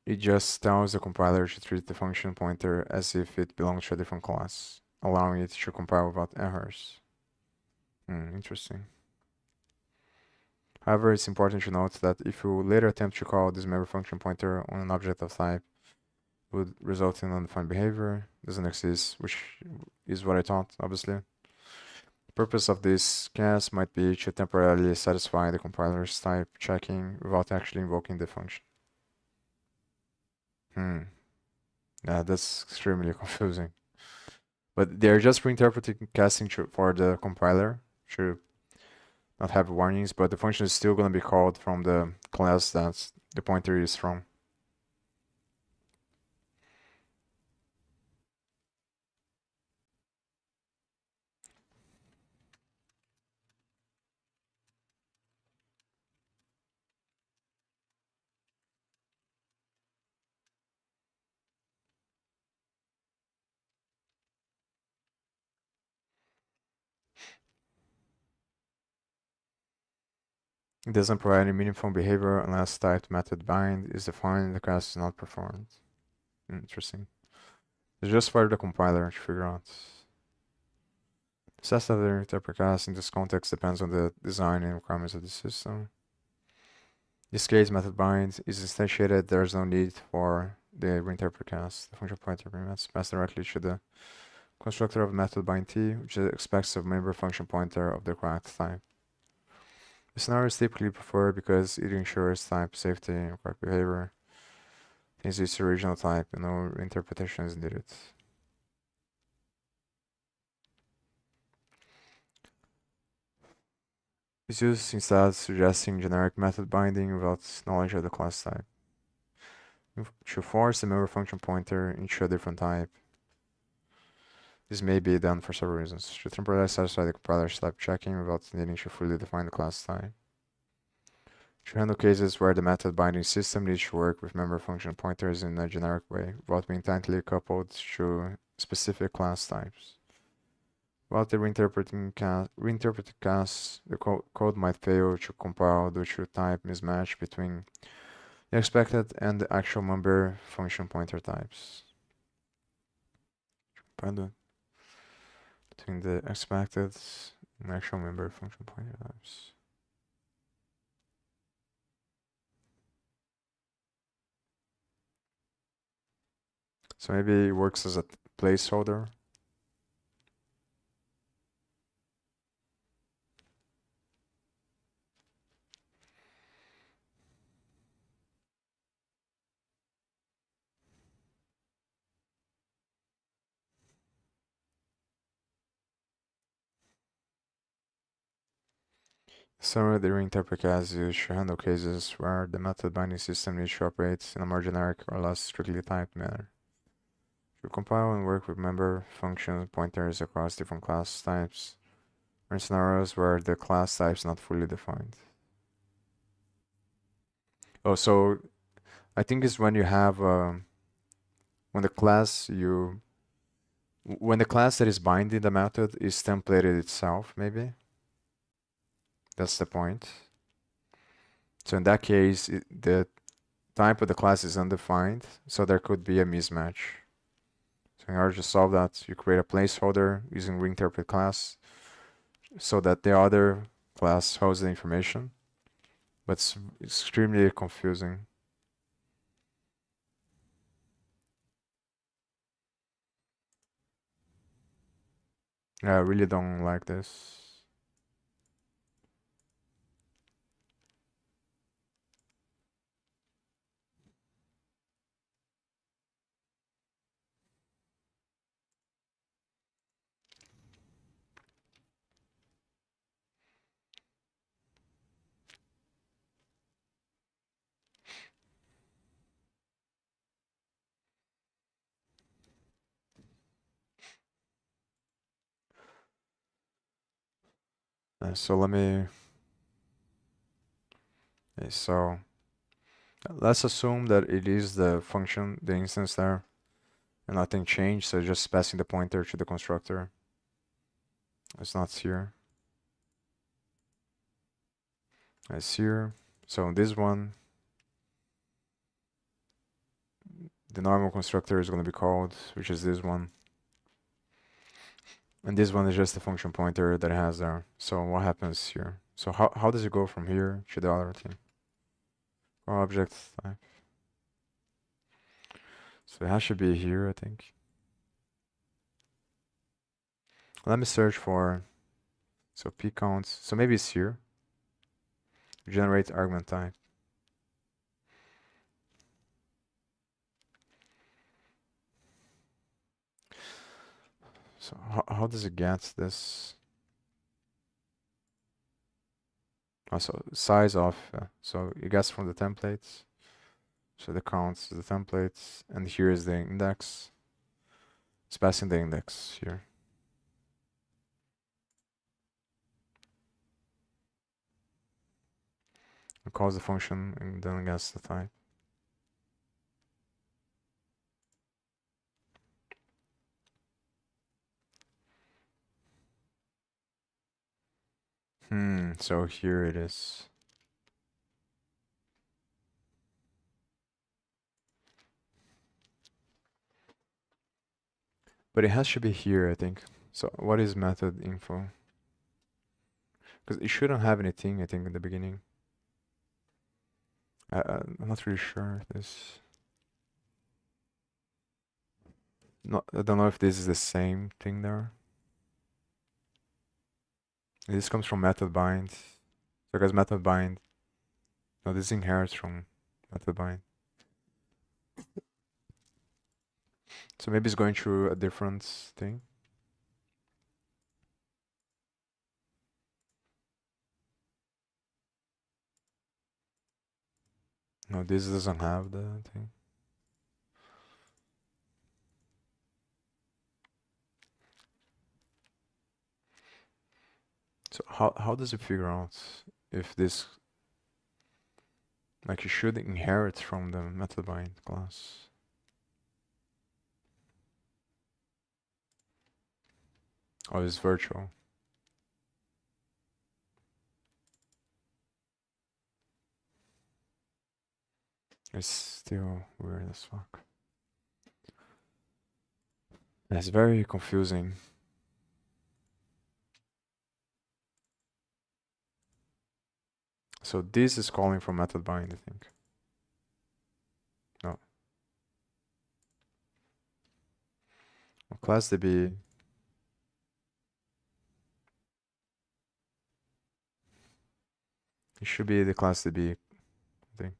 S1: It just tells the compiler to treat the function pointer as if it belongs to a different class, allowing it to compile without errors. Interesting. However, it's important to note that if you later attempt to call this member function pointer on an object of type, it would result in undefined behavior, doesn't exist, which is what I thought, obviously. Purpose of this cast might be to temporarily satisfy the compiler's type checking without actually invoking the function. Yeah, that's extremely confusing. But they're just reinterpreting casting for the compiler to not have warnings, but the function is still going to be called from the class that the pointer is from. It doesn't provide any meaningful behavior unless typed method bind is defined and the class is not performed. Interesting. It's just for the compiler to figure out. The success of the interpret class in this context depends on the design and requirements of the system. In this case, method bind is instantiated. There is no need for the reinterpret class. The function pointer must pass directly to the constructor of method bind t, which expects a member function pointer of the correct type. This scenario is typically preferred because it ensures type safety and correct behavior. Since its original type and no interpretation is needed. It's used instead suggesting generic method binding without knowledge of the class type. To force the member function pointer into a different type. This may be done for several reasons. To temporarily satisfy the compiler's type checking without needing to fully define the class type. To handle cases where the method binding system needs to work with member function pointers in a generic way, without being tightly coupled to specific class types. While the reinterpreted class, the code might fail to compile due to type mismatch between the expected and the actual member function pointer types. Between the expected and actual member function pointer types. So maybe it works as a placeholder. Summary, the reinterpret class is used to handle cases where the method binding system needs to operate in a more generic or less strictly typed manner. To compile and work with member function pointers across different class types, or in scenarios where the class type is not fully defined. Oh, so I think it's when you have when the class that is binding the method is templated itself, maybe. That's the point. So in that case, the type of the class is undefined, so there could be a mismatch. So in order to solve that, you create a placeholder using reinterpret class so that the other class holds the information. But it's extremely confusing. Yeah, I really don't like this. So let me. Okay, so let's assume that it is the function, the instance there, and nothing changed. So just passing the pointer to the constructor. It's not here. It's here. So this one, the normal constructor is going to be called, which is this one. And this one is just the function pointer that it has there. So what happens here? So how does it go from here to the other thing? Or object type. So it has to be here, I think. Let me search for So p counts. So maybe it's here. Generate argument type. So how does it get this? Oh, so size of. So it gets from the templates. So the counts is the templates, and here is the index. It's passing the index here. It calls the function and then gets the type. So here it is. But it has to be here, I think. So what is method info? Because it shouldn't have anything, I think, in the beginning. I'm not really sure if this. No, I don't know if this is the same thing there. This comes from method bind. So because method bind. No, this inherits from method bind. So maybe it's going through a different thing. No, this doesn't have the thing. So how does it figure out if this, like, you should inherit from the method bind class? Oh, it's virtual. It's still weird as fuck. It's very confusing. So this is calling from method bind, I think. No. Class DB. It should be the class DB thing.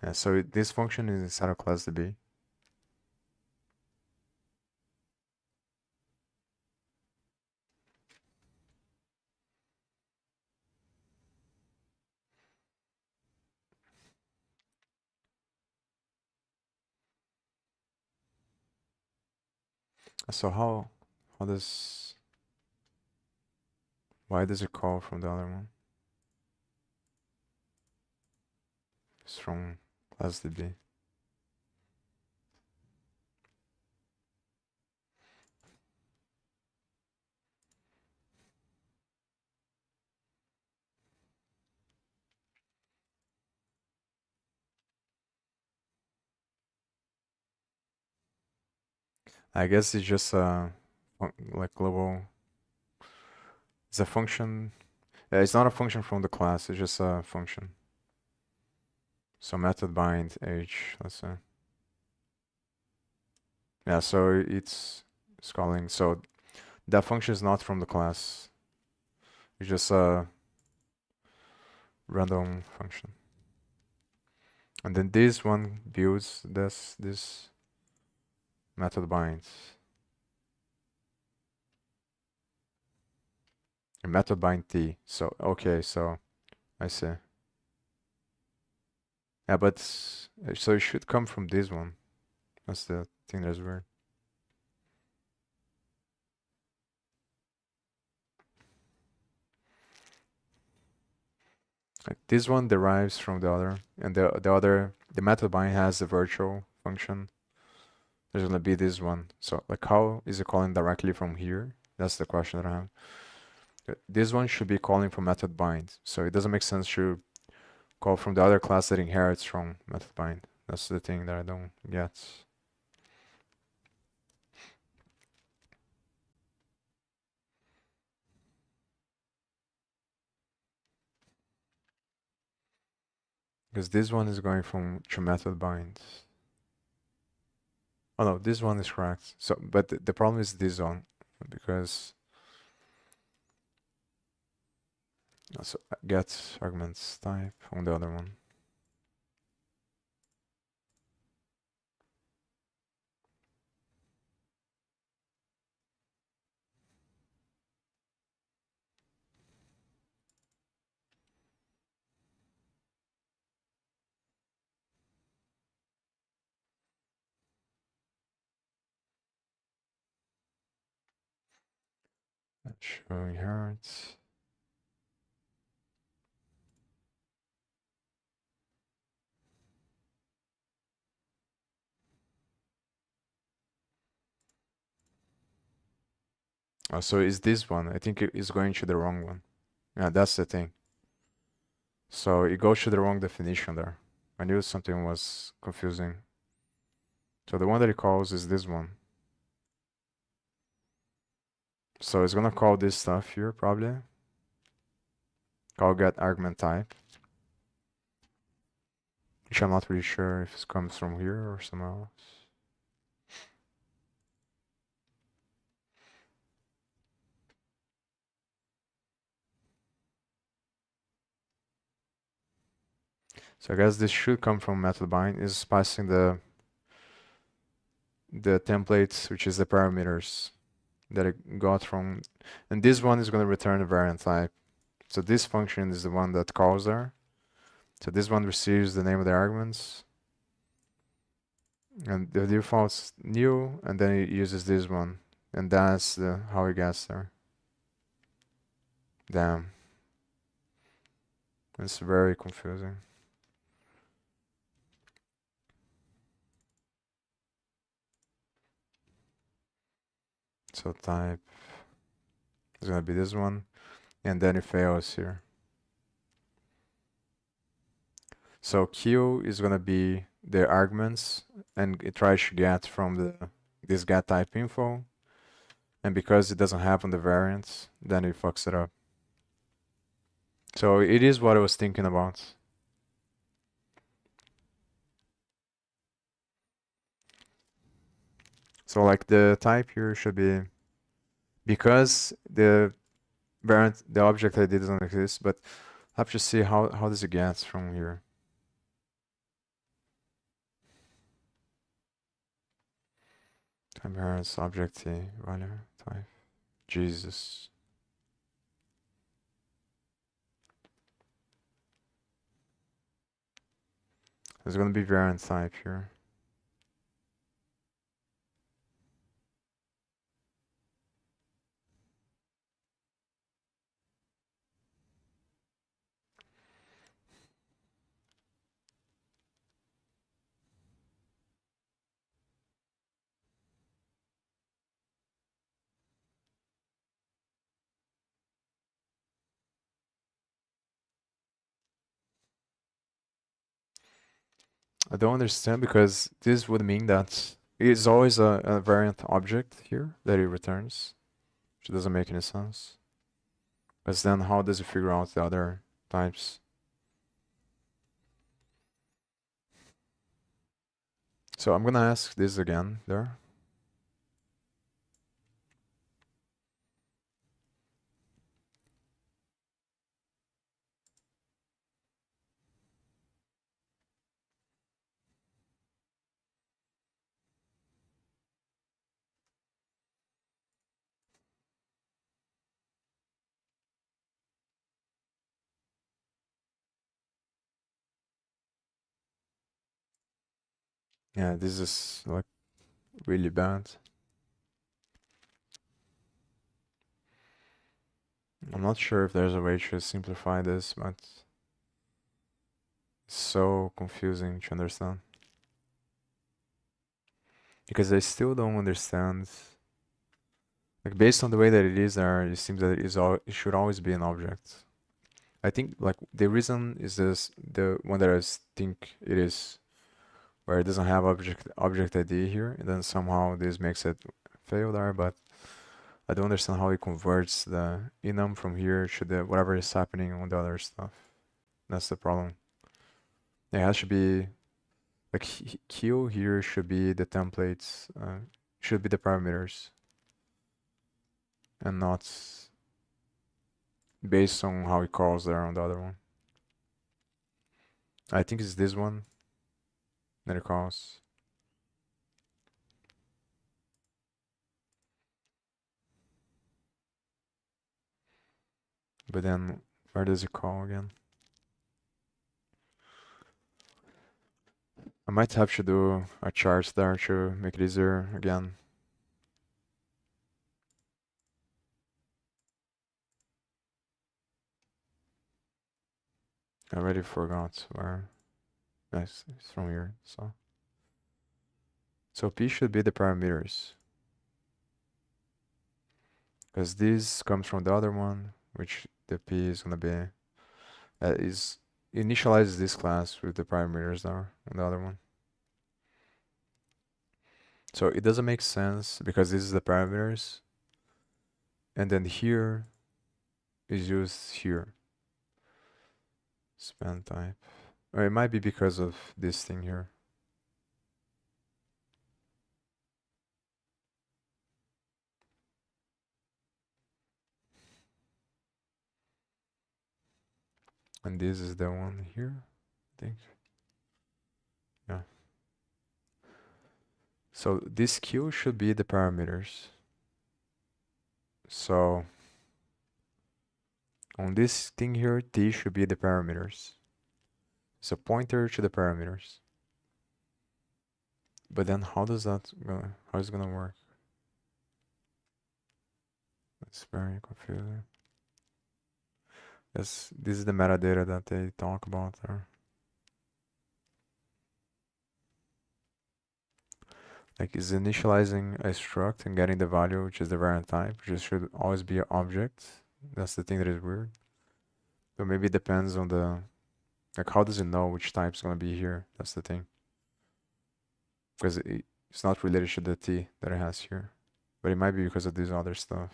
S1: Yeah, so this function is inside of class DB. So how does, why does it call from the other one? It's from class DB. I guess it's just like global. It's a function. It's not a function from the class. It's just a function. So method bind age. Let's say. Yeah. So it's calling. So that function is not from the class. It's just a random function. And then this one builds this method binds. A method bind t. So okay, so I see. Yeah, but so it should come from this one. That's the thing that's weird. Like this one derives from the other, and the method bind has a virtual function. There's gonna be this one. So like, how is it calling directly from here? That's the question that I have. This one should be calling from method bind, so it doesn't make sense to call from the other class that inherits from method bind. That's the thing that I don't get. Because this one is going from to method bind. Oh no, this one is correct. So, but the problem is this one. because also get arguments type on the other one. Showing hearts. Oh, so is this one? I think it is going to the wrong one. Yeah, that's the thing. So it goes to the wrong definition there. I knew something was confusing. So the one that it calls is this one. So it's gonna call this stuff here probably. Call get argument type. Which I'm not really sure if it comes from here or somewhere else. So I guess this should come from method bind. Is passing the templates, which is the parameters that it got from, and this one is going to return a variant type. So this function is the one that calls there. So this one receives the name of the arguments, and the default's new, and then it uses this one, and that's how it gets there. Damn, it's very confusing. So type is gonna be this one, and then it fails here. So Q is gonna be the arguments, and it tries to get from this get type info, and because it doesn't have on the variants, then it fucks it up. So it is what I was thinking about. So like the type here should be, because the variant, the object ID doesn't exist, but I have to see how does it get from here. Time variance object value type. Jesus. There's gonna be variant type here. I don't understand, because this would mean that it's always a variant object here that it returns, which doesn't make any sense. Because then how does it figure out the other types? So I'm gonna ask this again there. Yeah, this is like really bad. I'm not sure if there's a way to simplify this, but it's so confusing to understand. Because I still don't understand. Like based on the way that it is there, it seems that it should always be an object. I think like the reason is this, the one that I think it is, where it doesn't have object ID here, and then somehow this makes it fail there, but I don't understand how it converts the enum from here to the whatever is happening on the other stuff. That's the problem. It has to be like Q here should be the templates, should be the parameters. and not based on how it calls there on the other one. I think it's this one that it calls. But then where does it call again? I might have to do a chart there to make it easier again. I already forgot where. Nice, it's from here. So P should be the parameters, because this comes from the other one, which the P is gonna be is initializes this class with the parameters there on the other one. So it doesn't make sense because this is the parameters, and then here is used here. Span type. Or it might be because of this thing here. And this is the one here, I think. Yeah. So this Q should be the parameters. So on this thing here, T should be the parameters. It's a pointer to the parameters. But then how is it gonna work? It's very confusing. This is the metadata that they talk about there. Like is initializing a struct and getting the value, which is the variant type, which should always be an object. That's the thing that is weird. So maybe it depends on the, like how does it know which type is gonna be here? That's the thing. Because it's not related to the T that it has here. But it might be because of this other stuff.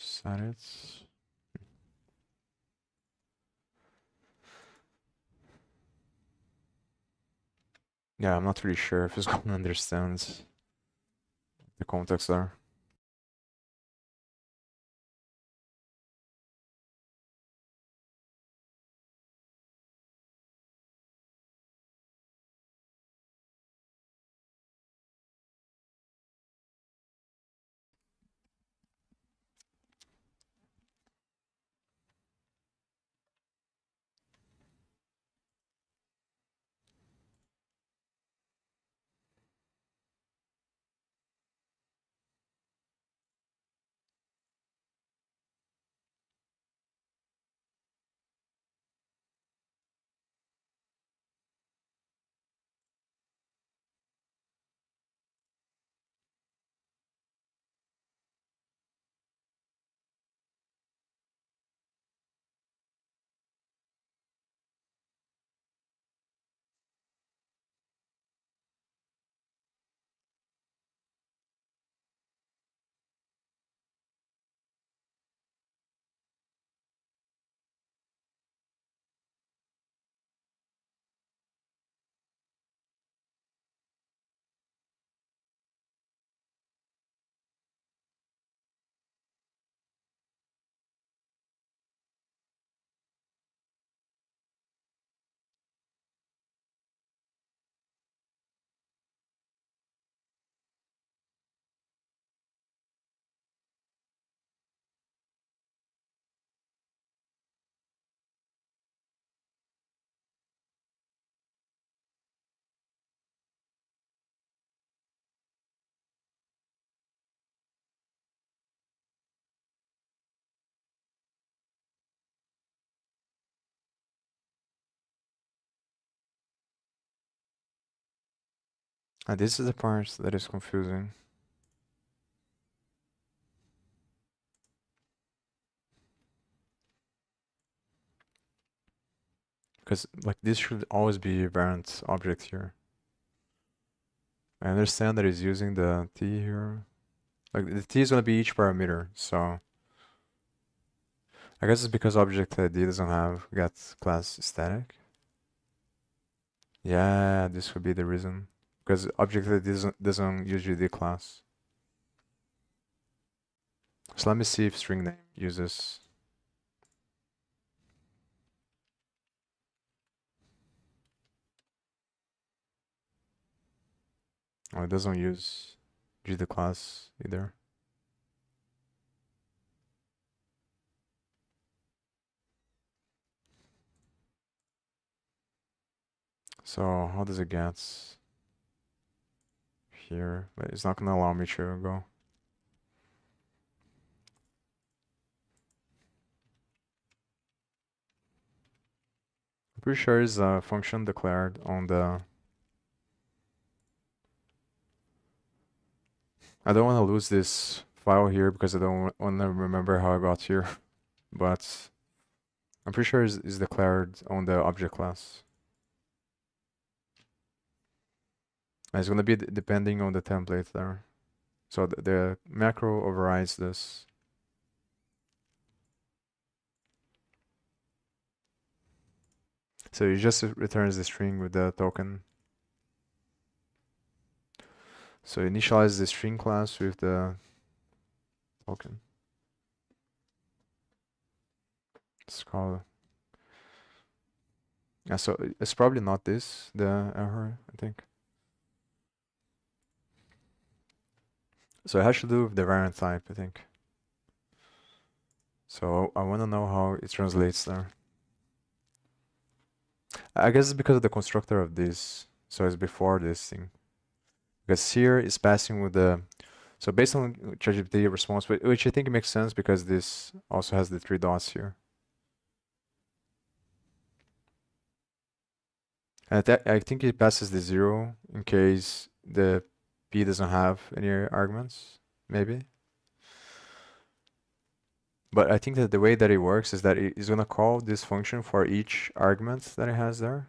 S1: Set it. Yeah, I'm not really sure if it's gonna understand the context there. And this is the part that is confusing. Because like this should always be a variant object here. I understand that it's using the t here. Like the t is gonna be each parameter, so I guess it's because object ID doesn't have get class static. Yeah, this would be the reason. Because object ID doesn't use GD class. So let me see if string name uses. Oh, it doesn't use GD class either. So how does it get here? But it's not gonna allow me to go. I'm pretty sure it's a function declared on the. I don't want to lose this file here because I don't want to remember how I got here, but I'm pretty sure it's declared on the object class. And it's gonna be depending on the template there. So the macro overrides this. So it just returns the string with the token. So initialize the string class with the token. It's called. Yeah, so it's probably not this, the error, I think. So it has to do with the variant type, I think. So I want to know how it translates there. I guess it's because of the constructor of this. So it's before this thing. Because here it's passing with the. So based on ChatGPT response, which I think makes sense because this also has the 3 dots here. And I think it passes the 0 in case the P doesn't have any arguments, maybe. But I think that the way that it works is that it is going to call this function for each argument that it has there.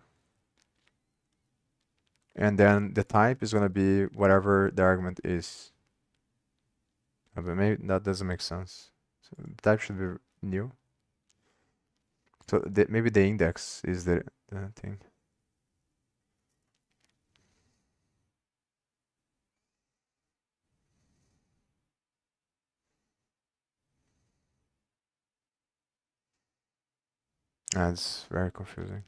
S1: And then the type is going to be whatever the argument is. But maybe that doesn't make sense. So the type should be new. So maybe the index is the thing. That's very confusing.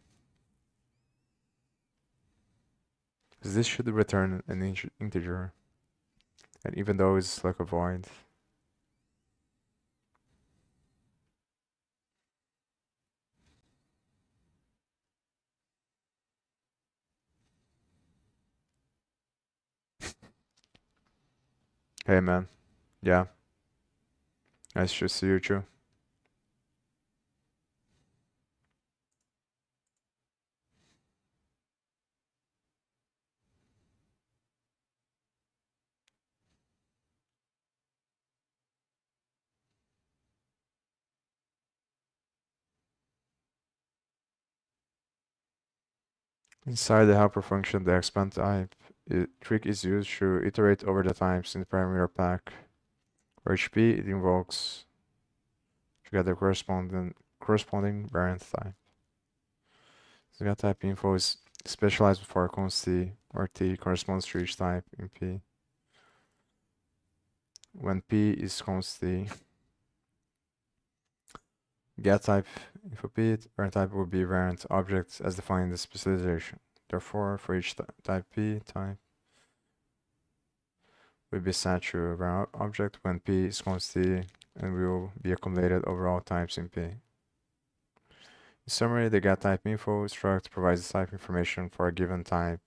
S1: Because this should return an integer. And even though it's like a void. Hey man. Yeah. Nice to see you too. Inside the helper function, the expand type trick is used to iterate over the types in the parameter pack. For HP, it invokes to get the corresponding variant type. So get type info is specialized for const or t corresponds to each type in P. When P is const, get type info P, variant type will be variant objects as defined in the specialization. Therefore, for each type P, type will be set to a variant object when P is const and will be accumulated over all types in P. In summary, the getTypeInfo struct provides the type information for a given type,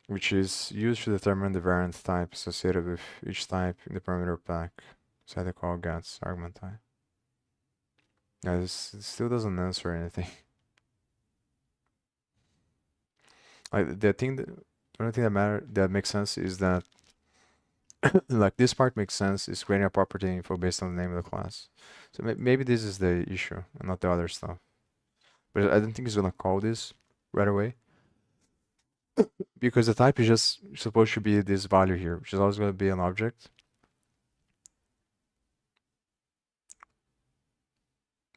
S1: which is used to determine the variant type associated with each type in the parameter pack. So the call gets argument type. Yeah, this still doesn't answer anything. The only thing that makes sense is that like this part makes sense is creating a property info based on the name of the class. So maybe this is the issue and not the other stuff. But I don't think it's gonna call this right away because the type is just supposed to be this value here, which is always gonna be an object.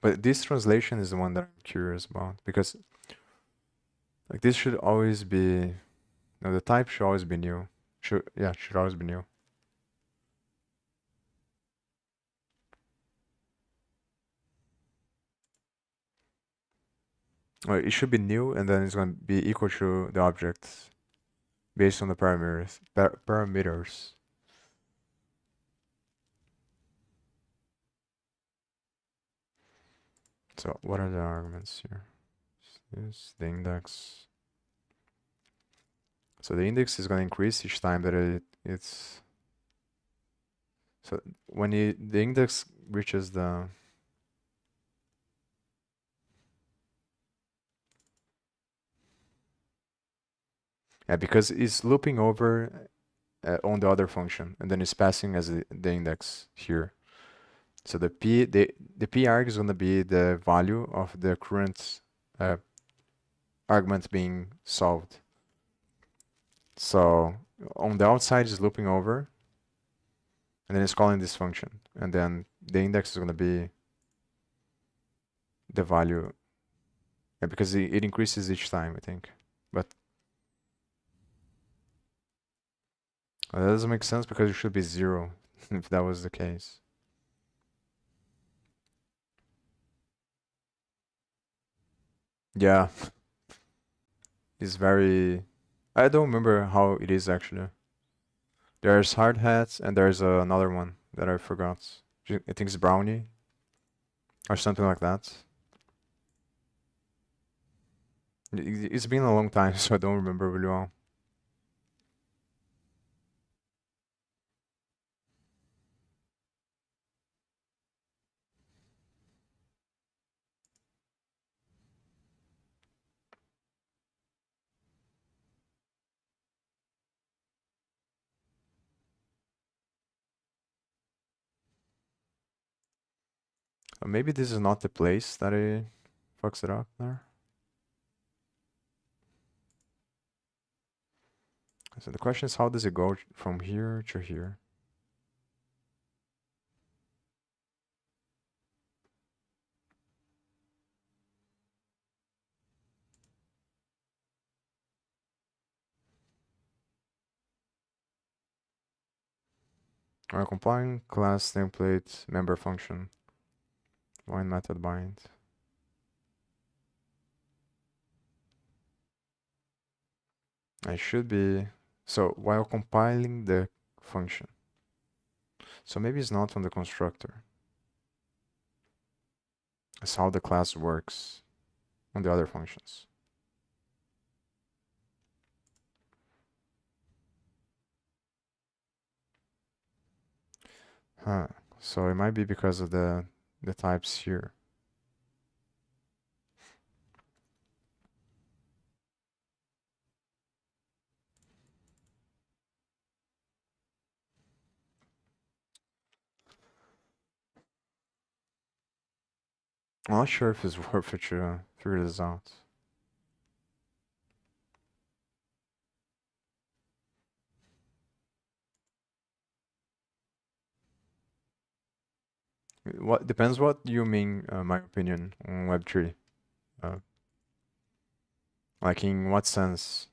S1: But this translation is the one that I'm curious about because like this should always be, no, the type should always be new. Should always be new. Well, it should be new and then it's going to be equal to the object based on the parameters. So what are the arguments here? This the index. So the index is going to increase each time that it's. So when the index reaches the. Yeah, because it's looping over on the other function and then it's passing as the index here. So the p arg is going to be the value of the current argument being solved. So on the outside is looping over, and then it's calling this function, and then the index is going to be the value, yeah, because it increases each time, I think. But that doesn't make sense because it should be 0 if that was the case. Yeah, it's very. I don't remember how it is actually. There's hard hats and there's another one that I forgot. I think it's brownie or something like that. It's been a long time, so I don't remember really well. Maybe this is not the place that I fucks it up there. So the question is, how does it go from here to here? Alright, compiling class template member function. Bind method bind. I should be, so while compiling the function. So maybe it's not on the constructor. It's how the class works on the other functions. Huh. So it might be because of the types here. I'm not sure if it's worth it to figure this out. What depends what you mean, my opinion on Web3. Uh, like in what sense?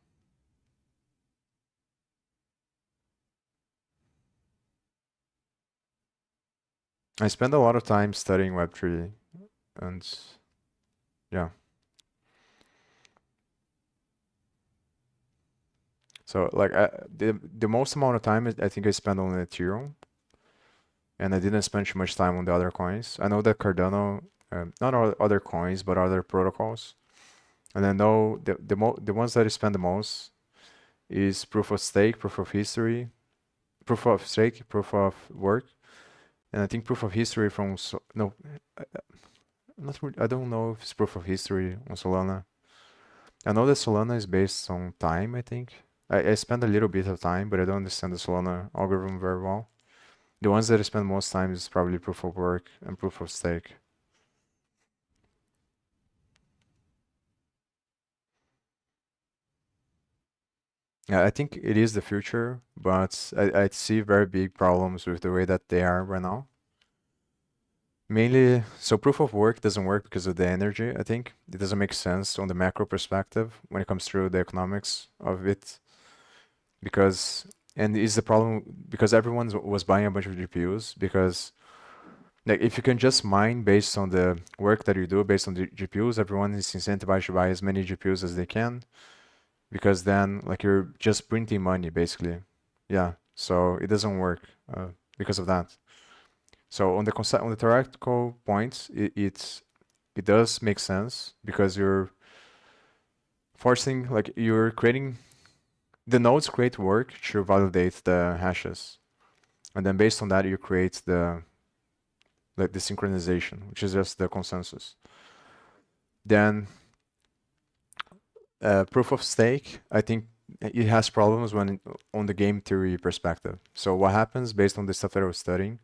S1: I spend a lot of time studying Web3 and yeah. So like the most amount of time I think I spent on Ethereum, and I didn't spend too much time on the other coins. I know that Cardano, not all other coins, but other protocols. And I know the ones that I spend the most is proof of stake, proof of history, proof of stake, proof of work, and I think proof of history from no, I don't know if it's proof of history on Solana. I know that Solana is based on time, I think. I spend a little bit of time, but I don't understand the Solana algorithm very well. The ones that I spend most time is probably proof of work and proof of stake. Yeah, I think it is the future, but I see very big problems with the way that they are right now. Mainly, so proof of work doesn't work because of the energy, I think. It doesn't make sense on the macro perspective when it comes to the economics of it. Because, and is the problem because everyone was buying a bunch of GPUs because like if you can just mine based on the work that you do based on the GPUs, everyone is incentivized to buy as many GPUs as they can because then like you're just printing money basically. Yeah, so it doesn't work because of that. So on the on the theoretical points, it does make sense because you're forcing like you're creating the nodes create work to validate the hashes, and then based on that you create the like the synchronization, which is just the consensus. Then proof of stake, I think it has problems when on the game theory perspective. So what happens based on the stuff that I was studying?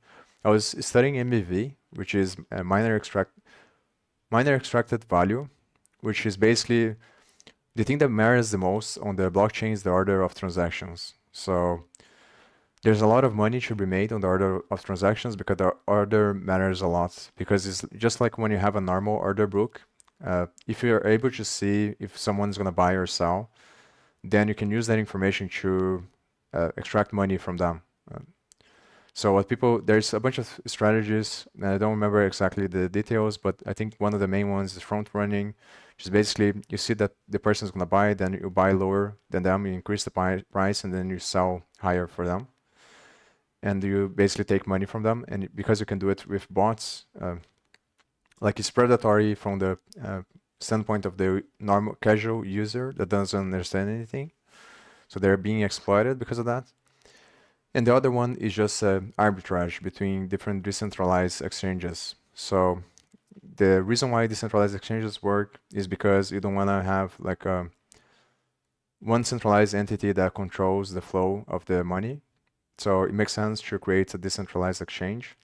S1: I was studying MBV, which is a miner extracted value, which is basically the thing that matters the most on the blockchain is the order of transactions. So there's a lot of money to be made on the order of transactions because the order matters a lot. Because it's just like when you have a normal order book, if you're able to see if someone's going to buy or sell, then you can use that information to extract money from them. So what people, there's a bunch of strategies, and I don't remember exactly the details, but I think one of the main ones is front running, which is basically you see that the person's going to buy, then you buy lower than them, you increase the price, and then you sell higher for them. And you basically take money from them. And because you can do it with bots, like it's predatory from the standpoint of the normal casual user that doesn't understand anything. So they're being exploited because of that. And the other one is just arbitrage between different decentralized exchanges. So the reason why decentralized exchanges work is because you don't want to have like one centralized entity that controls the flow of the money. So it makes sense to create a decentralized exchange,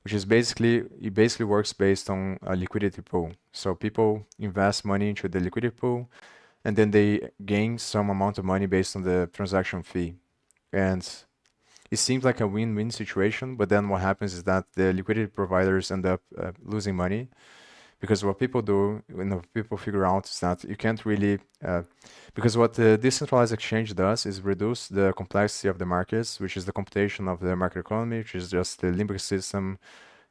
S1: which is basically, it basically works based on a liquidity pool. So people invest money into the liquidity pool, and then they gain some amount of money based on the transaction fee. And it seems like a win-win situation, but then what happens is that the liquidity providers end up losing money because what people do, when people figure out is that you can't really, because what the decentralized exchange does is reduce the complexity of the markets, which is the computation of the market economy, which is just the limbic system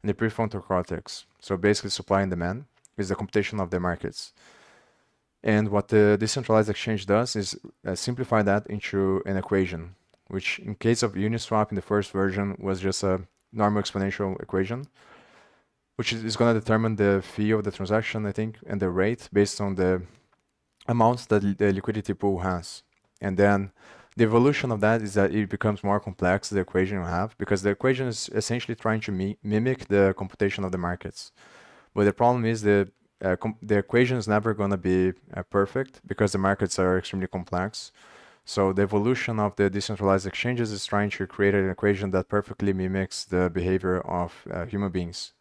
S1: and the prefrontal cortex. So basically supply and demand is the computation of the markets. And what the decentralized exchange does is simplify that into an equation, which in case of Uniswap in the first version was just a normal exponential equation, which is going to determine the fee of the transaction, I think, and the rate based on the amounts that the liquidity pool has. And then the evolution of that is that it becomes more complex, the equation you have, because the equation is essentially trying to mimic the computation of the markets. But the problem is the equation is never going to be perfect because the markets are extremely complex. So the evolution of the decentralized exchanges is trying to create an equation that perfectly mimics the behavior of human beings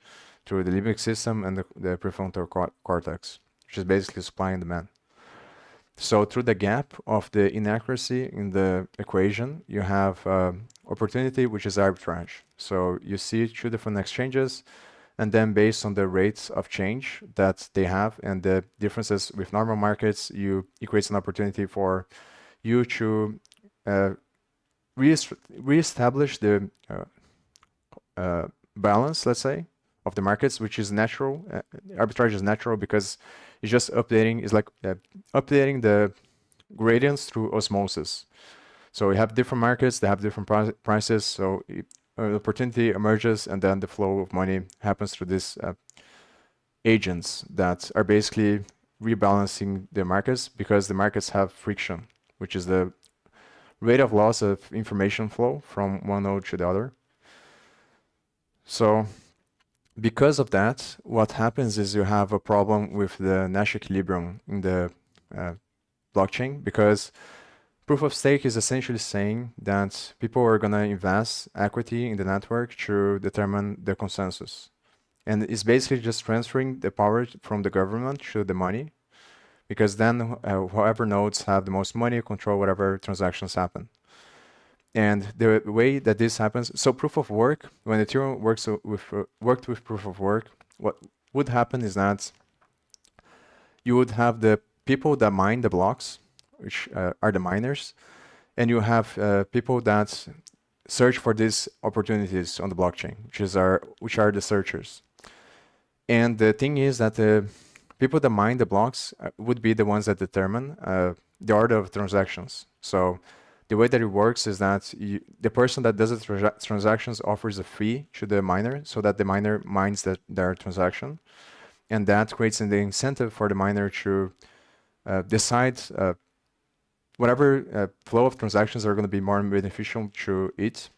S1: through the limbic system and the prefrontal cortex, which is basically supply and demand. So through the gap of the inaccuracy in the equation, you have opportunity, which is arbitrage. So you see two different exchanges, and then based on the rates of change that they have and the differences with normal markets, it creates an opportunity for you to reestablish the balance, let's say, of the markets, which is natural. Arbitrage is natural because it's just updating, it's like updating the gradients through osmosis. So we have different markets, they have different prices, so an opportunity emerges and then the flow of money happens through these agents that are basically rebalancing the markets because the markets have friction, which is the rate of loss of information flow from one node to the other. So because of that, what happens is you have a problem with the Nash equilibrium in the blockchain, because proof of stake is essentially saying that people are going to invest equity in the network to determine the consensus. And it's basically just transferring the power from the government to the money, because then whoever nodes have the most money control whatever transactions happen. And the way that this happens, so proof of work, when Ethereum worked with proof of work, what would happen is that you would have the people that mine the blocks, which are the miners, and you have people that search for these opportunities on the blockchain, which are the searchers. And the thing is that the people that mine the blocks would be the ones that determine the order of transactions. So the way that it works is that the person that does the transactions offers a fee to the miner so that the miner mines their transaction. And that creates an incentive for the miner to decide whatever flow of transactions are going to be more beneficial to it.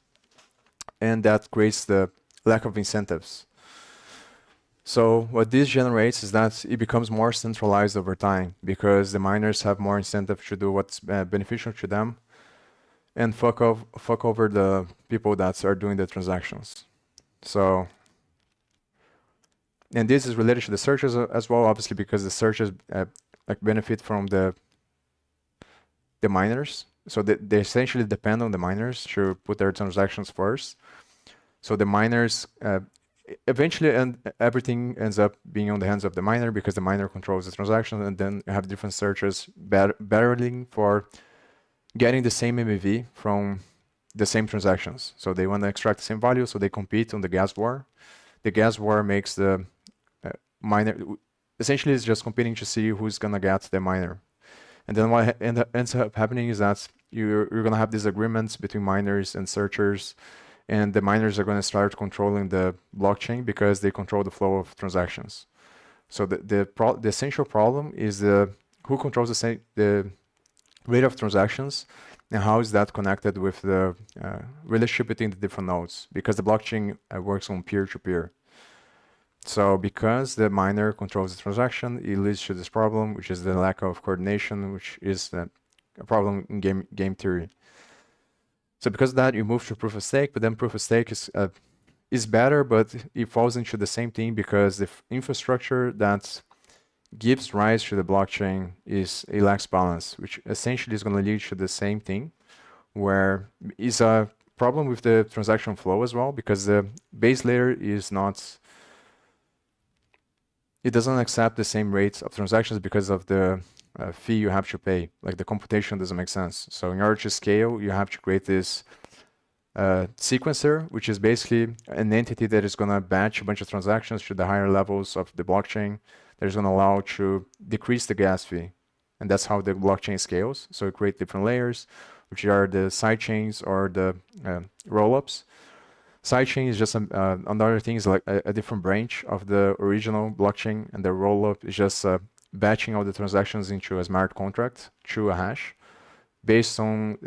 S1: And that creates the lack of incentives. So what this generates is that it becomes more centralized over time, because the miners have more incentive to do what's beneficial to them and fuck over the people that are doing the transactions. So, and this is related to the searchers as well, obviously, because the searchers like benefit from the miners. So they essentially depend on the miners to put their transactions first. So the miners eventually, and everything ends up being on the hands of the miner, because the miner controls the transaction, and then you have different searchers battling for getting the same MEV from the same transactions. So they want to extract the same value, so they compete on the gas war. The gas war makes the miner, essentially it's just competing to see who's gonna get the miner. And then what ends up happening is that you're gonna have these agreements between miners and searchers, and the miners are gonna start controlling the blockchain because they control the flow of transactions. So the essential problem is who controls the rate of transactions, and how is that connected with the relationship between the different nodes, because the blockchain works on peer-to-peer. So because the miner controls the transaction, it leads to this problem, which is the lack of coordination, which is a problem in game theory. So because of that, you move to proof of stake, but then proof of stake is better, but it falls into the same thing, because the infrastructure that gives rise to the blockchain it lacks balance, which essentially is going to lead to the same thing, where is a problem with the transaction flow as well, because the base layer it doesn't accept the same rates of transactions because of the fee you have to pay. Like the computation doesn't make sense. So in order to scale, you have to create this sequencer, which is basically an entity that is going to batch a bunch of transactions to the higher levels of the blockchain that is going to allow to decrease the gas fee. And that's how the blockchain scales. So you create different layers, which are the sidechains or the rollups. Sidechain is just another thing, is like a different branch of the original blockchain, and the rollup is just batching all the transactions into a smart contract through a hash based on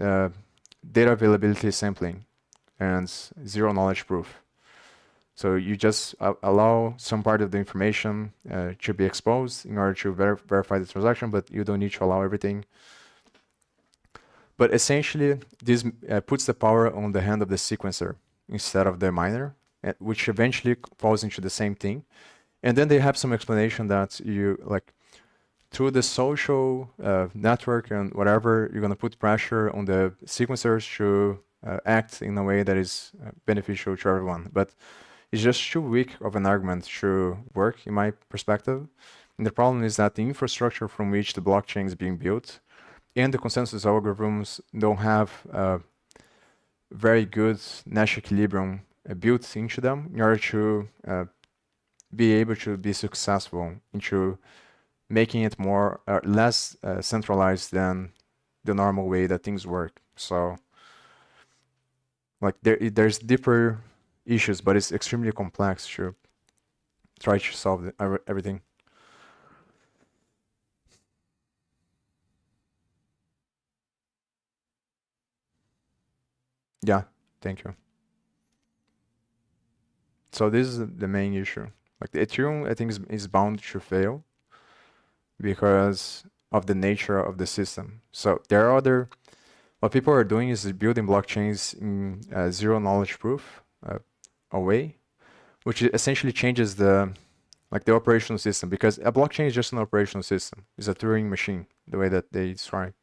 S1: data availability sampling and zero knowledge proof. So you just allow some part of the information to be exposed in order to verify the transaction, but you don't need to allow everything. But essentially, this puts the power on the hand of the sequencer instead of the miner, which eventually falls into the same thing. And then they have some explanation that you, like, through the social network and whatever, you're going to put pressure on the sequencers to act in a way that is beneficial to everyone. But it's just too weak of an argument to work, in my perspective. And the problem is that the infrastructure from which the blockchain is being built and the consensus algorithms don't have very good Nash equilibrium built into them in order to be able to be successful into making it more less centralized than the normal way that things work. So, like, there's deeper issues, but it's extremely complex to try to solve everything. Yeah, thank you. So this is the main issue. Like the Ethereum, I think is bound to fail because of the nature of the system. So there are other, what people are doing is building blockchains in zero knowledge proof away, which essentially changes the operational system, because a blockchain is just an operational system. It's a Turing machine, the way that they describe.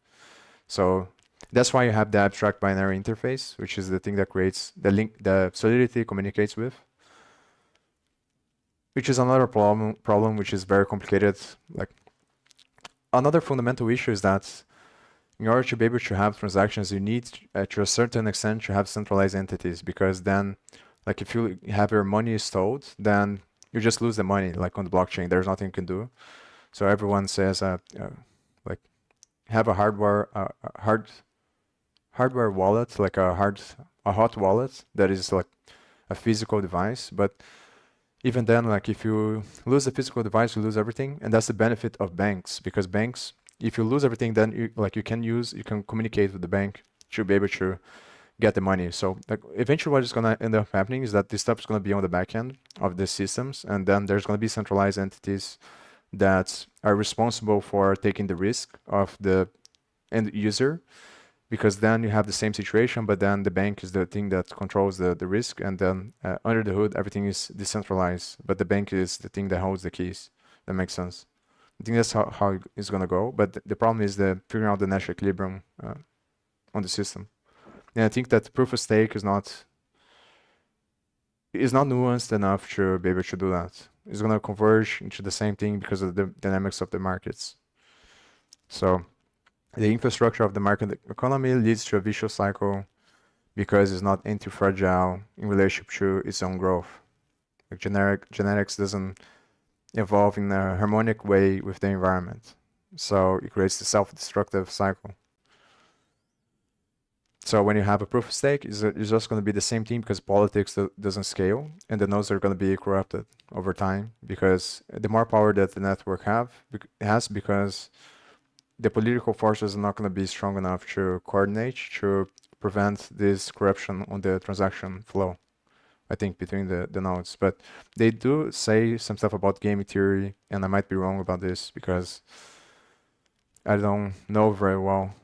S1: So that's why you have the abstract binary interface, which is the thing that creates the link, the Solidity communicates with, which is another problem which is very complicated. Like, another fundamental issue is that in order to be able to have transactions, you need to a certain extent to have centralized entities, because then, like, if you have your money stowed, then you just lose the money, like on the blockchain. There's nothing you can do. So everyone says, like, have a hardware wallet, like a hot wallet that is like a physical device. But even then, like, if you lose the physical device, you lose everything, and that's the benefit of banks, because banks, if you lose everything, then you can communicate with the bank to be able to get the money. So like, eventually what is going to end up happening is that this stuff is going to be on the back end of the systems, and then there's going to be centralized entities that are responsible for taking the risk of the end user, because then you have the same situation, but then the bank is the thing that controls the risk, and then under the hood everything is decentralized, but the bank is the thing that holds the keys. That makes sense. I think that's how it's going to go, but the problem is figuring out the natural equilibrium on the system. And I think that proof of stake is not nuanced enough to be able to do that. It's going to converge into the same thing because of the dynamics of the markets. So the infrastructure of the market economy leads to a vicious cycle because it's not anti-fragile in relationship to its own growth. Like, genetics doesn't evolve in a harmonic way with the environment. So it creates a self-destructive cycle. So when you have a proof of stake, it's just going to be the same thing, because politics doesn't scale, and the nodes are going to be corrupted over time, because the more power that the network has, because the political forces are not going to be strong enough to coordinate to prevent this corruption on the transaction flow, I think, between the nodes. But they do say some stuff about game theory, and I might be wrong about this because I don't know very well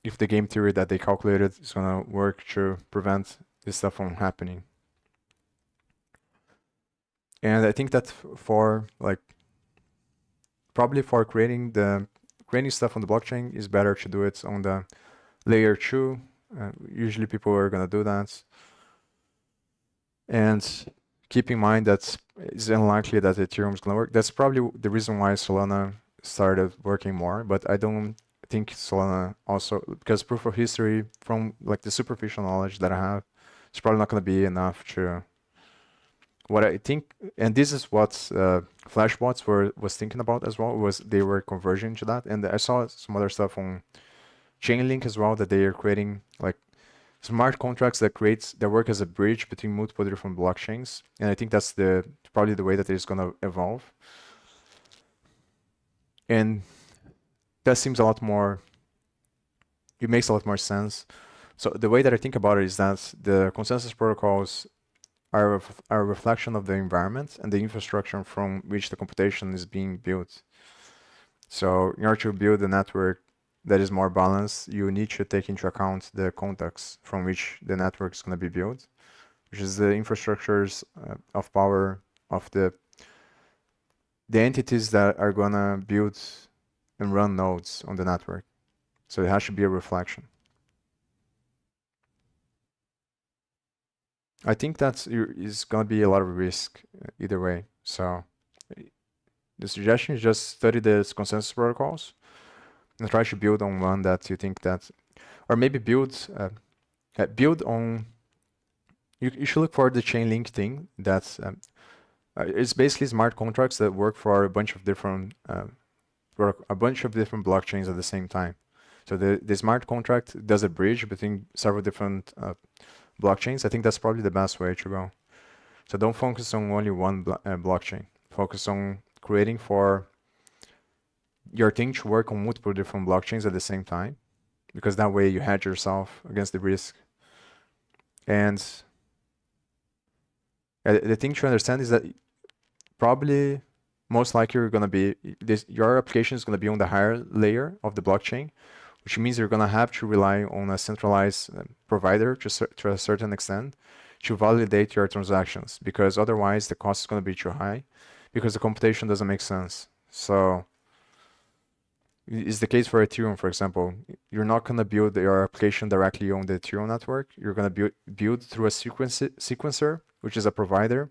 S1: if the game theory that they calculated is going to work to prevent this stuff from happening. And I think that for probably for creating stuff on the blockchain is better to do it on the layer 2. Usually people are going to do that. And keep in mind that it's unlikely that Ethereum is going to work. That's probably the reason why Solana started working more, but I don't think Solana also, because proof of history from like the superficial knowledge that I have, it's probably not going to be enough to what I think. And this is what Flashbots was thinking about as well, was they were converging to that. And I saw some other stuff on Chainlink as well, that they are creating like smart contracts that work as a bridge between multiple different blockchains. And I think that's probably the way that it's going to evolve. And that seems a lot more, it makes a lot more sense. So the way that I think about it is that the consensus protocols are a reflection of the environment and the infrastructure from which the computation is being built. So in order to build a network that is more balanced, you need to take into account the context from which the network is going to be built, which is the infrastructures of power of the entities that are going to build and run nodes on the network. So it has to be a reflection. I think that is going to be a lot of risk either way. So the suggestion is just study the consensus protocols and try to build on one that you think that, or maybe build on, you should look for the Chainlink thing. That's it's basically smart contracts that work for a bunch of different blockchains at the same time. So the smart contract does a bridge between several different blockchains. I think that's probably the best way to go. So don't focus on only one blockchain. Focus on creating for your thing to work on multiple different blockchains at the same time, because that way you hedge yourself against the risk. And the thing to understand is that probably most likely you're gonna be your application is gonna be on the higher layer of the blockchain, which means you're gonna have to rely on a centralized provider to a certain extent to validate your transactions, because otherwise the cost is gonna be too high, because the computation doesn't make sense. So it's the case for Ethereum, for example. You're not gonna build your application directly on the Ethereum network. You're gonna build through a sequencer, which is a provider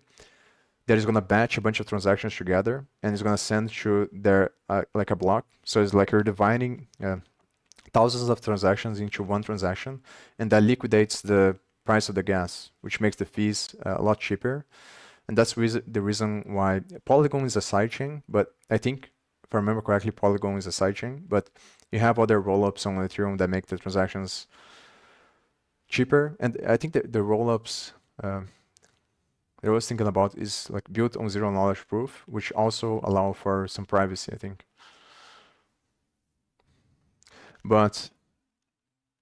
S1: that is gonna batch a bunch of transactions together and is gonna send to their like a block. So it's like you're dividing thousands of transactions into one transaction, and that liquidates the price of the gas, which makes the fees a lot cheaper. And that's the reason why Polygon is a sidechain, but I think, if I remember correctly, Polygon is a sidechain, but you have other rollups on Ethereum that make the transactions cheaper. And I think that the rollups that I was thinking about is like built on zero knowledge proof, which also allow for some privacy, I think. But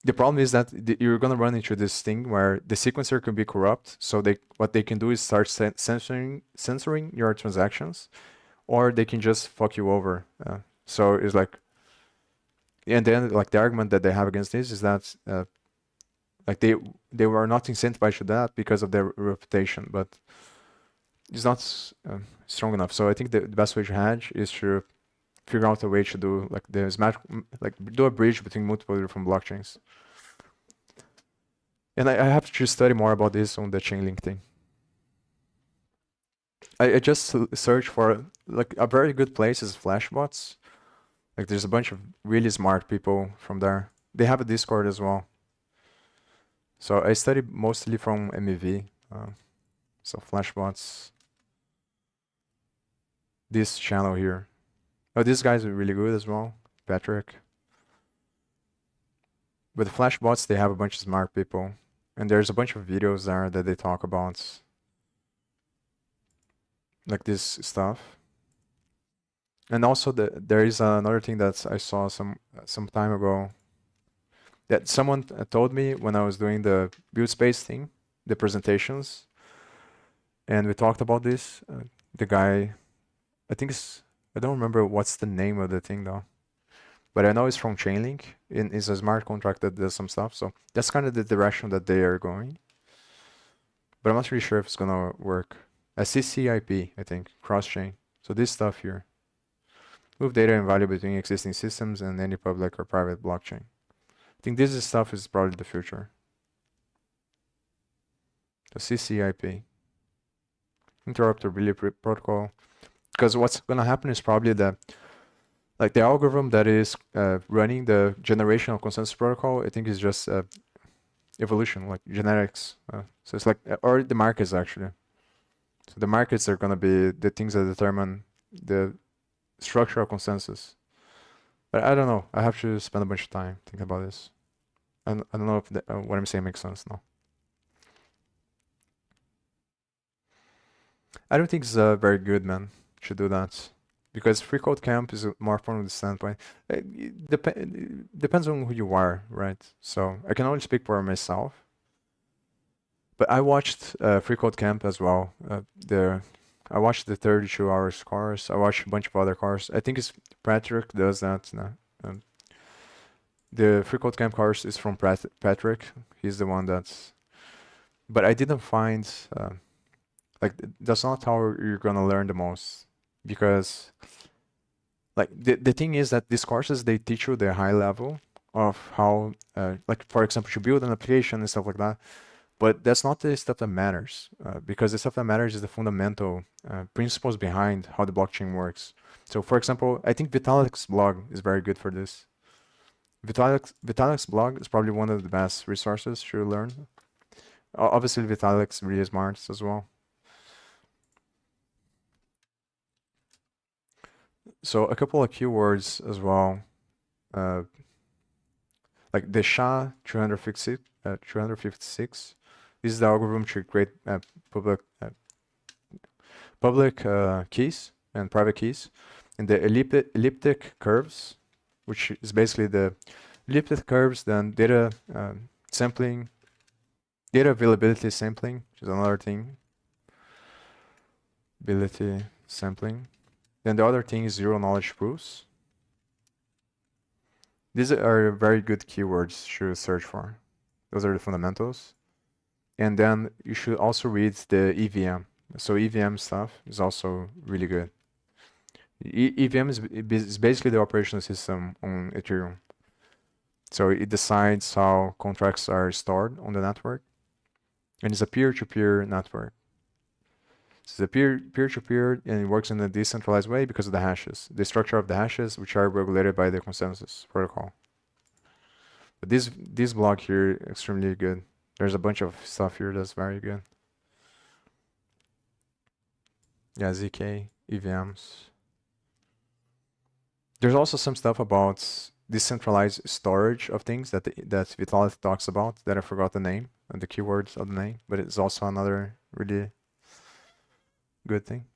S1: the problem is that you're gonna run into this thing where the sequencer can be corrupt. So what they can do is start censoring your transactions, or they can just fuck you over. So it's like, and then like the argument that they have against this is that like they were not incentivized to that because of their reputation, but it's not strong enough. So I think the best way to hedge is to figure out a way to do like do a bridge between multiple different blockchains. And I have to study more about this on the Chainlink thing. I just searched for like a very good place is Flashbots. Like there's a bunch of really smart people from there. They have a Discord as well. So I study mostly from MEV. So Flashbots. This channel here. Oh, this guy's really good as well, Patrick. With Flashbots, they have a bunch of smart people. And there's a bunch of videos there that they talk about like this stuff. And also there is another thing that I saw some time ago that someone told me when I was doing the build space thing, the presentations, and we talked about this. The guy, I don't remember what's the name of the thing though, but I know it's from Chainlink. It's a smart contract that does some stuff. So that's kind of the direction that they are going. But I'm not really sure if it's gonna work. A CCIP, I think, cross-chain. So this stuff here. Move data and value between existing systems and any public or private blockchain. I think this stuff is probably the future. The CCIP. Interoperability protocol. Because what's gonna happen is probably the algorithm that is running the generation of consensus protocol, I think is just evolution, like genetics. So it's like, or the markets actually. So the markets are gonna be the things that determine the structure of consensus. But I don't know. I have to spend a bunch of time thinking about this. I don't know if what I'm saying makes sense now. I don't think it's very good, man, to do that. Because free code camp is more from the standpoint. It depends on who you are, right? So I can only speak for myself. But I watched free code camp as well. I watched the 32 hours course. I watched a bunch of other courses. I think it's Patrick does that. The free code camp course is from Patrick. He's the one that's. But I didn't find like that's not how you're gonna learn the most, because like the thing is that these courses, they teach you the high level of how like for example to build an application and stuff like that. But that's not the stuff that matters, because the stuff that matters is the fundamental principles behind how the blockchain works. So, for example, I think Vitalik's blog is very good for this. Vitalik's blog is probably one of the best resources to learn. Obviously, Vitalik's really smart as well. So, a couple of keywords as well, like the SHA-256. This is the algorithm to create public keys and private keys. And the elliptic curves, which is basically the elliptic curves, then data sampling, data availability sampling, which is another thing. Ability sampling. Then the other thing is zero knowledge proofs. These are very good keywords to search for. Those are the fundamentals. And then you should also read the EVM. So EVM stuff is also really good. EVM is basically the operational system on Ethereum. So it decides how contracts are stored on the network. And it's a peer-to-peer network. It's a peer-to-peer, and it works in a decentralized way because of the hashes. The structure of the hashes, which are regulated by the consensus protocol. But this block here, extremely good. There's a bunch of stuff here that's very good. Yeah, ZK, EVMs. There's also some stuff about decentralized storage of things that Vitaly talks about that I forgot the name and the keywords of the name, but it's also another really good thing.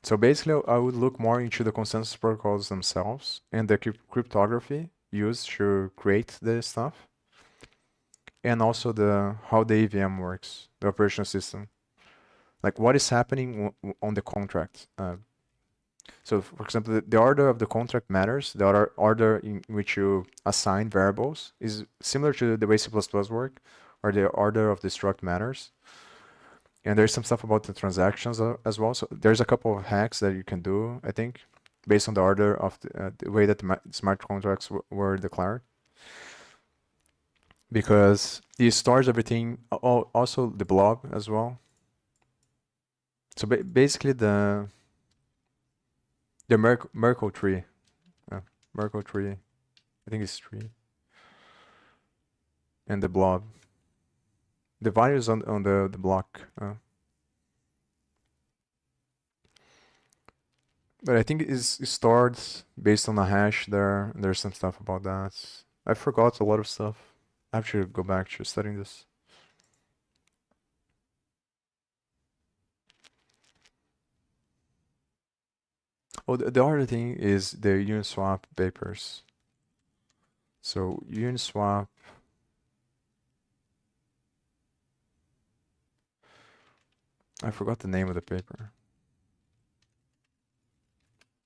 S1: So basically, I would look more into the consensus protocols themselves and the cryptography used to create this stuff, and also the how the EVM works, the operational system, like what is happening on the contract. So, for example, the order of the contract matters. The order in which you assign variables is similar to the way C++ work, or the order of the struct matters. And there's some stuff about the transactions as well. So there's a couple of hacks that you can do, I think, based on the order of the way that the smart contracts were declared. Because it stores everything, also the blob as well. So basically the Merkle tree, Merkle tree, I think it's tree, and the blob. The values on the block. But I think it's stored based on a hash there. There's some stuff about that. I forgot a lot of stuff. I have to go back to studying this. Oh, the other thing is the Uniswap papers. So Uniswap. I forgot the name of the paper.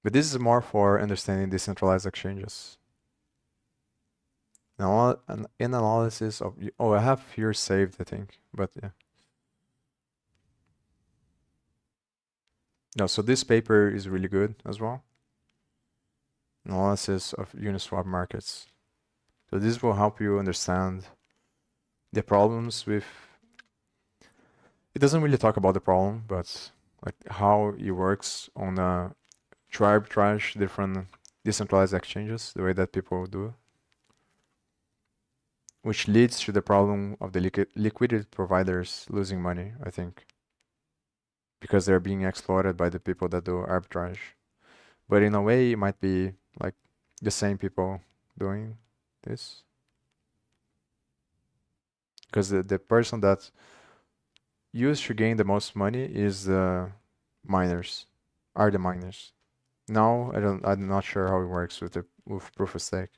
S1: But this is more for understanding decentralized exchanges. Now, an analysis of... Oh, I have here saved, I think. But yeah. No, so this paper is really good as well. Analysis of Uniswap markets. So this will help you understand the problems with... It doesn't really talk about the problem, but like how it works on to arbitrage different decentralized exchanges, the way that people do, which leads to the problem of the liquidity providers losing money, I think, because they're being exploited by the people that do arbitrage. But in a way, it might be like the same people doing this, because the person that used to gain the most money is the miners, are the miners. Now I'm not sure how it works with proof of stake.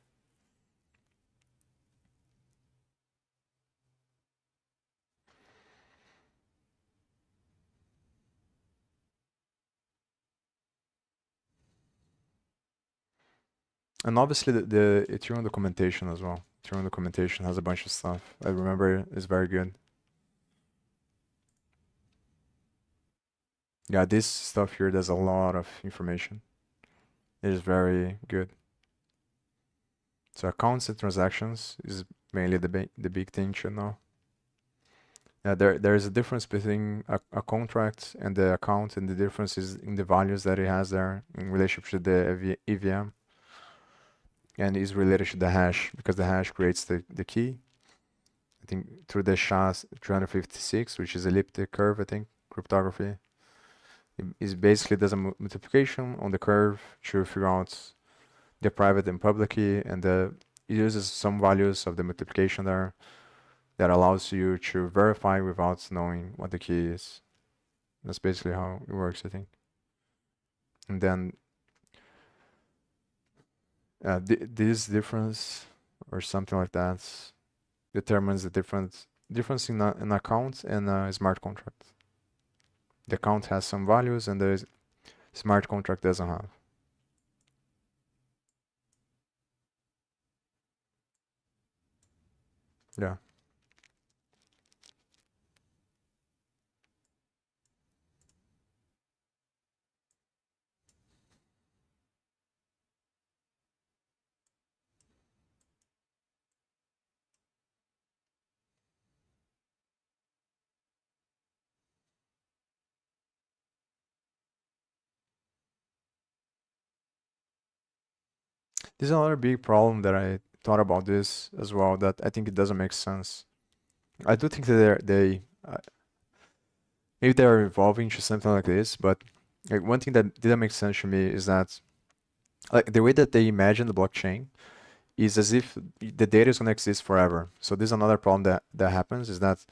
S1: And obviously the Ethereum documentation as well. Ethereum documentation has a bunch of stuff. I remember it's very good. Yeah, this stuff here, there's a lot of information. It is very good. So accounts and transactions is mainly the big thing to know. Yeah, there's a difference between a contract and the account, and the difference is in the values that it has there in relationship to the EVM, and is related to the hash, because the hash creates the key. I think through the SHA-356, which is elliptic curve, I think, cryptography. It basically does a multiplication on the curve to figure out the private and public key, and it uses some values of the multiplication there that allows you to verify without knowing what the key is. That's basically how it works, I think. And then this difference or something like that determines the difference in an account and a smart contract. The account has some values and the smart contract doesn't have. Yeah. This is another big problem that I thought about this as well, that I think it doesn't make sense. I do think that maybe they're evolving to something like this, but like, one thing that didn't make sense to me is that like the way that they imagine the blockchain is as if the data is going to exist forever. So this is another problem that happens, is that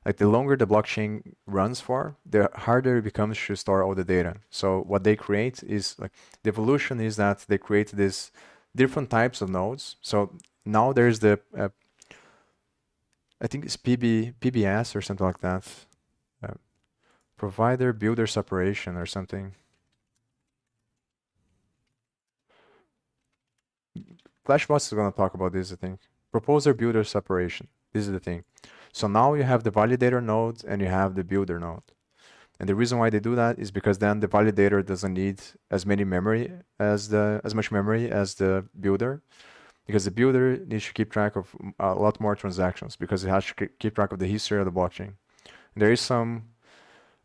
S1: like the longer the blockchain runs for, the harder it becomes to store all the data. So what they create is like the evolution is that they create these different types of nodes. So now there's the I think it's PBS or something like that. Uh, Provider builder separation or something. Flashbots is going to talk about this, I think. Proposer builder separation. This is the thing. So now you have the validator node and you have the builder node. And the reason why they do that is because then the validator doesn't need as much memory as the builder, because the builder needs to keep track of a lot more transactions because it has to keep track of the history of the blockchain. And there is some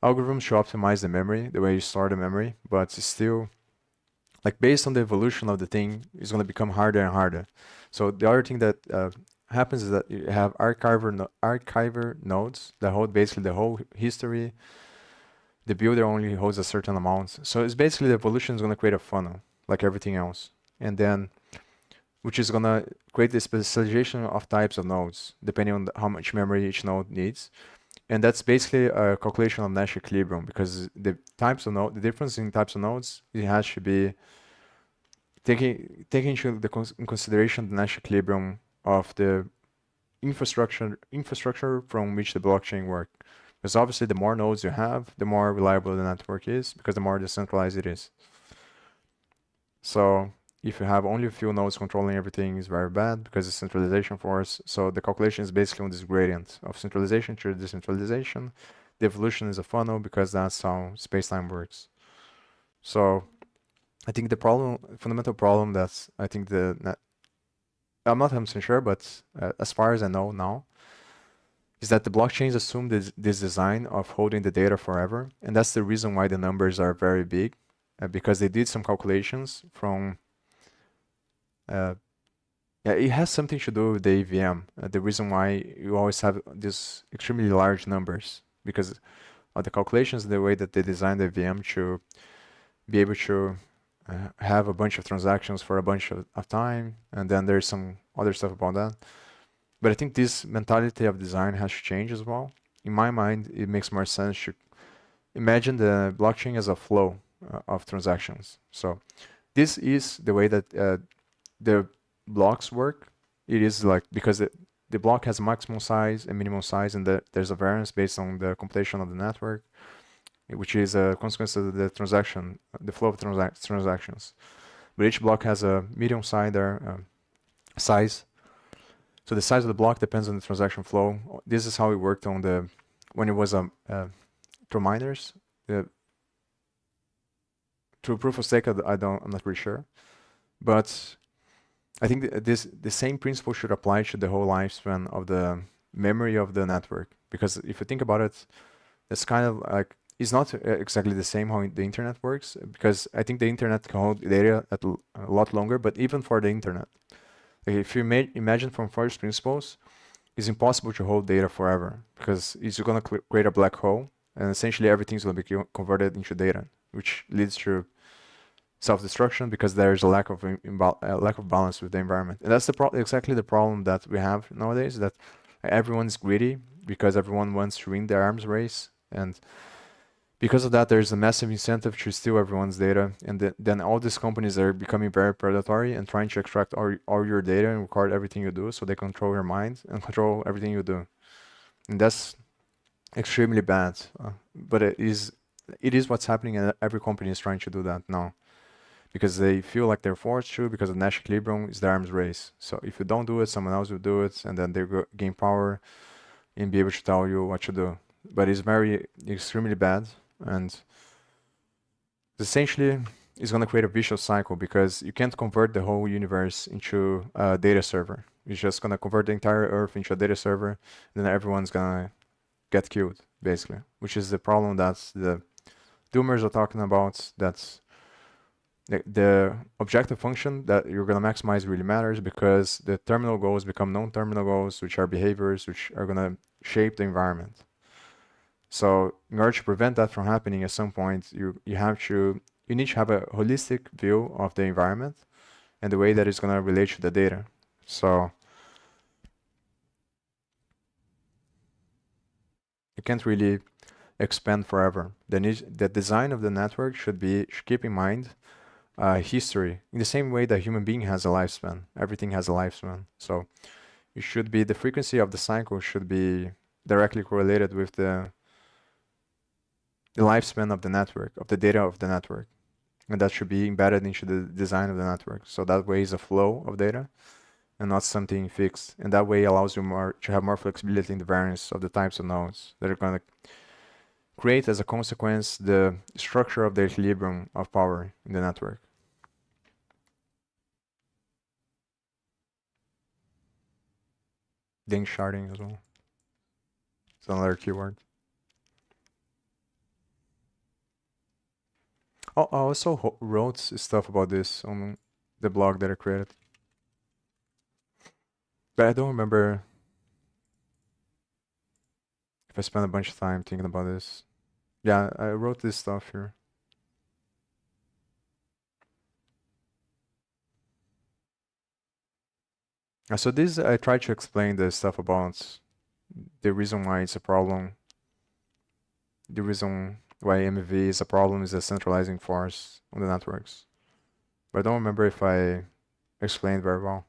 S1: algorithms to optimize the memory, the way you store the memory, but it's still like based on the evolution of the thing, it's going to become harder and harder. So the other thing that happens is that you have archiver nodes that hold basically the whole history. The builder only holds a certain amount. So it's basically the evolution is going to create a funnel like everything else. And then, which is going to create the specialization of types of nodes, depending on how much memory each node needs. And that's basically a calculation of Nash equilibrium, because the types of node, the difference in types of nodes, it has to be taking into in consideration the Nash equilibrium of the infrastructure from which the blockchain works. Because obviously the more nodes you have, the more reliable the network is, because the more decentralized it is. So if you have only a few nodes controlling everything, is very bad because it's centralization force. So the calculation is basically on this gradient of centralization to decentralization. The evolution is a funnel because that's how space-time works. So I think the fundamental problem that's, I think I'm not 100% sure, but as far as I know now, is that the blockchains assume this design of holding the data forever. And that's the reason why the numbers are very big, because they did some calculations from, yeah, it has something to do with the EVM. The reason why you always have these extremely large numbers, because of the calculations, the way that they designed the EVM to be able to have a bunch of transactions for a bunch of time. And then there's some other stuff about that. But I think this mentality of design has to change as well. In my mind, it makes more sense to imagine the blockchain as a flow of transactions. So this is the way that the blocks work. It is like, because the block has a maximum size and minimum size, and there's a variance based on the computation of the network, which is a consequence of the transaction, the flow of transactions. But each block has a medium size. So the size of the block depends on the transaction flow. This is how it worked on when it was through miners. Through proof of stake, I'm not pretty sure, but I think the same principle should apply to the whole lifespan of the memory of the network. Because if you think about it, it's kind of like, it's not exactly the same how the internet works, because I think the internet can hold data a lot longer. But even for the internet, if you imagine from first principles, it's impossible to hold data forever, because it's going to create a black hole, and essentially everything's going to be converted into data, which leads to self-destruction because there's a lack of balance with the environment. And that's exactly the problem that we have nowadays, that everyone's greedy because everyone wants to win the arms race, and Because of that, there's a massive incentive to steal everyone's data, and then all these companies are becoming very predatory and trying to extract all your data and record everything you do, so they control your mind and control everything you do. And that's extremely bad. But it is what's happening, and every company is trying to do that now because they feel like they're forced to, because of Nash equilibrium is the arms race. So if you don't do it, someone else will do it, and then they gain power and be able to tell you what to do. But it's very extremely bad, and essentially it's going to create a vicious cycle because you can't convert the whole universe into a data server. You're just going to convert the entire Earth into a data server, and then everyone's going to get killed, basically, which is the problem that the doomers are talking about. That's the objective function that you're going to maximize really matters because the terminal goals become non-terminal goals, which are behaviors which are going to shape the environment. So in order to prevent that from happening, at some point you need to have a holistic view of the environment and the way that it's going to relate to the data. So you can't really expand forever. The design of the network should keep in mind history in the same way that human being has a lifespan. Everything has a lifespan. So the frequency of the cycle should be directly correlated with the lifespan of the network, of the data of the network. And that should be embedded into the design of the network. So that way is a flow of data and not something fixed. And that way allows you to have more flexibility in the variance of the types of nodes that are going to create, as a consequence, the structure of the equilibrium of power in the network. Ding sharding as well. It's another keyword. Oh, I also wrote stuff about this on the blog that I created. But I don't remember if I spent a bunch of time thinking about this. Yeah, I wrote this stuff here. So this, I tried to explain the stuff about the reason why it's a problem. The reason why MEV is a problem is a centralizing force on the networks. But I don't remember if I explained very well.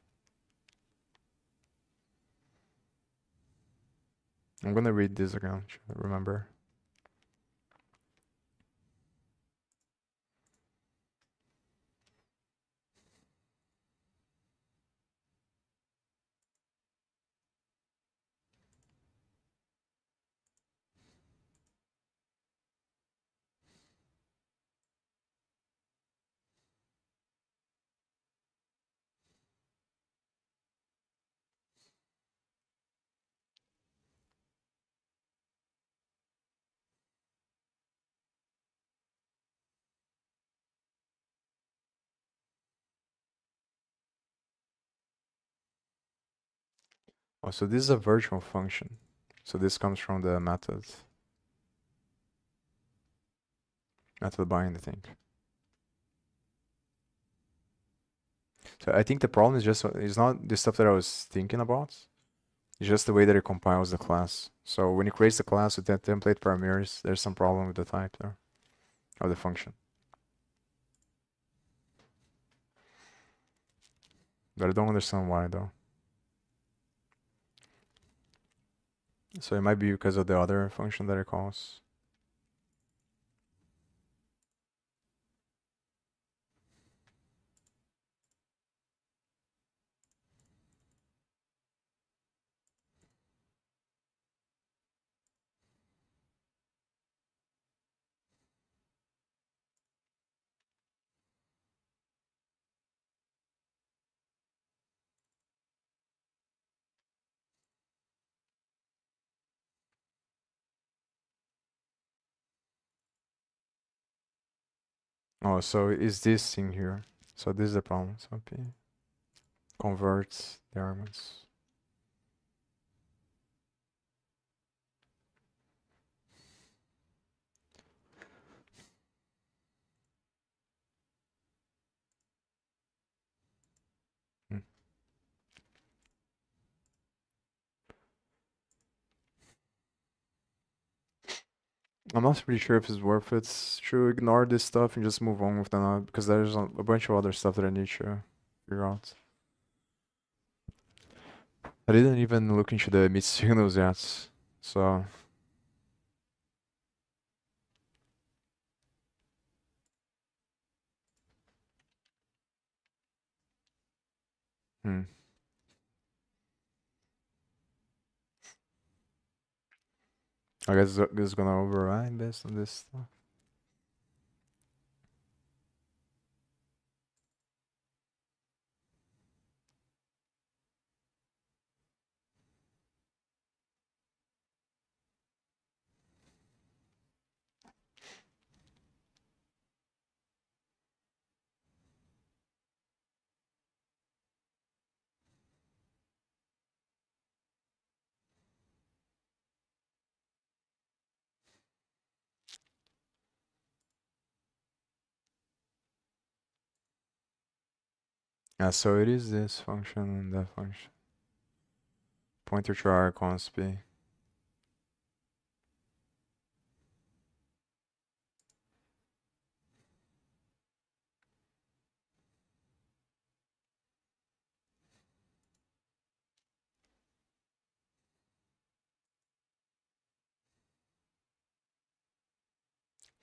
S1: I'm gonna read this again to remember. Oh, so this is a virtual function. So this comes from the method behind the thing. So I think the problem is it's not the stuff that I was thinking about. It's just the way that it compiles the class. So when it creates the class with that template parameters, there's some problem with the type there of the function. But I don't understand why though. So it might be because of the other function that it calls. Oh, so is this thing here? So this is the problem. So P converts the arguments. Hmm. I'm not really sure if it's worth it to ignore this stuff and just move on with them because there's a bunch of other stuff that I need to figure out. I didn't even look into the emit signals yet, so hmm. I guess this is gonna override based on this stuff. Yeah, so it is this function and that function. Pointer to R const B.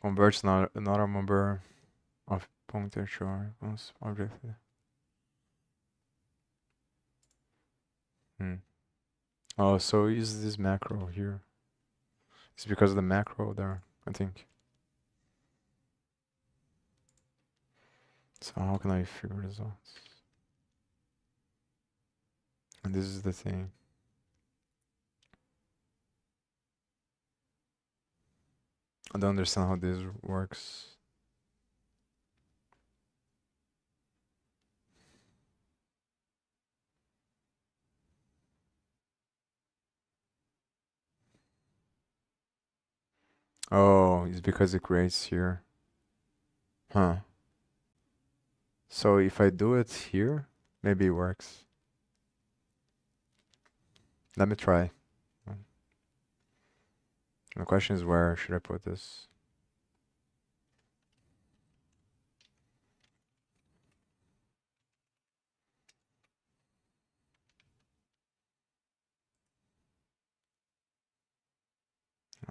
S1: Converts another number of pointer to R const object. Hmm. Oh, so is this macro here? It's because of the macro there, I think. So how can I figure this out? And this is the thing. I don't understand how this works. Oh, it's because it creates here. Huh. So if I do it here, maybe it works. Let me try. The question is where should I put this?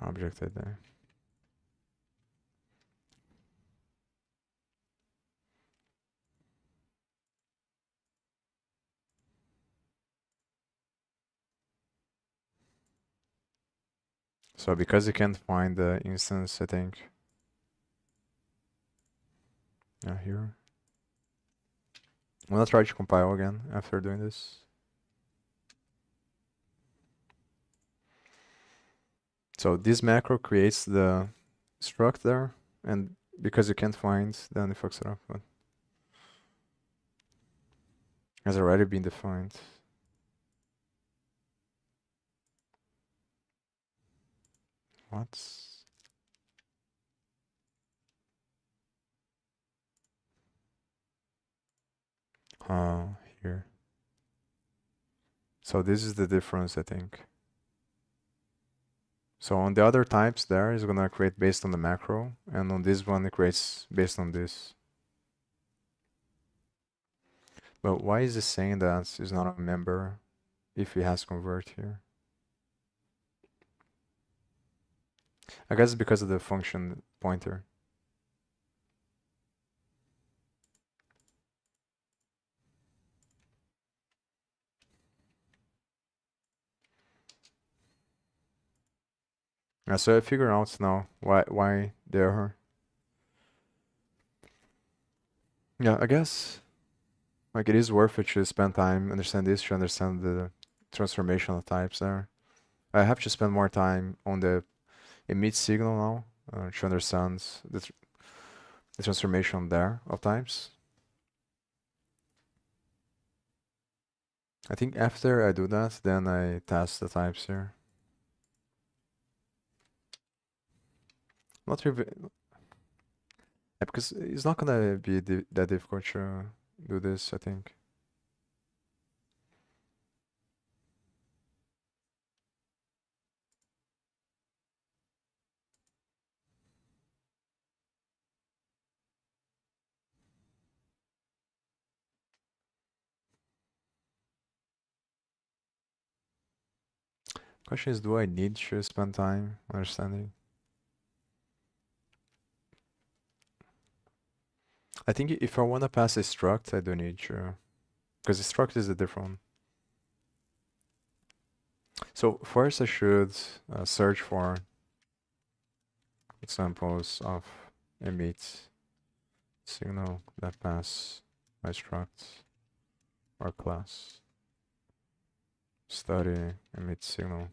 S1: Object right there. So because you can't find the instance, I think. Yeah, here. I'm gonna try to compile again after doing this. So this macro creates the struct there, and because you can't find, then it fucks it up. But has already been defined. What? Here. So this is the difference, I think. So on the other types there is gonna create based on the macro, and on this one it creates based on this. But why is it saying that it's not a member if it has convert here? I guess it's because of the function pointer. Yeah, so I figure out now why the error. Yeah, I guess like it is worth it to spend time understand this to understand the transformational types there. I have to spend more time on the emit signal now to understand the transformation there of types. I think after I do that, then I test the types here. Not really, yeah, because it's not gonna be that difficult to do this, I think. Question is, do I need to spend time understanding? I think if I want to pass a struct, I do need to, because the struct is a different one. So first I should search for examples of emit signal that pass my struct or class. Study emit signal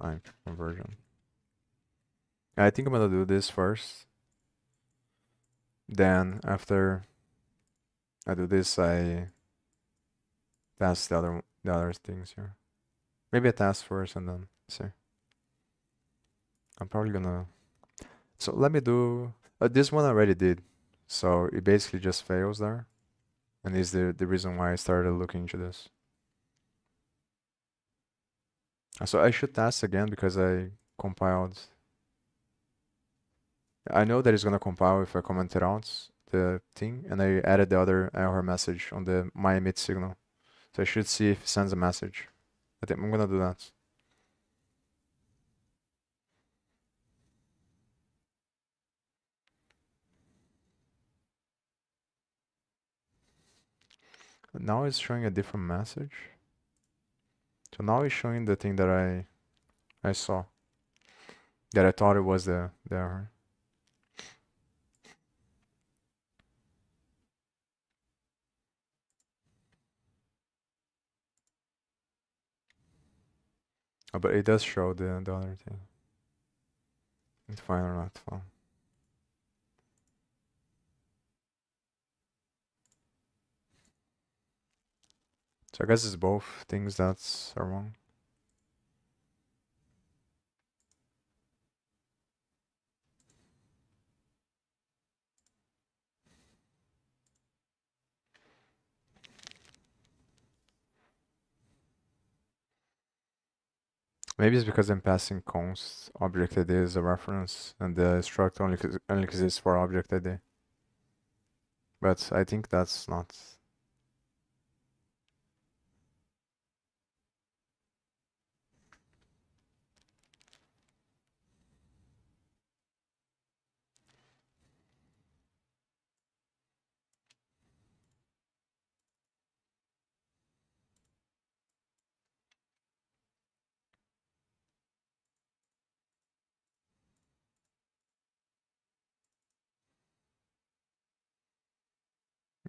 S1: type conversion. I think I'm gonna do this first. Then after I do this, I task the other things here. Maybe I task first and then see. I'm probably gonna. So let me do. This one I already did. So it basically just fails there, and is the reason why I started looking into this. So I should task again because I compiled. I know that it's gonna compile if I commented out the thing, and I added the other error message on the my emit signal. So I should see if it sends a message. I think I'm gonna do that. Now it's showing a different message. So now it's showing the thing that I saw. That I thought it was the error. Oh, but it does show the other thing. It's fine or not fine. So I guess it's both things that are wrong. Maybe it's because I'm passing const object ID as a reference and the struct only exists for object ID. But I think that's not.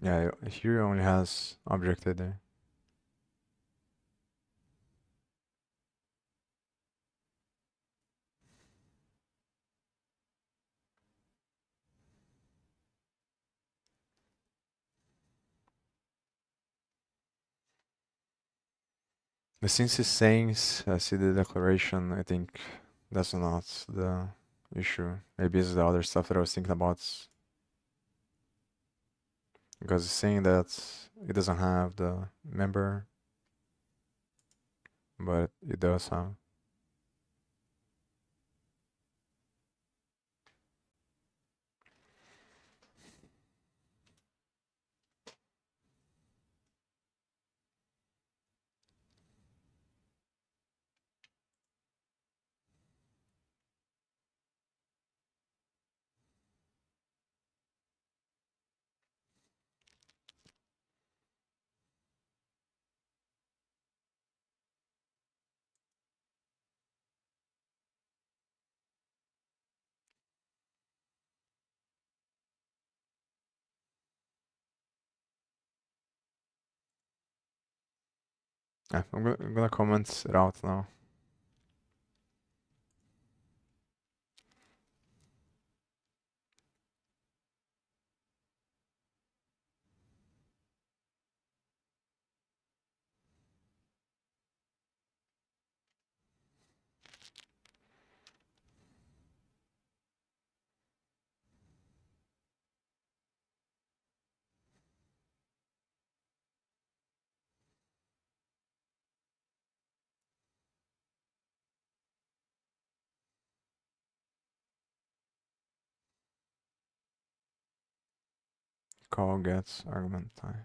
S1: Yeah, here it only has object ID. But since it's saying see the declaration, I think that's not the issue. Maybe it's the other stuff that I was thinking about. Because it's saying that it doesn't have the member, but it does have. Yeah, I'm gonna comment it out now. Call gets argument type.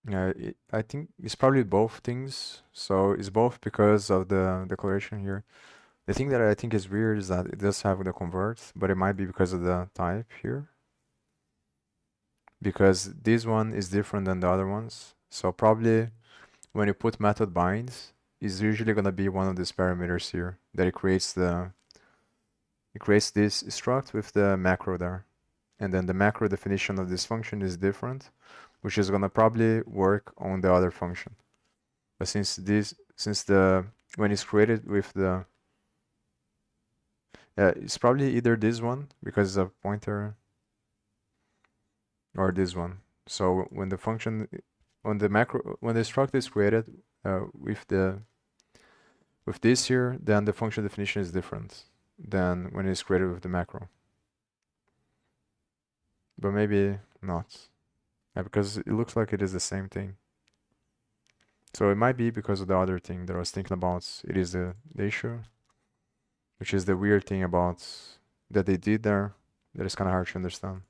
S1: I think it's probably both things. So it's both because of the declaration here. The thing that I think is weird is that it does have the convert, but it might be because of the type here. Because this one is different than the other ones. So probably when you put method binds, it's usually gonna be one of these parameters here that it creates this struct with the macro there. And then the macro definition of this function is different, which is gonna probably work on the other function. But since the when it's created with the it's probably either this one because it's a pointer or this one. So when the function when the macro when the struct is created with this here, then the function definition is different than when it's created with the macro. But maybe not. Because it looks like it is the same thing. So it might be because of the other thing that I was thinking about. It is the issue, which is the weird thing about that they did there that is kind of hard to understand.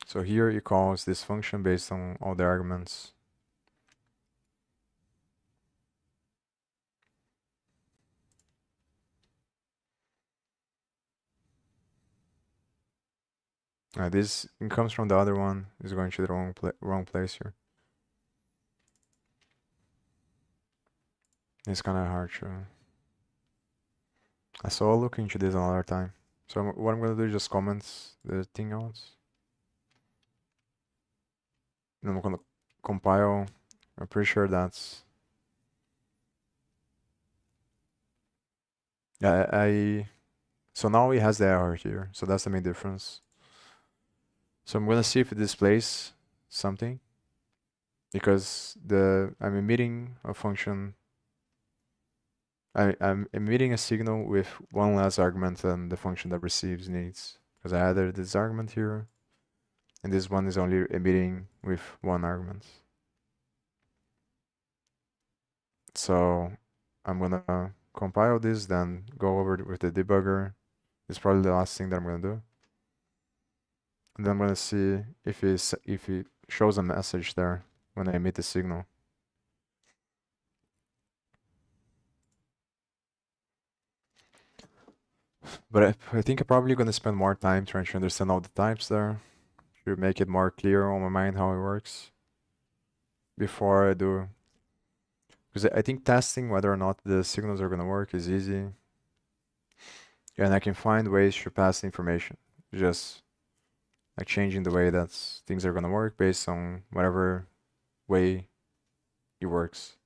S1: So here it calls this function based on all the arguments. This it comes from the other one. Is going to the wrong place here. It's kind of hard to. So I'll look into this another time. So what I'm gonna do is just comment the thing out. And I'm gonna compile. I'm pretty sure that's. Yeah, so now it has the error here. So that's the main difference. So I'm gonna see if it displays something because I'm emitting a function. I'm emitting a signal with one less argument than the function that receives needs because I added this argument here, and this one is only emitting with one argument. So I'm gonna compile this, then go over with the debugger. It's probably the last thing that I'm gonna do. And then I'm gonna see if it shows a message there when I emit the signal. But I think I'm probably gonna spend more time trying to understand all the types there to make it more clear on my mind how it works before I do. Because I think testing whether or not the signals are gonna work is easy, and I can find ways to pass the information. Just like changing the way that things are gonna work based on whatever way it works.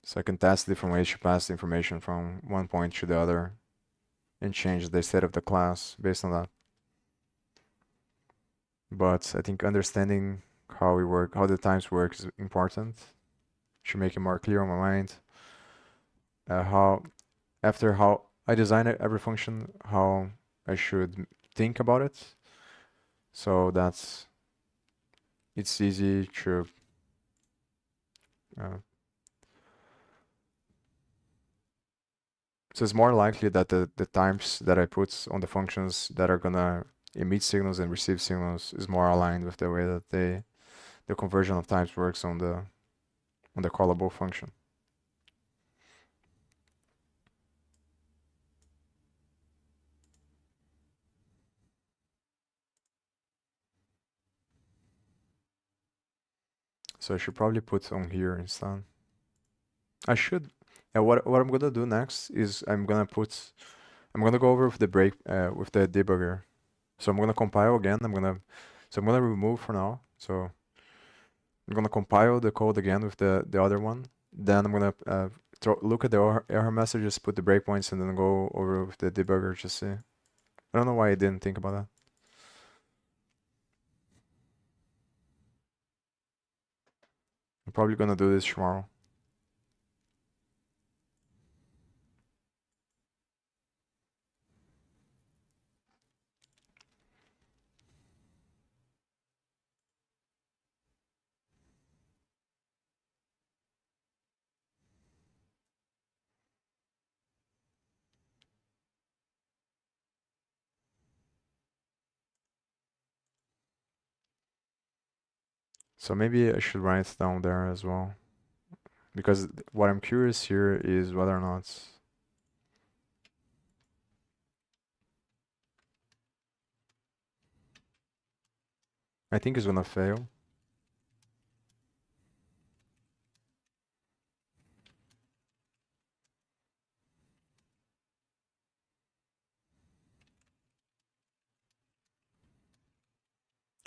S1: So I can test different ways to pass the information from one point to the other and change the state of the class based on that. But I think understanding how the types work is important. Should make it more clear on my mind. How after how I design every function, how I should think about it. So that's it's easy to uh, so it's more likely that the types that I put on the functions that are gonna emit signals and receive signals is more aligned with the way that the conversion of types works on the callable function. So I should probably put on here instead. I should. Yeah, what I'm gonna do next is I'm gonna go over with the break with the debugger. So I'm gonna compile again. I'm gonna remove for now. So I'm gonna compile the code again with the other one. Then I'm gonna look at the error messages, put the breakpoints, and then go over with the debugger to see. I don't know why I didn't think about that. I'm probably gonna do this tomorrow. So maybe I should write it down there as well. Because what I'm curious here is whether or not I think it's gonna fail.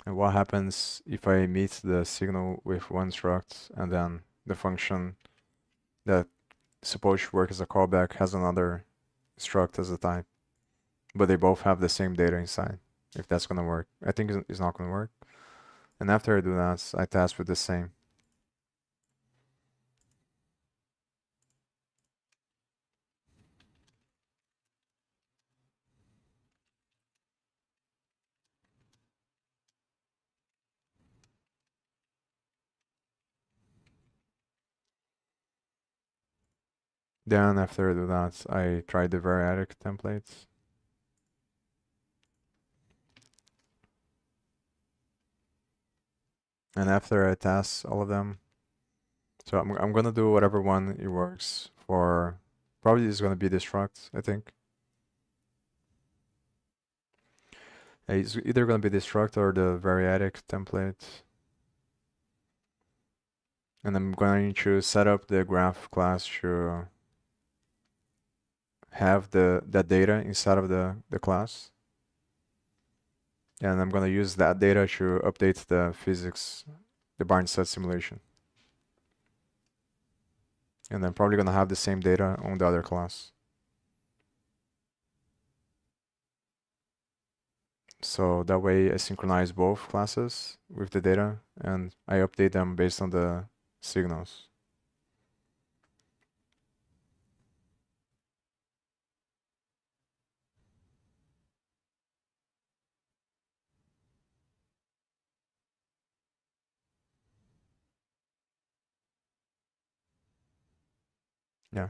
S1: And what happens if I meet the signal with one struct and then the function that supposed to work as a callback has another struct as a type, but they both have the same data inside? If that's gonna work. I think it's not gonna work. And after I do that, I test with the same. Then after I do that, I try the variadic templates. And after I test all of them, so I'm gonna do whatever one it works for. Probably is gonna be the struct, I think. It's either gonna be the struct or the variadic template. And I'm going to set up the graph class to have that data inside of the class. And I'm gonna use that data to update the physics, the Barn set simulation. And I'm probably gonna have the same data on the other class. So that way I synchronize both classes with the data and I update them based on the signals. Yeah.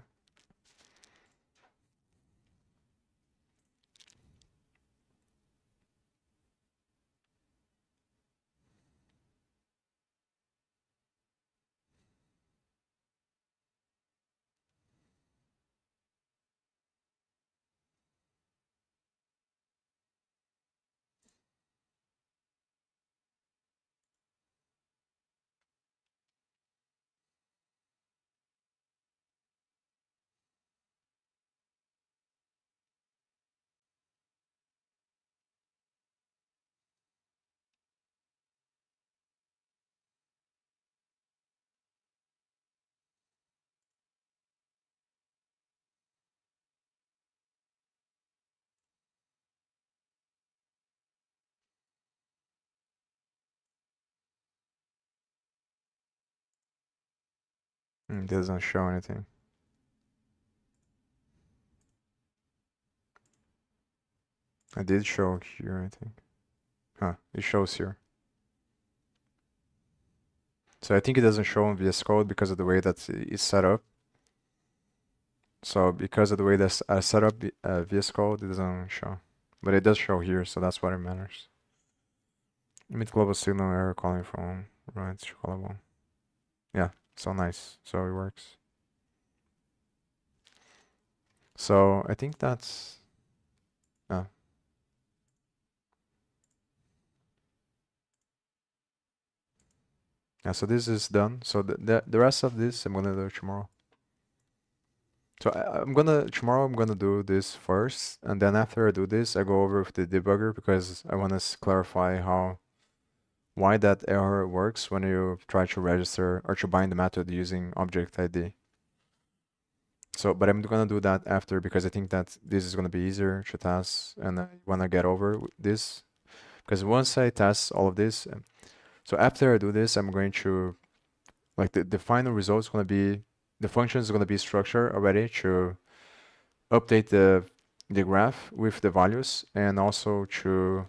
S1: It doesn't show anything. I did show here, I think. Huh, it shows here. So I think it doesn't show in VS Code because of the way that it's set up. So because of the way that's set up VS Code, it doesn't show. But it does show here, so that's what it matters. Emit global signal error calling from right to callable. Yeah, so nice. So it works. So I think that's yeah, so this is done. So the rest of this I'm gonna do tomorrow. So tomorrow I'm gonna do this first, and then after I do this, I go over with the debugger because I want to clarify why that error works when you try to register or to bind the method using object ID. So, but I'm gonna do that after because I think that this is gonna be easier to test, and I wanna get over this because once I test all of this, so after I do this, I'm going to like the final result is gonna be the function is gonna be structured already to update the graph with the values and also to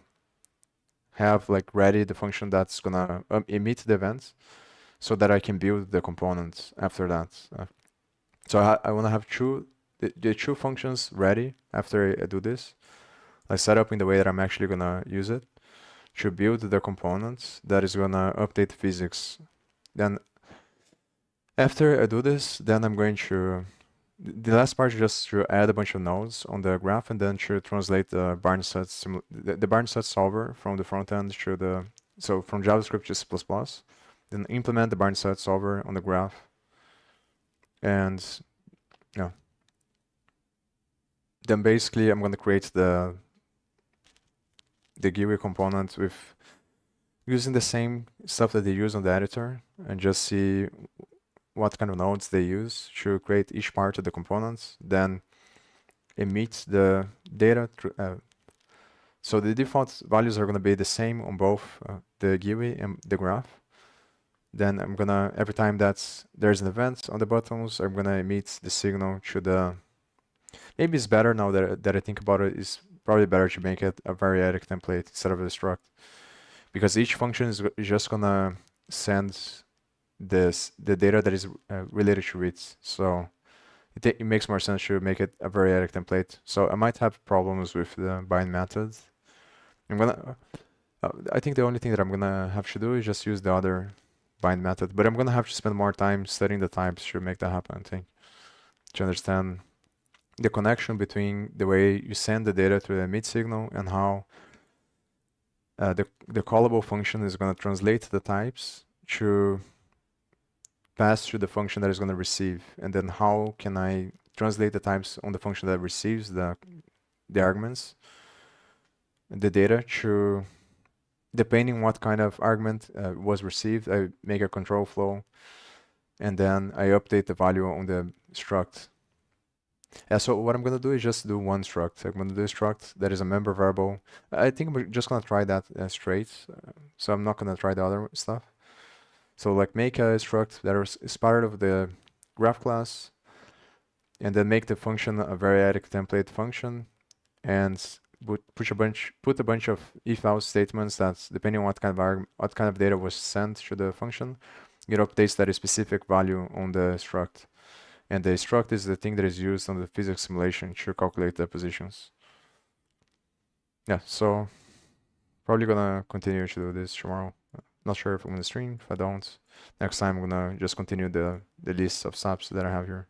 S1: have like ready the function that's gonna emit the events so that I can build the components after that. So I want to have the two functions ready after I do this. I set up in the way that I'm actually gonna use it to build the component that is gonna update physics. Then after I do this, then I'm going to the last part is just to add a bunch of nodes on the graph and then to translate the the barn set solver from the front end to the from JavaScript to C++. Then implement the barn set solver on the graph, and yeah, then basically I'm going to create the GUI component with using the same stuff that they use on the editor and just see what kind of nodes they use to create each part of the components, then emit the data. So the default values are going to be the same on both the GUI and the graph. Then I'm going to, every time there's an event on the buttons, I'm going to emit the signal to the, maybe it's better now that I think about it, it's probably better to make it a variadic template instead of a struct. Because each function is just going to send the data that is related to it. So it makes more sense to make it a variadic template. So I might have problems with the bind method. I think the only thing that I'm gonna have to do is just use the other bind method, but I'm gonna have to spend more time studying the types to make that happen, I think, to understand the connection between the way you send the data to the emit signal and how the callable function is gonna translate the types to pass through the function that is going to receive, and then how can I translate the types on the function that receives the arguments, the data, to depending what kind of argument was received, I make a control flow, and then I update the value on the struct. So what I'm going to do is just do one struct. I'm going to do a struct that is a member variable. I think we're just going to try that straight, so I'm not going to try the other stuff. So like make a struct that is part of the graph class, and then make the function a variadic template function, and put a bunch of if-else statements that, depending on what kind of data was sent to the function, it updates that specific value on the struct. And the struct is the thing that is used on the physics simulation to calculate the positions. Yeah, so probably gonna continue to do this tomorrow. Not sure if I'm gonna stream. If I don't, next time I'm gonna just continue the list of subs that I have here.